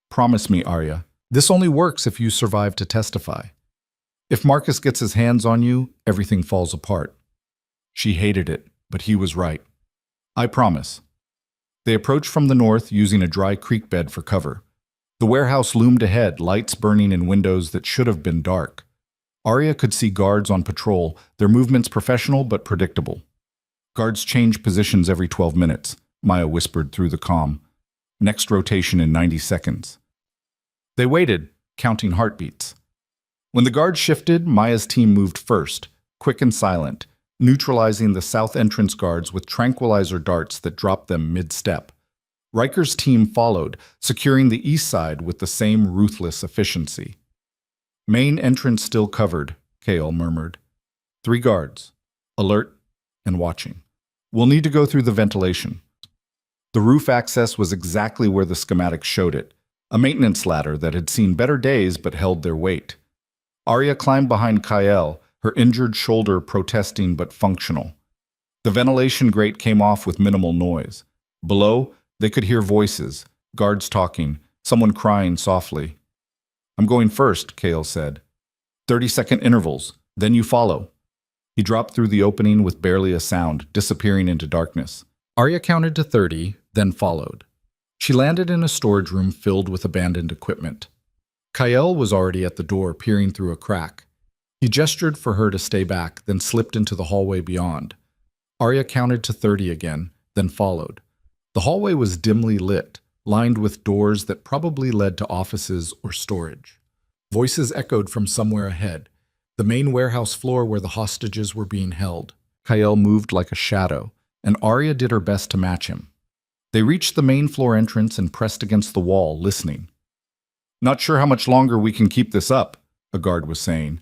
promise me, Arya. This only works if you survive to testify. If Marcus gets his hands on you, everything falls apart. She hated it, but he was right. I promise. They approached from the north using a dry creek bed for cover. The warehouse loomed ahead, lights burning in windows that should have been dark. Arya could see guards on patrol, their movements professional but predictable. Guards change positions every 12 minutes, Maya whispered through the comm. Next rotation in 90 seconds. They waited, counting heartbeats. When the guards shifted, Maya's team moved first, quick and silent, neutralizing the south entrance guards with tranquilizer darts that dropped them mid-step. Riker's team followed, securing the east side with the same ruthless efficiency. Main entrance still covered, Kale murmured. 3 guards, alert and watching. We'll need to go through the ventilation. The roof access was exactly where the schematics showed it, a maintenance ladder that had seen better days but held their weight. Arya climbed behind Kyle, her injured shoulder protesting but functional. The ventilation grate came off with minimal noise. Below, they could hear voices, guards talking, someone crying softly. I'm going first, Kale said. 30-second intervals, then you follow. He dropped through the opening with barely a sound, disappearing into darkness. Arya counted to 30, then followed. She landed in a storage room filled with abandoned equipment. Kyle was already at the door, peering through a crack. He gestured for her to stay back, then slipped into the hallway beyond. Arya counted to 30 again, then followed. The hallway was dimly lit, lined with doors that probably led to offices or storage. Voices echoed from somewhere ahead, the main warehouse floor where the hostages were being held. Kyle moved like a shadow, and Arya did her best to match him. They reached the main floor entrance and pressed against the wall, listening. Not sure how much longer we can keep this up, a guard was saying.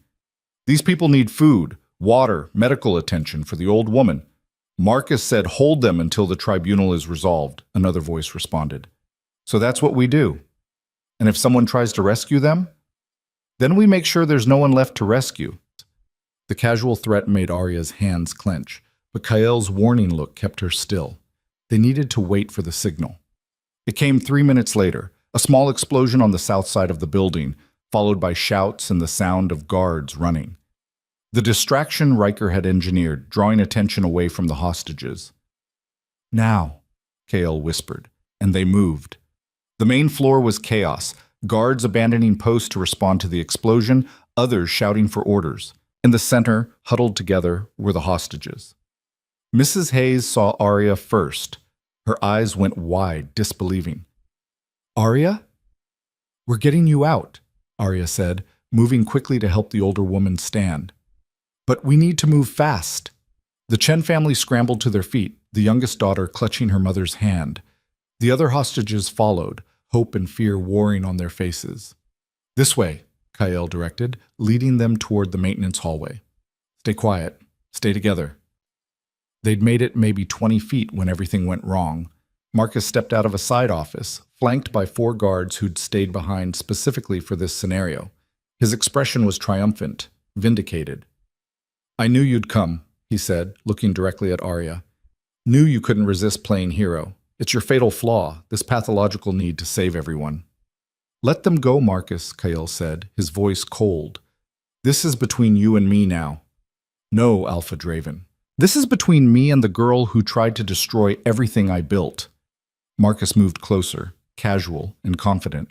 These people need food, water, medical attention for the old woman. Marcus said hold them until the tribunal is resolved, another voice responded. So that's what we do. And if someone tries to rescue them, then we make sure there's no one left to rescue. The casual threat made Arya's hands clench, but Kyle's warning look kept her still. They needed to wait for the signal. It came 3 minutes later, a small explosion on the south side of the building, followed by shouts and the sound of guards running. The distraction Riker had engineered, drawing attention away from the hostages. Now, Kale whispered, and they moved. The main floor was chaos, guards abandoning posts to respond to the explosion, others shouting for orders. In the center, huddled together, were the hostages. Mrs. Hayes saw Arya first. Her eyes went wide, disbelieving. Arya? We're getting you out, Arya said, moving quickly to help the older woman stand. But we need to move fast. The Chen family scrambled to their feet, the youngest daughter clutching her mother's hand. The other hostages followed, hope and fear warring on their faces. This way, Kyle directed, leading them toward the maintenance hallway. Stay quiet. Stay together. They'd made it maybe 20 feet when everything went wrong. Marcus stepped out of a side office, flanked by 4 guards who'd stayed behind specifically for this scenario. His expression was triumphant, vindicated. I knew you'd come, he said, looking directly at Arya. Knew you couldn't resist playing hero. It's your fatal flaw, this pathological need to save everyone. Let them go, Marcus, Kyle said, his voice cold. This is between you and me now. No, Alpha Draven. This is between me and the girl who tried to destroy everything I built. Marcus moved closer, casual and confident.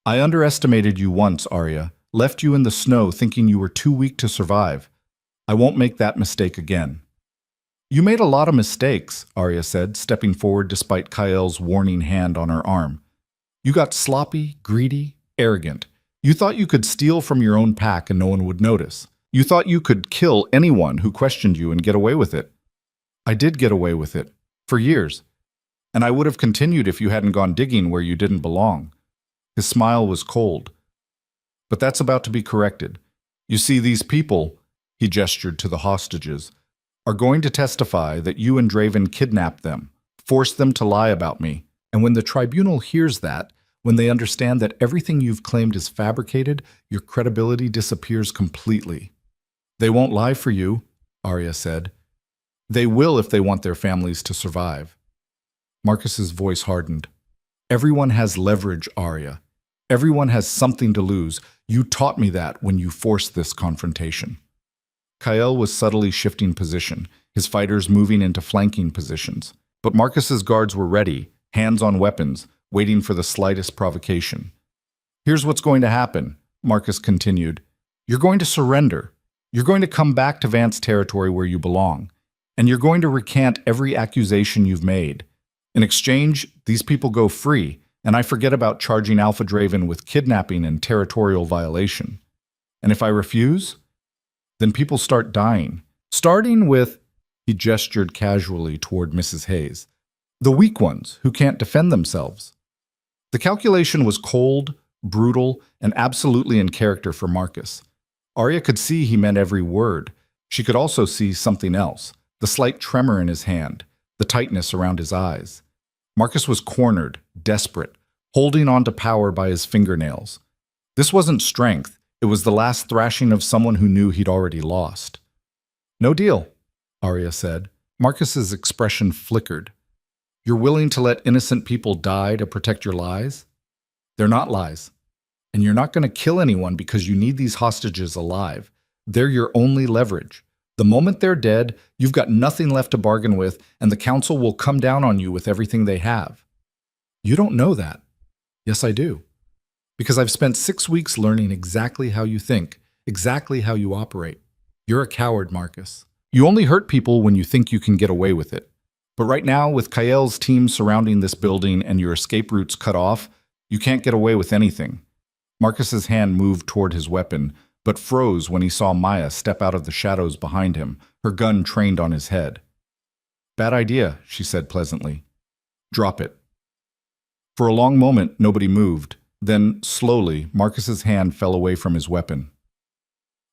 I underestimated you once, Arya. Left you in the snow thinking you were too weak to survive. I won't make that mistake again. You made a lot of mistakes, Arya said, stepping forward despite Kyle's warning hand on her arm. You got sloppy, greedy, arrogant. You thought you could steal from your own pack and no one would notice. You thought you could kill anyone who questioned you and get away with it. I did get away with it. For years. And I would have continued if you hadn't gone digging where you didn't belong. His smile was cold. But that's about to be corrected. You see, these people, he gestured to the hostages, are going to testify that you and Draven kidnapped them, forced them to lie about me. And when the tribunal hears that, when they understand that everything you've claimed is fabricated, your credibility disappears completely. They won't lie for you, Arya said. They will if they want their families to survive. Marcus's voice hardened. Everyone has leverage, Arya. Everyone has something to lose. You taught me that when you forced this confrontation. Kael was subtly shifting position, his fighters moving into flanking positions. But Marcus's guards were ready, hands on weapons, waiting for the slightest provocation. Here's what's going to happen, Marcus continued. You're going to surrender. You're going to come back to Vance territory where you belong. And you're going to recant every accusation you've made. In exchange, these people go free, and I forget about charging Alpha Draven with kidnapping and territorial violation. And if I refuse, then people start dying. Starting with, he gestured casually toward Mrs. Hayes, the weak ones who can't defend themselves. The calculation was cold, brutal, and absolutely in character for Marcus. Arya could see he meant every word. She could also see something else, the slight tremor in his hand, the tightness around his eyes. Marcus was cornered, desperate, holding on to power by his fingernails. This wasn't strength. It was the last thrashing of someone who knew he'd already lost. No deal, Arya said. Marcus's expression flickered. You're willing to let innocent people die to protect your lies? They're not lies. And you're not going to kill anyone because you need these hostages alive. They're your only leverage. The moment they're dead, you've got nothing left to bargain with, and the council will come down on you with everything they have. You don't know that. Yes, I do. Because I've spent 6 weeks learning exactly how you think, exactly how you operate. You're a coward, Marcus. You only hurt people when you think you can get away with it. But right now, with Kael's team surrounding this building and your escape routes cut off, you can't get away with anything. Marcus's hand moved toward his weapon, but froze when he saw Maya step out of the shadows behind him, her gun trained on his head. Bad idea, she said pleasantly. Drop it. For a long moment, nobody moved. Then, slowly, Marcus's hand fell away from his weapon.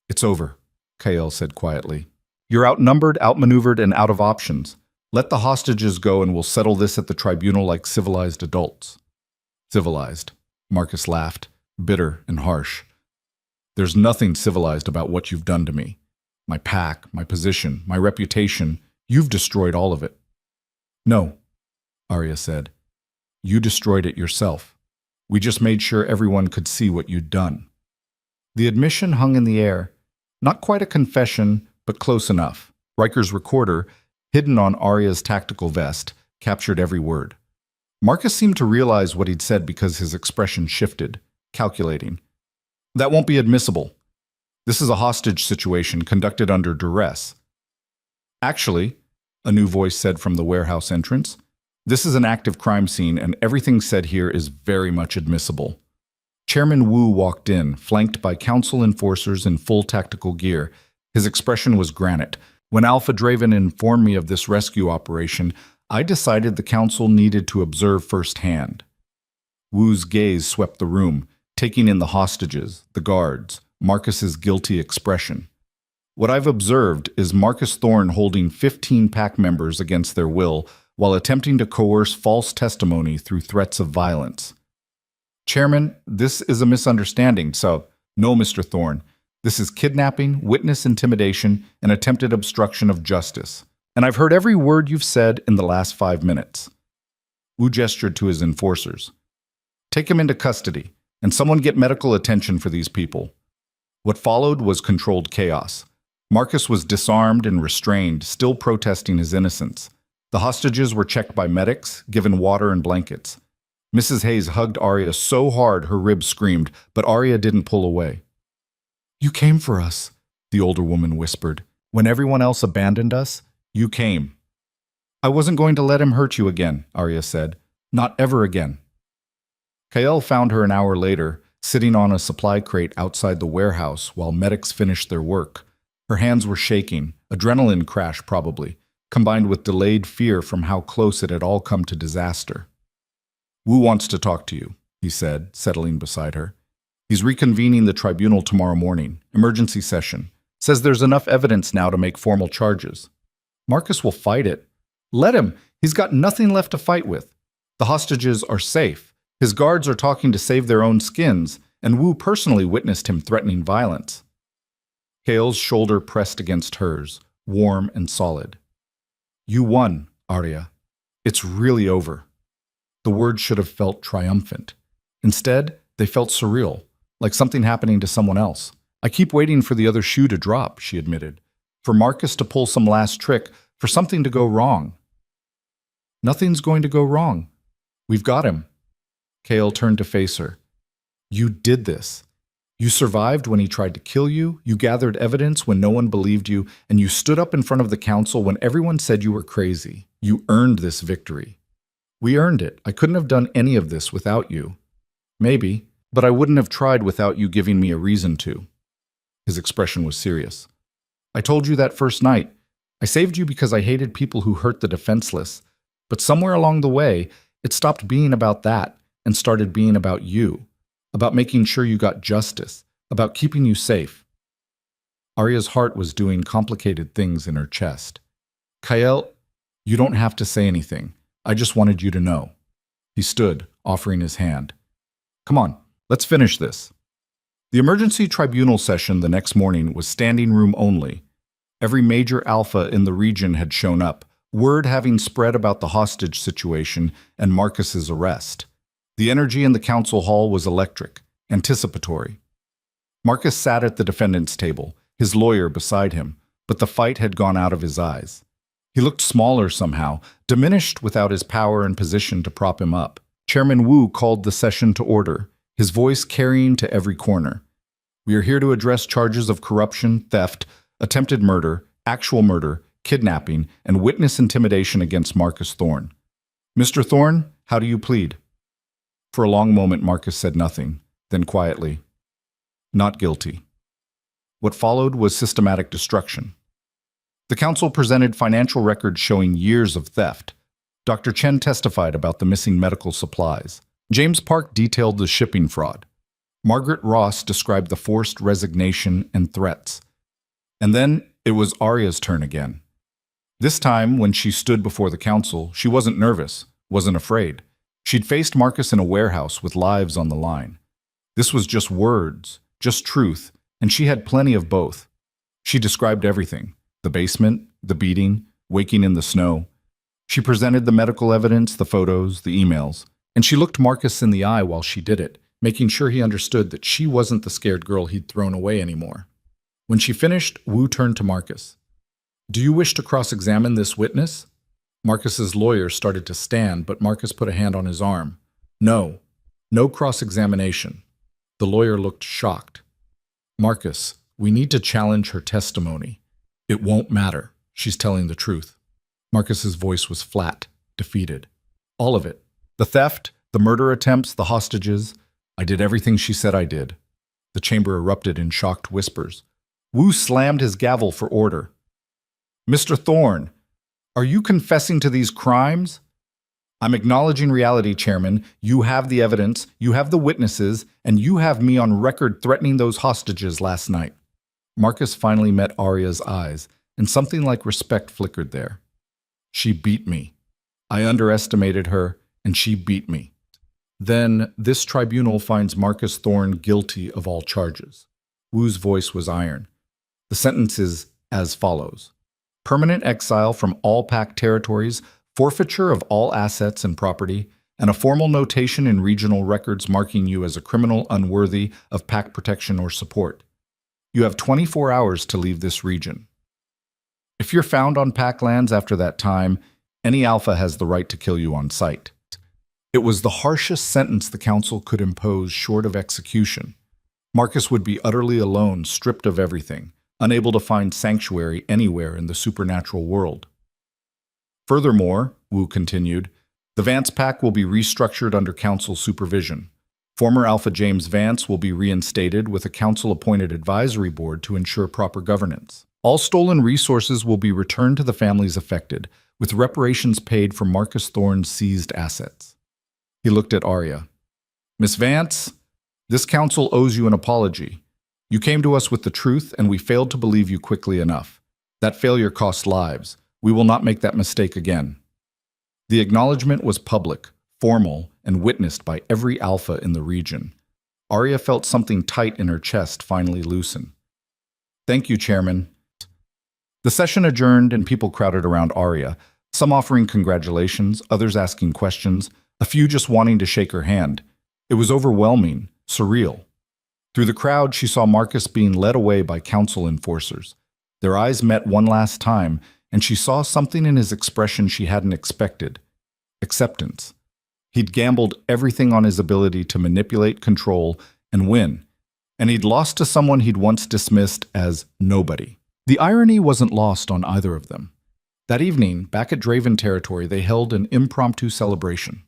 It's over, Kael said quietly. You're outnumbered, outmaneuvered, and out of options. Let the hostages go and we'll settle this at the tribunal like civilized adults. Civilized, Marcus laughed, bitter and harsh. There's nothing civilized about what you've done to me. My pack, my position, my reputation, you've destroyed all of it. No, Arya said. You destroyed it yourself. We just made sure everyone could see what you'd done. The admission hung in the air. Not quite a confession, but close enough. Riker's recorder, hidden on Arya's tactical vest, captured every word. Marcus seemed to realize what he'd said because his expression shifted, calculating. That won't be admissible. This is a hostage situation conducted under duress. Actually, a new voice said from the warehouse entrance, this is an active crime scene and everything said here is very much admissible. Chairman Wu walked in, flanked by council enforcers in full tactical gear. His expression was granite. When Alpha Draven informed me of this rescue operation, I decided the council needed to observe firsthand. Wu's gaze swept the room, taking in the hostages, the guards, Marcus's guilty expression. What I've observed is Marcus Thorne holding 15 pack members against their will while attempting to coerce false testimony through threats of violence. Chairman, this is a misunderstanding, so no, Mr. Thorne. This is kidnapping, witness intimidation, and attempted obstruction of justice. And I've heard every word you've said in the last 5 minutes. Wu gestured to his enforcers. Take him into custody, and someone get medical attention for these people. What followed was controlled chaos. Marcus was disarmed and restrained, still protesting his innocence. The hostages were checked by medics, given water and blankets. Mrs. Hayes hugged Arya so hard her ribs screamed, but Arya didn't pull away. You came for us, the older woman whispered. When everyone else abandoned us, you came. I wasn't going to let him hurt you again, Arya said. Not ever again. Kael found her an hour later, sitting on a supply crate outside the warehouse while medics finished their work. Her hands were shaking, adrenaline crash probably. combined with delayed fear from how close it had all come to disaster. Wu wants to talk to you, he said, settling beside her. He's reconvening the tribunal tomorrow morning, emergency session. Says there's enough evidence now to make formal charges. Marcus will fight it. Let him. He's got nothing left to fight with. The hostages are safe. His guards are talking to save their own skins, and Wu personally witnessed him threatening violence. Kale's shoulder pressed against hers, warm and solid. You won, Arya. It's really over. The words should have felt triumphant. Instead, they felt surreal, like something happening to someone else. I keep waiting for the other shoe to drop, she admitted. For Marcus to pull some last trick, for something to go wrong. Nothing's going to go wrong. We've got him. Kale turned to face her. You did this. You survived when he tried to kill you, you gathered evidence when no one believed you, and you stood up in front of the council when everyone said you were crazy. You earned this victory. We earned it. I couldn't have done any of this without you. Maybe, but I wouldn't have tried without you giving me a reason to. His expression was serious. I told you that first night. I saved you because I hated people who hurt the defenseless. But somewhere along the way, it stopped being about that and started being about you. About making sure you got justice. About keeping you safe. Arya's heart was doing complicated things in her chest. Kael, you don't have to say anything. I just wanted you to know. He stood, offering his hand. Come on, let's finish this. The emergency tribunal session the next morning was standing room only. Every major alpha in the region had shown up, word having spread about the hostage situation and Marcus's arrest. The energy in the council hall was electric, anticipatory. Marcus sat at the defendant's table, his lawyer beside him, but the fight had gone out of his eyes. He looked smaller somehow, diminished without his power and position to prop him up. Chairman Wu called the session to order, his voice carrying to every corner. We are here to address charges of corruption, theft, attempted murder, actual murder, kidnapping, and witness intimidation against Marcus Thorne. Mr. Thorne, how do you plead? For a long moment, Marcus said nothing, then quietly, not guilty. What followed was systematic destruction. The council presented financial records showing years of theft. Dr. Chen testified about the missing medical supplies. James Park detailed the shipping fraud. Margaret Ross described the forced resignation and threats. And then it was Arya's turn again. This time, when she stood before the council, she wasn't nervous, wasn't afraid. She'd faced Marcus in a warehouse with lives on the line. This was just words, just truth, and she had plenty of both. She described everything. The basement, the beating, waking in the snow. She presented the medical evidence, the photos, the emails, and she looked Marcus in the eye while she did it, making sure he understood that she wasn't the scared girl he'd thrown away anymore. When she finished, Wu turned to Marcus. Do you wish to cross-examine this witness? Marcus's lawyer started to stand, but Marcus put a hand on his arm. No cross-examination. The lawyer looked shocked. Marcus, we need to challenge her testimony. It won't matter. She's telling the truth. Marcus's voice was flat, defeated. All of it. The theft, the murder attempts, the hostages. I did everything she said I did. The chamber erupted in shocked whispers. Wu slammed his gavel for order. Mr. Thorne, are you confessing to these crimes? I'm acknowledging reality, Chairman. You have the evidence, you have the witnesses, and you have me on record threatening those hostages last night. Marcus finally met Arya's eyes, and something like respect flickered there. She beat me. I underestimated her, and she beat me. Then, this tribunal finds Marcus Thorne guilty of all charges. Wu's voice was iron. The sentence is as follows. Permanent exile from all Pact territories, forfeiture of all assets and property, and a formal notation in regional records marking you as a criminal unworthy of Pact protection or support. You have 24 hours to leave this region. If you're found on Pact lands after that time, any Alpha has the right to kill you on sight. It was the harshest sentence the Council could impose short of execution. Marcus would be utterly alone, stripped of everything, unable to find sanctuary anywhere in the supernatural world. Furthermore, Wu continued, the Vance Pact will be restructured under Council supervision. Former Alpha James Vance will be reinstated with a Council-appointed advisory board to ensure proper governance. All stolen resources will be returned to the families affected, with reparations paid for Marcus Thorne's seized assets. He looked at Arya. Miss Vance, this council owes you an apology. You came to us with the truth, and we failed to believe you quickly enough. That failure cost lives. We will not make that mistake again. The acknowledgement was public, formal, and witnessed by every alpha in the region. Arya felt something tight in her chest finally loosen. Thank you, Chairman. The session adjourned and people crowded around Arya, some offering congratulations, others asking questions, a few just wanting to shake her hand. It was overwhelming, surreal. Through the crowd, she saw Marcus being led away by council enforcers. Their eyes met one last time, and she saw something in his expression she hadn't expected. Acceptance. He'd gambled everything on his ability to manipulate, control, and win, and he'd lost to someone he'd once dismissed as nobody. The irony wasn't lost on either of them. That evening, back at Draven territory, they held an impromptu celebration.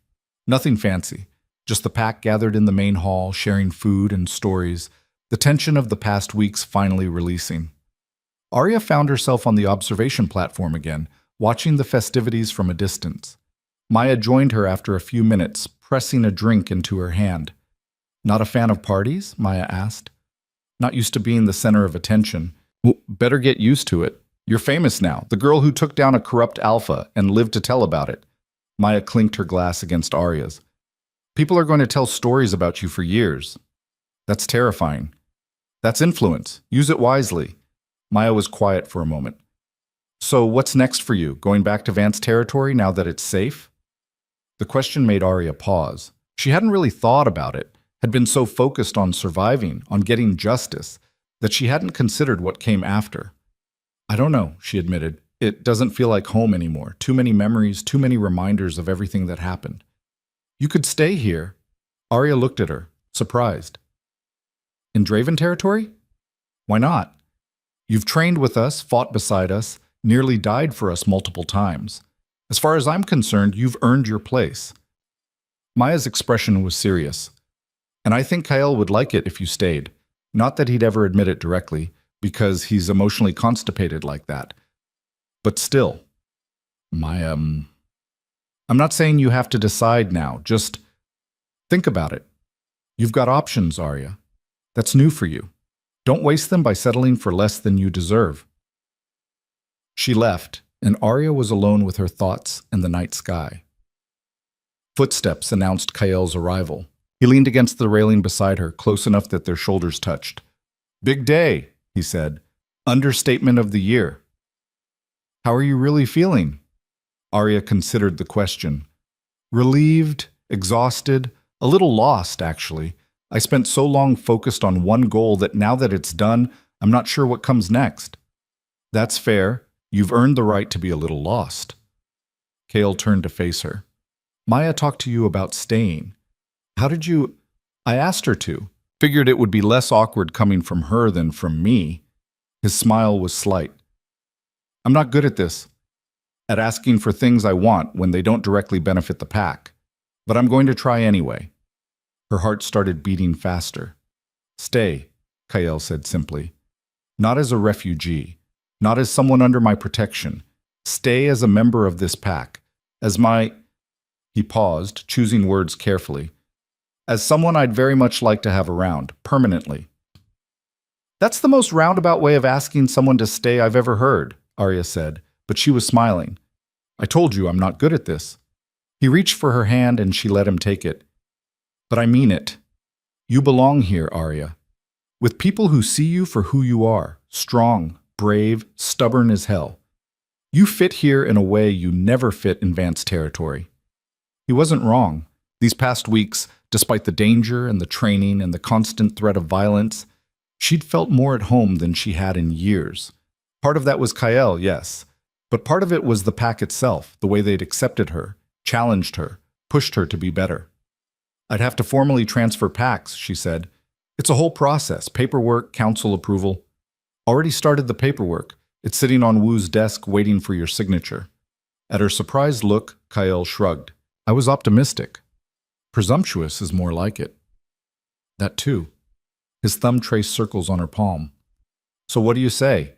Nothing fancy, just the pack gathered in the main hall, sharing food and stories, the tension of the past weeks finally releasing. Arya found herself on the observation platform again, watching the festivities from a distance. Maya joined her after a few minutes, pressing a drink into her hand. Not a fan of parties? Maya asked. Not used to being the center of attention. Well, better get used to it. You're famous now, the girl who took down a corrupt alpha and lived to tell about it. Maya clinked her glass against Arya's. People are going to tell stories about you for years. That's terrifying. That's influence. Use it wisely. Maya was quiet for a moment. So what's next for you? Going back to Vance territory now that it's safe? The question made Arya pause. She hadn't really thought about it, had been so focused on surviving, on getting justice, that she hadn't considered what came after. I don't know, she admitted. It doesn't feel like home anymore. Too many memories, too many reminders of everything that happened. You could stay here. Arya looked at her, surprised. In Draven territory? Why not? You've trained with us, fought beside us, nearly died for us multiple times. As far as I'm concerned, you've earned your place. Maya's expression was serious. And I think Kyle would like it if you stayed. Not that he'd ever admit it directly, because he's emotionally constipated like that. But still, Maya, I'm not saying you have to decide now. Just think about it. You've got options, Arya. That's new for you. Don't waste them by settling for less than you deserve. She left, and Arya was alone with her thoughts and the night sky. Footsteps announced Kael's arrival. He leaned against the railing beside her, close enough that their shoulders touched. Big day, he said. Understatement of the year. How are you really feeling? Arya considered the question. Relieved, exhausted, a little lost, actually. I spent so long focused on one goal that now that it's done, I'm not sure what comes next. That's fair. You've earned the right to be a little lost. Kael turned to face her. Maya talked to you about staying. How did you... I asked her to. Figured it would be less awkward coming from her than from me. His smile was slight. I'm not good at this. At asking for things I want when they don't directly benefit the pack. But I'm going to try anyway. Her heart started beating faster. Stay, Kael said simply. Not as a refugee. Not as someone under my protection. Stay as a member of this pack. As my... He paused, choosing words carefully. As someone I'd very much like to have around, permanently. That's the most roundabout way of asking someone to stay I've ever heard, Arya said, but she was smiling. I told you I'm not good at this. He reached for her hand and she let him take it. But I mean it. You belong here, Arya. With people who see you for who you are, strong, brave, stubborn as hell. You fit here in a way you never fit in Vance territory. He wasn't wrong. These past weeks, despite the danger and the training and the constant threat of violence, she'd felt more at home than she had in years. Part of that was Kael, yes, but part of it was the pack itself, the way they'd accepted her, challenged her, pushed her to be better. I'd have to formally transfer packs, she said. It's a whole process, paperwork, council approval. Already started the paperwork. It's sitting on Wu's desk waiting for your signature. At her surprised look, Kael shrugged. I was optimistic. Presumptuous is more like it. That too. His thumb traced circles on her palm. So what do you say?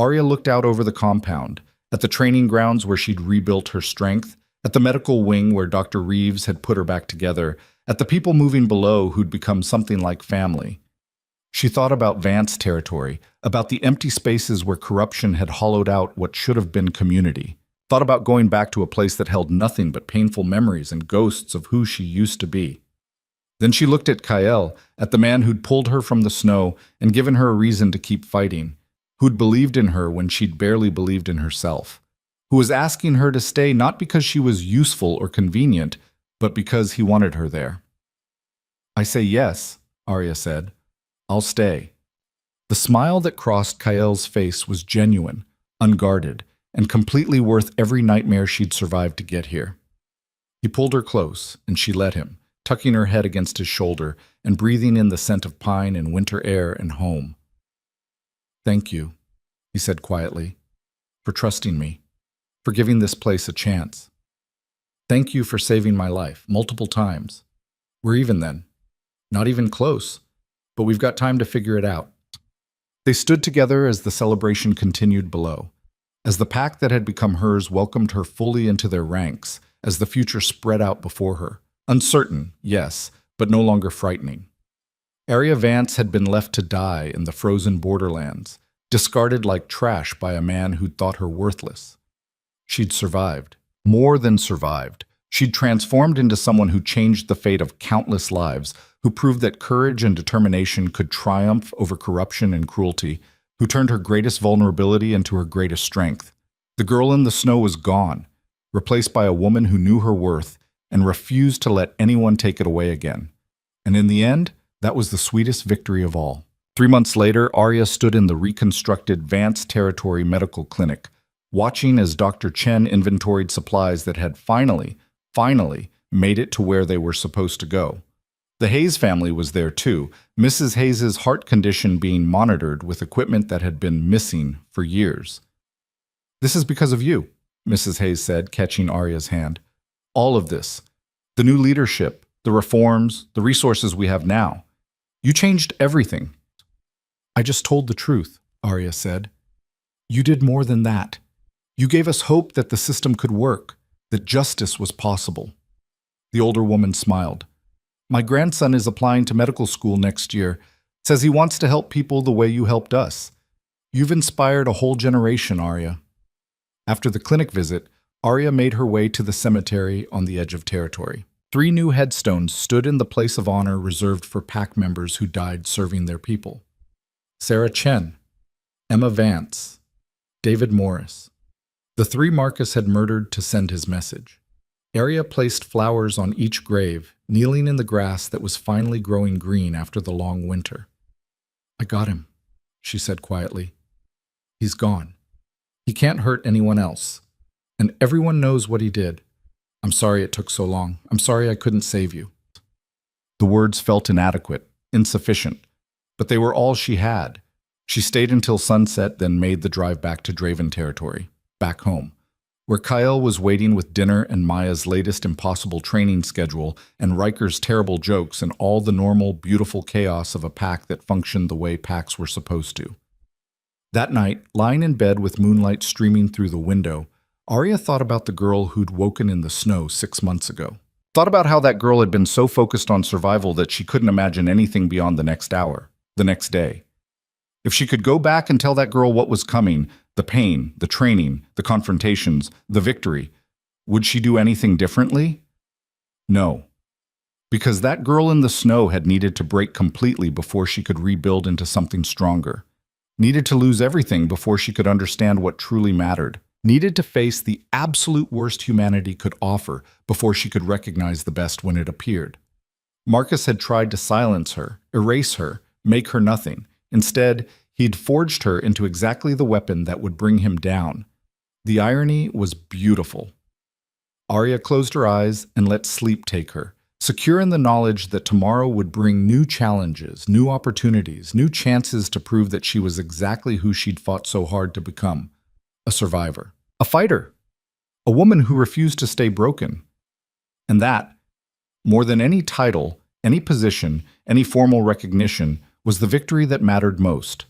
Arya looked out over the compound, at the training grounds where she'd rebuilt her strength, at the medical wing where Dr. Reeves had put her back together, at the people moving below who'd become something like family. She thought about Vance territory, about the empty spaces where corruption had hollowed out what should have been community. Thought about going back to a place that held nothing but painful memories and ghosts of who she used to be. Then she looked at Kyle, at the man who'd pulled her from the snow and given her a reason to keep fighting, who'd believed in her when she'd barely believed in herself, who was asking her to stay not because she was useful or convenient, but because he wanted her there. "I say yes," Arya said. "I'll stay." The smile that crossed Kyle's face was genuine, unguarded, and completely worth every nightmare she'd survived to get here. He pulled her close, and she let him, tucking her head against his shoulder and breathing in the scent of pine and winter air and home. "Thank you," he said quietly, "for trusting me, for giving this place a chance. Thank you for saving my life multiple times. We're even then. Not even close, but we've got time to figure it out." They stood together as the celebration continued below, as the pack that had become hers welcomed her fully into their ranks, as the future spread out before her. Uncertain, yes, but no longer frightening. Arya Vance had been left to die in the frozen borderlands, discarded like trash by a man who'd thought her worthless. She'd survived. More than survived. She'd transformed into someone who changed the fate of countless lives, who proved that courage and determination could triumph over corruption and cruelty, who turned her greatest vulnerability into her greatest strength. The girl in the snow was gone, replaced by a woman who knew her worth and refused to let anyone take it away again. And in the end, that was the sweetest victory of all. 3 months later, Arya stood in the reconstructed Vance Territory Medical Clinic, watching as Dr. Chen inventoried supplies that had finally made it to where they were supposed to go. The Hayes family was there too, Mrs. Hayes's heart condition being monitored with equipment that had been missing for years. "This is because of you," Mrs. Hayes said, catching Arya's hand. "All of this. The new leadership, the reforms, the resources we have now. You changed everything." "I just told the truth," Arya said. "You did more than that. You gave us hope that the system could work, that justice was possible." The older woman smiled. "My grandson is applying to medical school next year. Says he wants to help people the way you helped us. You've inspired a whole generation, Arya." After the clinic visit, Arya made her way to the cemetery on the edge of territory. 3 new headstones stood in the place of honor reserved for pack members who died serving their people. Sarah Chen, Emma Vance, David Morris. The 3 Marcus had murdered to send his message. Arya placed flowers on each grave, kneeling in the grass that was finally growing green after the long winter. "I got him," she said quietly. "He's gone. He can't hurt anyone else. And everyone knows what he did. I'm sorry it took so long. I'm sorry I couldn't save you." The words felt inadequate, insufficient, but they were all she had. She stayed until sunset, then made the drive back to Draven territory, back home, where Kyle was waiting with dinner and Maya's latest impossible training schedule and Riker's terrible jokes and all the normal, beautiful chaos of a pack that functioned the way packs were supposed to. That night, lying in bed with moonlight streaming through the window, Arya thought about the girl who'd woken in the snow 6 months ago. Thought about how that girl had been so focused on survival that she couldn't imagine anything beyond the next hour, the next day. If she could go back and tell that girl what was coming, the pain, the training, the confrontations, the victory, would she do anything differently? No. Because that girl in the snow had needed to break completely before she could rebuild into something stronger. Needed to lose everything before she could understand what truly mattered. Needed to face the absolute worst humanity could offer before she could recognize the best when it appeared. Marcus had tried to silence her, erase her, make her nothing. Instead, he'd forged her into exactly the weapon that would bring him down. The irony was beautiful. Arya closed her eyes and let sleep take her, secure in the knowledge that tomorrow would bring new challenges, new opportunities, new chances to prove that she was exactly who she'd fought so hard to become. A survivor. A fighter. A woman who refused to stay broken. And that, more than any title, any position, any formal recognition, was the victory that mattered most.